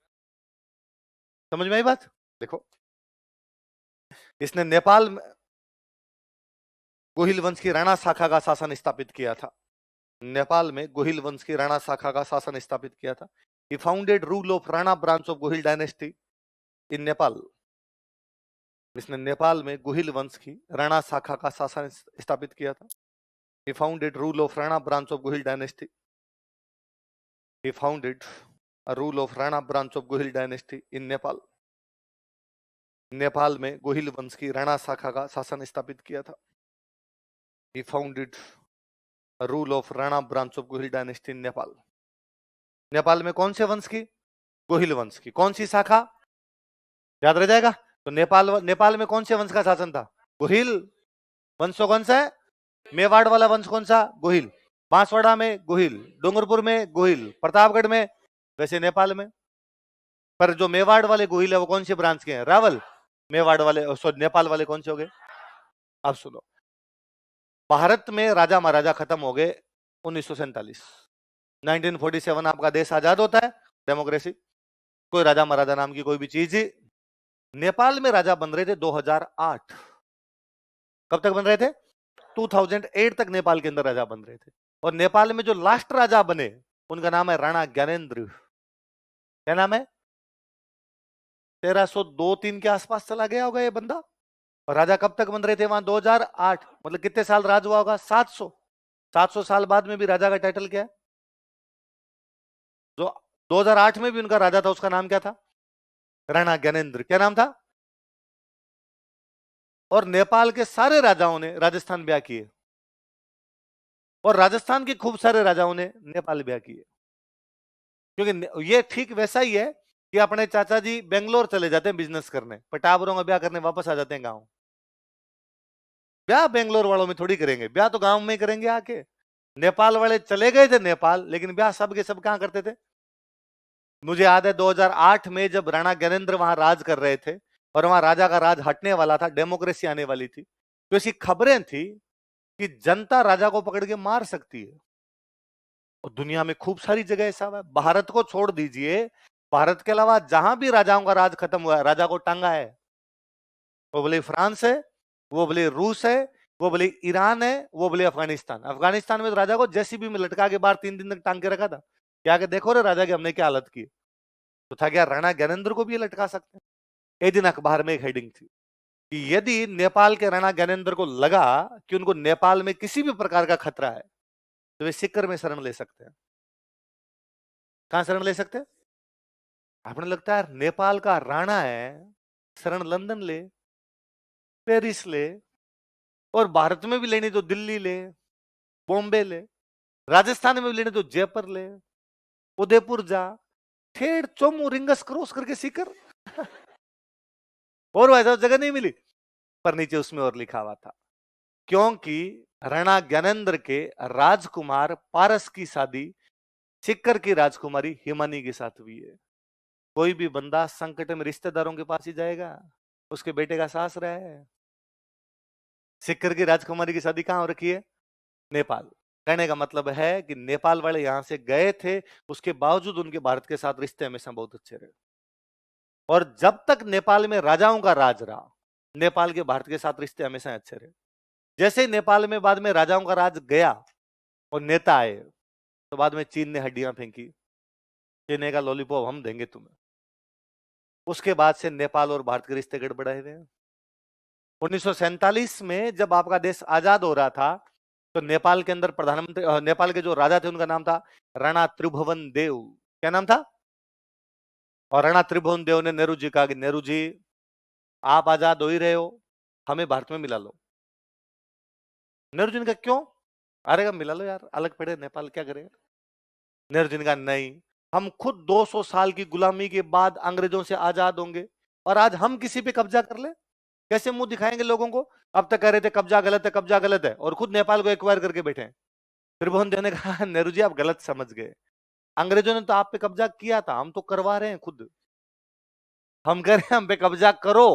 Speaker 1: समझ में आई बात? देखो, इसने नेपाल में गोहिल वंश की राणा शाखा का शासन स्थापित किया था। नेपाल में गोहिल वंश की राणा शाखा का शासन स्थापित किया था। He founded rule of Rana branch of Gohil dynasty in Nepal. इसने नेपाल में गोहिल वंश की राणा शाखा का शासन स्थापित किया था। He founded rule of Rana branch of Gohil dynasty. He founded a rule of Rana branch of Gohil dynasty in Nepal. Nepal में गोहिल वंश की राणा शाखा का शासन स्थापित किया था। He founded a rule of Rana branch of Gohil dynasty in Nepal. Nepal में कौन से वंश की? गोहिल वंश की। कौन सी शाखा? याद रह जाएगा। तो नेपाल में कौन से वंश का शासन था? गोहिल। वंश कौन सा है? मेवाड़ वाला वंश कौन सा? गोहिल। बांसवाड़ा में गोहिल, डूंगरपुर में गोहिल, प्रतापगढ़ में, वैसे नेपाल में। पर जो मेवाड़ वाले गोहिल है वो कौन सी ब्रांच के हैं? रावल। मेवाड़ वाले सॉरी नेपाल वाले कौन से हो गए? अब सुनो, भारत में राजा महाराजा खत्म हो गए 1947। 1947 आपका देश आजाद होता है, डेमोक्रेसी। कोई राजा महाराजा नाम की कोई भी चीज ही नेपाल में राजा बन रहे थे 2008। कब तक बन रहे थे? 2008 तक नेपाल के अंदर राजा बन रहे थे। और नेपाल में जो लास्ट राजा बने उनका नाम है राणा ज्ञानेन्द्र। क्या नाम है? 1302-3 के आसपास चला गया होगा ये बंदा। और राजा कब तक बन रहे थे वहां? 2008। मतलब कितने साल राज हुआ होगा? 700 साल बाद में भी राजा का टाइटल क्या है? जो 2008 में भी उनका राजा था उसका नाम क्या था? राणा ज्ञानेन्द्र। क्या नाम था? और नेपाल के सारे राजाओं ने राजस्थान ब्याह किए, और राजस्थान के खूब सारे राजाओं ने नेपाल ब्याह किए। क्योंकि ये ठीक वैसा ही है कि अपने चाचा जी बेंगलोर चले जाते हैं बिजनेस करने, पटावरों में ब्याह करने वापस आ जाते हैं गांव। ब्याह बेंगलोर वालों में थोड़ी करेंगे, ब्याह तो गांव में ही करेंगे आके। नेपाल वाले चले गए थे नेपाल, लेकिन ब्याह सब के सब कहां करते थे? मुझे याद है 2008 में जब राणा ज्ञानेन्द्र वहां राज कर रहे थे और वहां राजा का राज हटने वाला था, डेमोक्रेसी आने वाली थी, तो ऐसी खबरें थी कि जनता राजा को पकड़ के मार सकती है। और दुनिया में खूब सारी जगह ऐसा है, भारत को छोड़ दीजिए, भारत के अलावा जहां भी राजाओं का राज खत्म हुआ है, राजा को टांगा है। वो बोले फ्रांस है, वो बोले रूस है, वो बोले ईरान है, वो बोले अफगानिस्तान। अफगानिस्तान में तो राजा को जेसीबी में लटका के बाहर 3 दिन तक टांग के रखा था। क्या के देखो रे राजा की हमने क्या हालत की। तो था क्या राणा ज्ञानेन्द्र को भी लटका सकते हैं? एक दिन अखबार में एक हेडिंग थी कि यदि नेपाल के राणा ज्ञानेन्द्र को लगा कि उनको नेपाल में किसी भी प्रकार का खतरा है तो वे सिक्कर में शरण ले सकते हैं। कहां शरण ले सकते हैं? आपने लगता है नेपाल का राणा है, शरण लंदन ले, पेरिस ले, और भारत में भी लेनी तो दिल्ली ले, बॉम्बे ले, राजस्थान में भी लेनी तो जयपुर ले, उदयपुर जा, ठेठ चोमू रिंगस क्रॉस करके सीकर और वैसा जगह नहीं मिली। पर नीचे उसमें और लिखा हुआ था क्योंकि राणा ज्ञानेन्द्र के राजकुमार पारस की शादी सिक्कर की राजकुमारी हिमानी के साथ हुई है। कोई भी बंदा संकट में रिश्तेदारों के पास ही जाएगा, उसके बेटे का सास रहा है। सिक्कर की राजकुमारी की शादी कहां हो रखी है? नेपाल। कहने का मतलब है कि नेपाल वाले यहां से गए थे, उसके बावजूद उनके भारत के साथ रिश्ते हमेशा बहुत अच्छे रहे। और जब तक नेपाल में राजाओं का राज रहा, नेपाल के भारत के साथ रिश्ते हमेशा अच्छे रहे। जैसे ही नेपाल में बाद में राजाओं का राज गया और नेता आए, तो बाद में चीन ने हड्डियां फेंकी, चीन का लॉलीपॉप हम देंगे तुम्हें। उसके बाद से नेपाल और भारत के रिश्ते गड़बड़ाए हुए हैं। 1947 में जब आपका देश आजाद हो रहा था तो नेपाल के अंदर प्रधानमंत्री, नेपाल के जो राजा थे उनका नाम था राणा त्रिभुवन देव। क्या नाम था? और राणा त्रिभुवन देव ने नेहरू जी कहा कि नेहरू जी आप आजाद हो ही रहे हो, हमें भारत में मिला लो। नेहरू जी ने कहा क्यों? अरे मिला लो यार, अलग पड़े नेपाल क्या करेगा। नेहरू जी ने कहा नहीं, हम खुद 200 साल की गुलामी के बाद अंग्रेजों से आजाद होंगे और आज हम किसी पे कब्जा कर ले, कैसे मुंह दिखाएंगे लोगों को? अब तक कह रहे थे कब्जा गलत है, कब्जा गलत है, और खुद नेपाल को एक्वायर करके बैठे हैं। त्रिभुवन देव ने कहा नेहरू जी आप गलत समझ गए, अंग्रेजों ने तो आप पे कब्जा किया था, हम तो करवा रहे हैं खुद, हम कह रहे हैं हम पे कब्जा करो।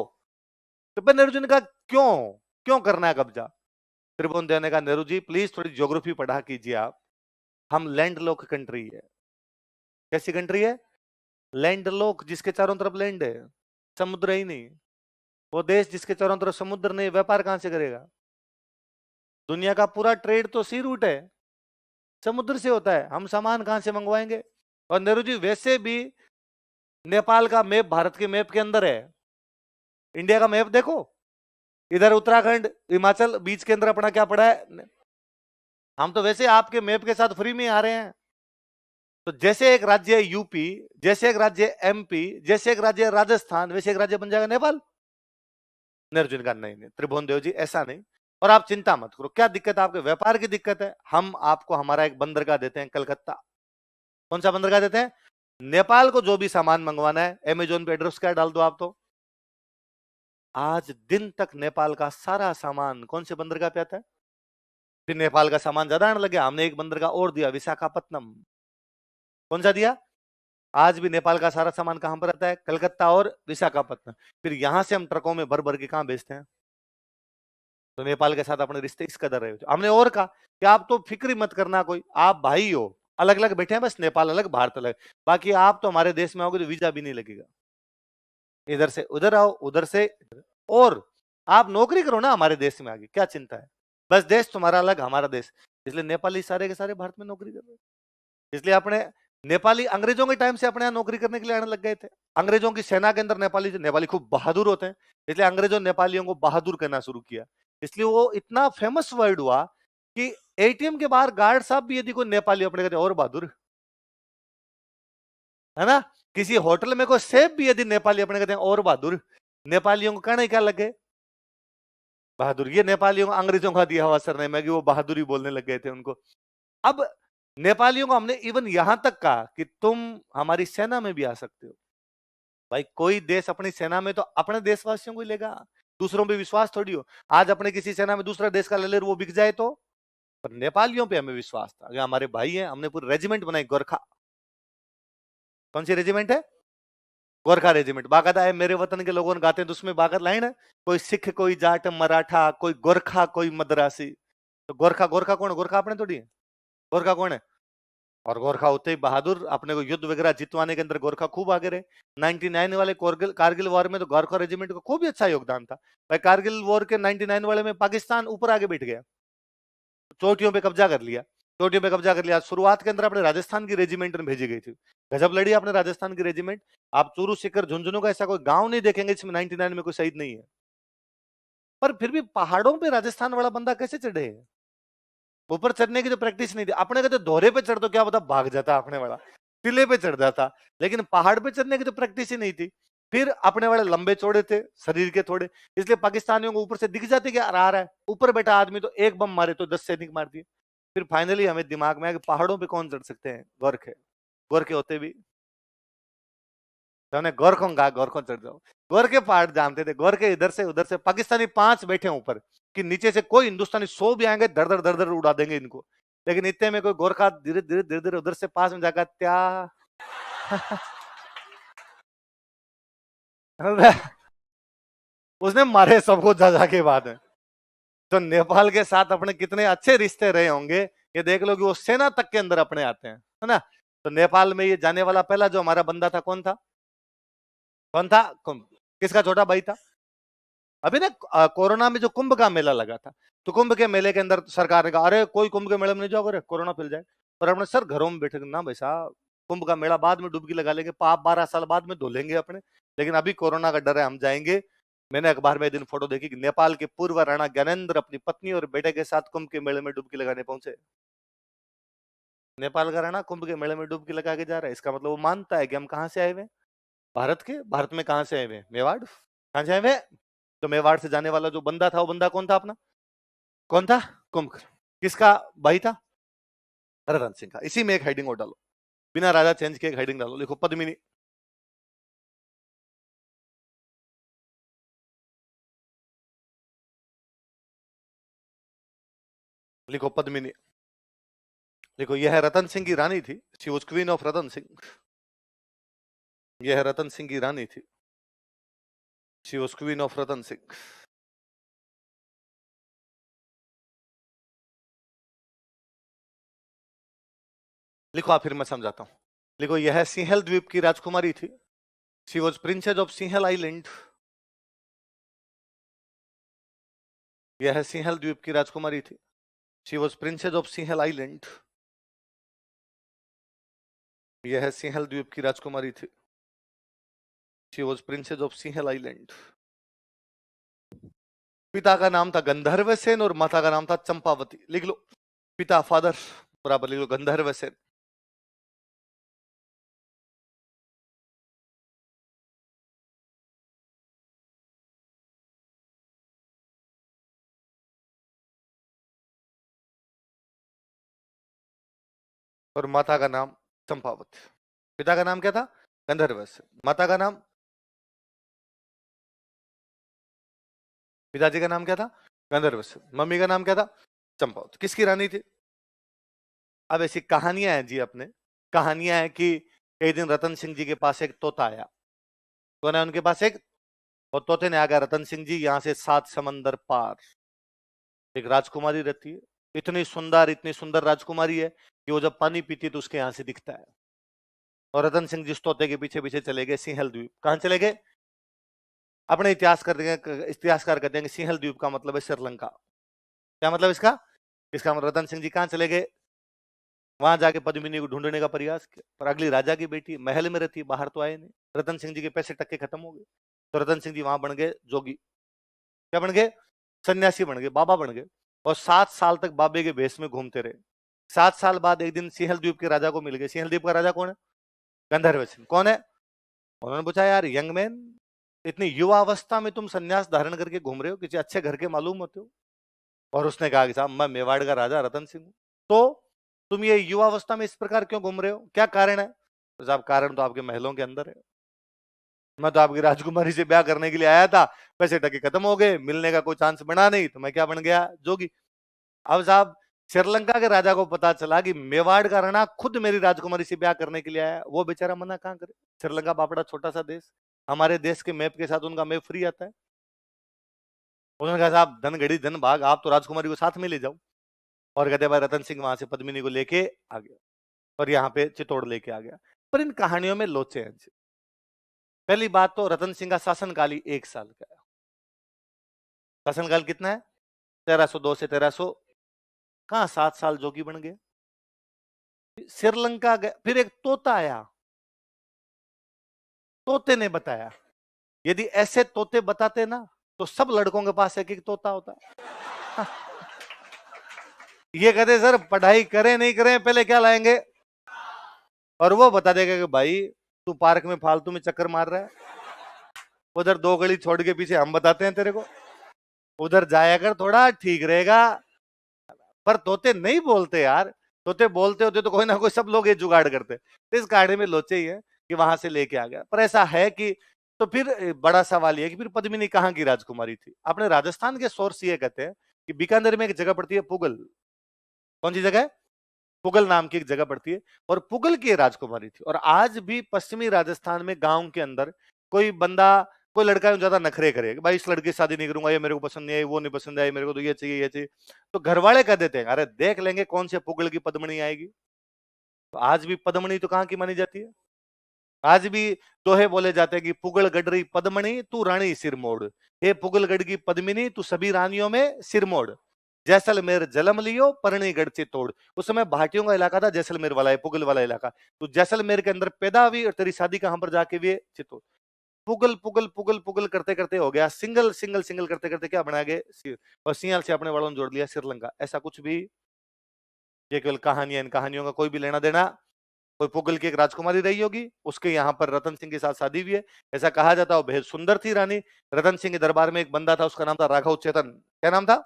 Speaker 1: तो नेहरू जी ने कहा क्यों क्यों करना है कब्जा? त्रिभुवन देव ने कहा नेहरू जी प्लीज थोड़ी ज्योग्राफी पढ़ा कीजिए आप, हम लैंड लॉक कंट्री है। कैसी कंट्री है? लैंड लॉक, जिसके चारों तरफ लैंड है, समुद्र ही नहीं। वो देश जिसके चारों तरफ समुद्र नहीं, व्यापार कहां से करेगा? दुनिया का पूरा ट्रेड तो सी रूट है, समुद्र से होता है, हम सामान कहां से मंगवाएंगे? और नेहरू जी वैसे भी नेपाल का मैप भारत के मैप के अंदर है, इंडिया का मैप देखो, इधर उत्तराखंड हिमाचल बीच के अंदर अपना क्या पड़ा है। हम तो वैसे आपके मैप के साथ फ्री में आ रहे हैं। तो जैसे एक राज्य है यूपी, जैसे एक राज्य है एमपी, जैसे एक राज्य है राजस्थान, वैसे एक राज्य बन जाएगा नेपाल। नेहरू जी ने कहा नहीं नहीं त्रिभुवन देव जी ऐसा नहीं, और आप चिंता मत करो, क्या दिक्कत है आपके? व्यापार की दिक्कत है, हम आपको हमारा एक बंदरगाह देते हैं कलकत्ता। कौन सा बंदरगाह देते हैं? नेपाल को जो भी सामान मंगवाना है अमेजोन पे एड्रेस क्या डाल दो आप, तो आज दिन तक नेपाल का सारा सामान कौन से बंदरगाह पे आता है? फिर नेपाल का सामान ज्यादा आने लगे, हमने एक बंदरगाह और दिया, विशाखापत्तनम। कौन सा दिया? आज भी नेपाल का सारा सामान कहां पर आता है? कलकत्ता और विशाखापत्तनम। फिर यहां से हम ट्रकों में भर भर के कहां बेचते हैं? तो नेपाल के साथ अपने रिश्ते इस कदर रहे। हमने और कहा कि आप तो फिक्र मत करना, कोई आप भाई हो, अलग अलग बैठे हैं बस, नेपाल अलग भारत अलग, बाकी आप तो हमारे देश में आओगे तो वीजा भी नहीं लगेगा। इधर से उधर आओ, उधर से और आप नौकरी करो ना हमारे देश में आगे, क्या चिंता है? बस देश तुम्हारा अलग, हमारा देश। इसलिए नेपाली सारे के सारे भारत में नौकरी कर रहे हैं। इसलिए अपने नेपाली अंग्रेजों के टाइम से अपने यहाँ नौकरी करने के लिए आने लग गए थे। अंग्रेजों की सेना के अंदर नेपाली खूब बहादुर होते हैं, इसलिए अंग्रेजों ने नेपालियों को बहादुर कहना शुरू किया। इसलिए वो इतना फेमस वर्ड हुआ कि एटीएम के बाहर गार्ड साहब भी यदि कोई नेपाली अपने कहते और बहादुर, है ना? किसी होटल में कोई सेफ भी यदि नेपाली अपने कहते हैं और बहादुर, नेपालियों को कहना क्या लगे? बहादुर। ये नेपालियों को अंग्रेजों का दिया हुआ सरनेम है कि वो बहादुरी बोलने लग गए थे उनको। अब नेपालियों को हमने इवन यहां तक कहा कि तुम हमारी सेना में भी आ सकते हो। भाई कोई देश अपनी सेना में तो अपने देशवासियों को ही लेगा, दूसरों पे विश्वास थोड़ी हो। आज अपने किसी सेना में दूसरा देश का ले ले वो बिक जाए तो, पर नेपालियों पे हमें विश्वास था, हमारे भाई हैं। हमने पूरी रेजिमेंट बनाई, गोरखा। कौन सी रेजिमेंट है? गोरखा रेजिमेंट। बाकायदा है, मेरे वतन के लोगों ने गाते हैं तो उसमें बाकायदा लाइन है, कोई सिख, कोई जाट, मराठा, कोई गोरखा, कोई मद्रासी। तो गोरखा, गोरखा कौन है? गोरखा अपने थोड़ी है। गोरखा कौन है? और गोरखा होते ही बहादुर, अपने को युद्ध वगैरह जितवाने के अंदर गोरखा खूब आगे रहे। 99 वाले कारगिल वॉर में तो गोरखा रेजिमेंट का खूब ही अच्छा योगदान था भाई। कारगिल वॉर के 99 वाले में पाकिस्तान ऊपर आगे बैठ गया, चोटियों पे कब्जा कर लिया, चोटियों पे कब्जा कर लिया। शुरुआत के अंदर अपने राजस्थान की रेजिमेंट में भेजी गई थी, गजब लड़ी अपने राजस्थान की रेजिमेंट। आप चूरू, सीकर, झुंझुनू का ऐसा कोई गांव नहीं देखेंगे जिसमें 99 में कोई शहीद नहीं है। पर फिर भी पहाड़ों पे राजस्थान वाला बंदा कैसे चढ़े? ऊपर चढ़ने की तो प्रैक्टिस नहीं थी अपने को, तो दोहरे पे चढ़ तो क्या पता भाग जाता अपने वाला, टिले पे चढ़ जाता, लेकिन पहाड़ पे चढ़ने की तो प्रैक्टिस ही नहीं थी। फिर अपने वाले लंबे चौड़े थे शरीर के थोड़े, इसलिए पाकिस्तानियों को ऊपर से दिख जाते कि आ रहा है ऊपर बैठा आदमी, तो एक बम मारे तो 10 सैनिक मार दिए। फिर फाइनली हमें दिमाग में आया कि पहाड़ों पे कौन चढ़ सकते हैं? गोरखे। गोरखे होते भी तो गोरखों का गोरखों चढ़ जाओ। गोरखे पहाड़ जानते थे, गोरखे इधर से उधर से, पाकिस्तानी 5 बैठे ऊपर कि नीचे से कोई हिंदुस्तानी 100 भी आएंगे धड़ धड़ धड़ धड़ उड़ा देंगे इनको, लेकिन इतने में कोई गोरखा धीरे धीरे धीरे धीरे उधर से पास में जाकर त्या उसने मारे सबको जा जाके बाद में। तो नेपाल के साथ अपने कितने अच्छे रिश्ते रहे होंगे ये देख लो कि वो सेना तक के अंदर अपने आते हैं, है ना? तो नेपाल में ये जाने वाला पहला जो हमारा बंदा था कौन था? कौन था? किसका छोटा भाई था? अभी ना कोरोना में जो कुंभ का मेला लगा था, तो कुंभ के मेले के अंदर सरकार ने कहा अरे कोई कुंभ के मेले में नहीं जाओ, अरे कोरोना फैल जाए। और अपने सर घरों में बैठे ना भाई साहब, कुंभ का मेला बाद में डुबकी लगा लेंगे, पाप 12 साल बाद में धो लेंगे अपने, लेकिन अभी कोरोना का डर है, हम जाएंगे। मैंने अखबार में एक दिन फोटो देखी कि नेपाल के पूर्व राणा ज्ञानेंद्र अपनी पत्नी और बेटे के साथ कुंभ के मेले में डुबकी लगाने पहुंचे। नेपाल का राणा कुंभ के मेले में डुबकी लगा के जा रहा है, इसका मतलब वो मानता है कि हम कहाँ से आए हुए? भारत के। भारत में कहाँ से आए हुए? मेवाड़। कहाँ से आए हुए? तो मेवाड़ से जाने वाला जो बंदा था वो बंदा कौन था अपना? कौन था? कुंभकर्ण। किसका भाई था? रतन सिंह का। इसी में एक हेडिंग और डालो, बिना राजा चेंज के एक हेडिंग डालो, लिखो पद्मिनी। लिखो पद्मिनी। लिखो यह रतन सिंह की रानी थी, she was queen of Ratan Singh. यह रतन सिंह की रानी थी, she was queen of Ratan Singh. लिखो आप, फिर मैं समझाता हूं। लिखो यह सिंहल द्वीप की राजकुमारी थी, she was princess of Sinhal island. यह सिंहल द्वीप की राजकुमारी थी, she was princess of Sinhal island. यह सिंहल द्वीप की राजकुमारी थी, she was princess of Sinhal island. पिता का नाम था गंधर्व सेन और माता का नाम था चंपावती। लिख लो, पिता फादर बराबर लिख लो गंधर्व सेन। और माता का नाम चंपावती। पिता का नाम क्या था? गंधर्व सेन। माता का नाम, पिताजी का नाम क्या था? गंधर्व सेन। मम्मी का नाम क्या था? चंपावती। किसकी रानी थी? अब ऐसी कहानियां हैं जी, अपने कहानियां हैं कि एक दिन रतन सिंह जी के पास एक तोता आया। कौन है उनके पास? एक, और तोते ने आगा रतन सिंह जी यहाँ से 7 समंदर पार एक राजकुमारी रहती है, इतनी सुंदर राजकुमारी है कि वो जब पानी पीती है तो उसके यहाँ से दिखता है। और रतन सिंह जिस तोते के पीछे पीछे चले गए सिंहल द्वीप। कहां चले गए? अपने इतिहासकार कहते हैं कि सिंहल द्वीप का मतलब है श्रीलंका। क्या मतलब इसका? इसका मतलब रतन सिंह जी कहां चले गए? वहां जाके पद्मिनी को ढूंढने का प्रयास किया, पर अगली राजा की बेटी महल में रहती, बाहर तो आए नहीं। रतन सिंह जी के पैसे टक्के खत्म हो गए, तो रतन सिंह जी वहां बन गए जोगी। क्या बन गए? सन्यासी बन गए, बाबा बन गए, और 7 साल तक बाबे के भेष में घूमते रहे। 7 साल बाद एक दिन सिंहल द्वीप के राजा को मिल गए। सिंहल द्वीप का राजा कौन है? गंधर्व सिंह। कौन है? उन्होंने पूछा, यार यंग मैन, इतनी युवा अवस्था में तुम सन्यास धारण करके घूम रहे हो, किसी अच्छे घर के मालूम होते हो? और उसने कहा कि साहब मैं मेवाड़ का राजा रतन सिंह हूं। तो तुम ये युवा अवस्था में इस प्रकार क्यों घूम रहे हो, क्या कारण है? तो साहब कारण तो आपके महलों के अंदर है, मैं तो आपकी राजकुमारी से ब्याह करने के लिए आया था, पैसे टके खत्म हो गए, मिलने का कोई चांस बना नहीं, तो मैं क्या बन गया? जोगी। अब साहब श्रीलंका के राजा को पता चला कि मेवाड़ का राणा खुद मेरी राजकुमारी से ब्याह करने के लिए आया, वो बेचारा मना कहां करे? श्रीलंका बापड़ा छोटा सा देश, हमारे देश के मैप के साथ उनका मैप फ्री आता है। उन्होंने कहा साहब धन घड़ी धन भाग, आप तो राजकुमारी को साथ में ले जाओ। और कहते भाई रतन सिंह वहां से पद्मिनी को लेके आ गया और यहाँ पे चित्तौड़ लेके आ गया। पर इन कहानियों में लोचे हैं। पहली बात तो रतन सिंह का शासनकाल ही 1 साल का है। शासनकाल कितना है? 1302 से 1300, कहां 7 साल जोगी बन गए। श्रीलंका गए, फिर एक तोता आया, तोते ने बताया। यदि ऐसे तोते बताते ना तो सब लड़कों के पास एक एक तोता होता। ये कहते सर पढ़ाई करें नहीं करें, पहले क्या लाएंगे? और वो बता देगा कि भाई तू पार्क में फालतू में चक्कर मार रहा है, उधर 2 गली छोड़ के पीछे हम बताते हैं तेरे को, उधर जाया कर, थोड़ा ठीक रहेगा। पर तोते नहीं बोलते यार, तोते बोलते होते तो कोई ना कोई सब लोग ये जुगाड़ करते। तो इस कहानी में लोचे ही है कि वहां से लेके आ गया। पर ऐसा है कि, तो फिर बड़ा सवाल ये है कि फिर पद्मिनी कहाँ की राजकुमारी थी? अपने राजस्थान के सोर्स ये कहते हैं कि बीकानेर में एक जगह पड़ती है पुगल। कौन सी जगह है? पुगल नाम की एक जगह पड़ती है, और पुगल की राजकुमारी थी। और आज भी पश्चिमी राजस्थान में गांव के अंदर कोई बंदा, कोई लड़का ज्यादा नखरे करे भाई इस लड़की से शादी नहीं करूंगा, ये मेरे को पसंद नहीं है, वो नहीं पसंद है, मेरे को तो ये चाहिए ये चाहिए, तो घर वाले कह देते हैं अरे देख लेंगे कौन से पुगल की पद्मणी आएगी। तो आज भी पद्मणी तो कहाँ की मानी जाती है? आज भी दोहे बोले जाते हैं कि पुगल गडरी पद्मणी तू रानी सिरमोड़, हे पुगलगढ़ की पद्मिनी तू सभी रानियों में सिरमोड़, जैसलमेर जलम लियो परनीगढ़ से तोड़। उस समय भाटियों का इलाका था, जैसलमेर वाला है पुगल वाला इलाका, तो जैसलमेर के अंदर पैदा हुई और तेरी शादी कहां पर जाके हुई? चित्तौड़। पुगल पुगल पुगल पुगल करते करते हो गया सिंगल सिंगल सिंगल करते करते क्या बना गए? और सिंहल से अपने वालों ने जोड़ लिया श्रीलंका। ऐसा कुछ भी, ये केवल कहानियां, इन कहानियों का कोई भी लेना देना। कोई पुगल की एक राजकुमारी रही होगी, उसके यहाँ पर रतन सिंह के साथ शादी हुई है, ऐसा कहा जाता है। बेहद सुंदर थी रानी। रतन सिंह के दरबार में एक बंदा था, उसका नाम था राघव चेतन। क्या नाम था?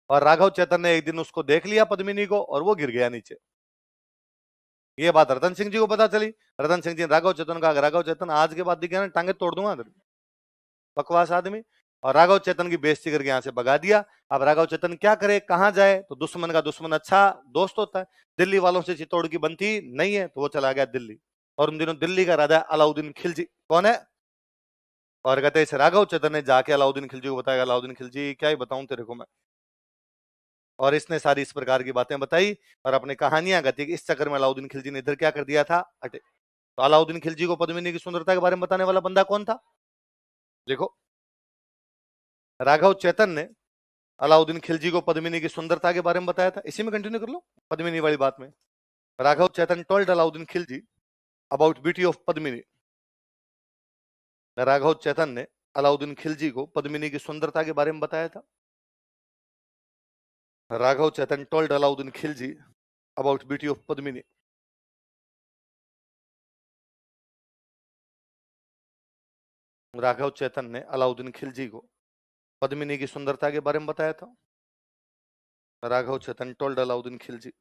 Speaker 1: और राघव चेतन ने एक दिन उसको देख लिया पद्मिनी को, और वो गिर गया नीचे। ये बात रतन सिंह जी को पता चली। रतन सिंह जी ने राघव चेतन कहा, राघव चेतन आज के बाद दिखे ना टांगे तोड़ दूंगा। बकवास आदमी। और राघव चेतन की बेइज्जती करके यहाँ से भगा दिया। अब राघव चेतन क्या करे, कहां जाए? तो दुश्मन का दुश्मन अच्छा दोस्त होता है। दिल्ली वालों से चित्तौड़ की बनती नहीं है, तो वो चला गया दिल्ली। और उन दिनों दिल्ली का राजा अलाउद्दीन खिलजी। कौन है? और कहते हैं राघव चेतन ने जाके अलाउद्दीन खिलजी को बताया, अलाउद्दीन खिलजी क्या ही बताऊं तेरे को मैं। और इसने सारी इस प्रकार की बातें बताई और अपनी कहानियां गति। इस चक्कर में अलाउद्दीन खिलजी ने इधर क्या कर दिया था, अटे। तो अलाउद्दीन खिलजी को पद्मिनी की सुंदरता के बारे में बताने वाला बंदा कौन था? देखो, राघव चेतन ने अलाउद्दीन खिलजी को पद्मिनी की सुंदरता के बारे में बताया था। इसी में कंटिन्यू कर लो पद्मिनी वाली बात में। Raghav Chetan told Alauddin Khilji about beauty of Padmini. Raghav Chetan ने अलाउद्दीन खिलजी को पद्मिनी की सुंदरता के बारे में बताया था। Raghav Chetan told Alauddin Khilji about beauty of Padmini. Raghav Chetan ने अलाउद्दीन खिलजी को पद्मिनी की सुंदरता के बारे में बताया था। Raghav Chetan told Alauddin Khilji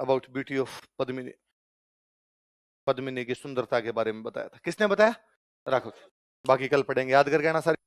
Speaker 1: about beauty of Padmini. Padmini की सुंदरता के बारे में बताया था। किसने बताया? राघव। बाकी कल पढ़ेंगे, याद करके आना सारी।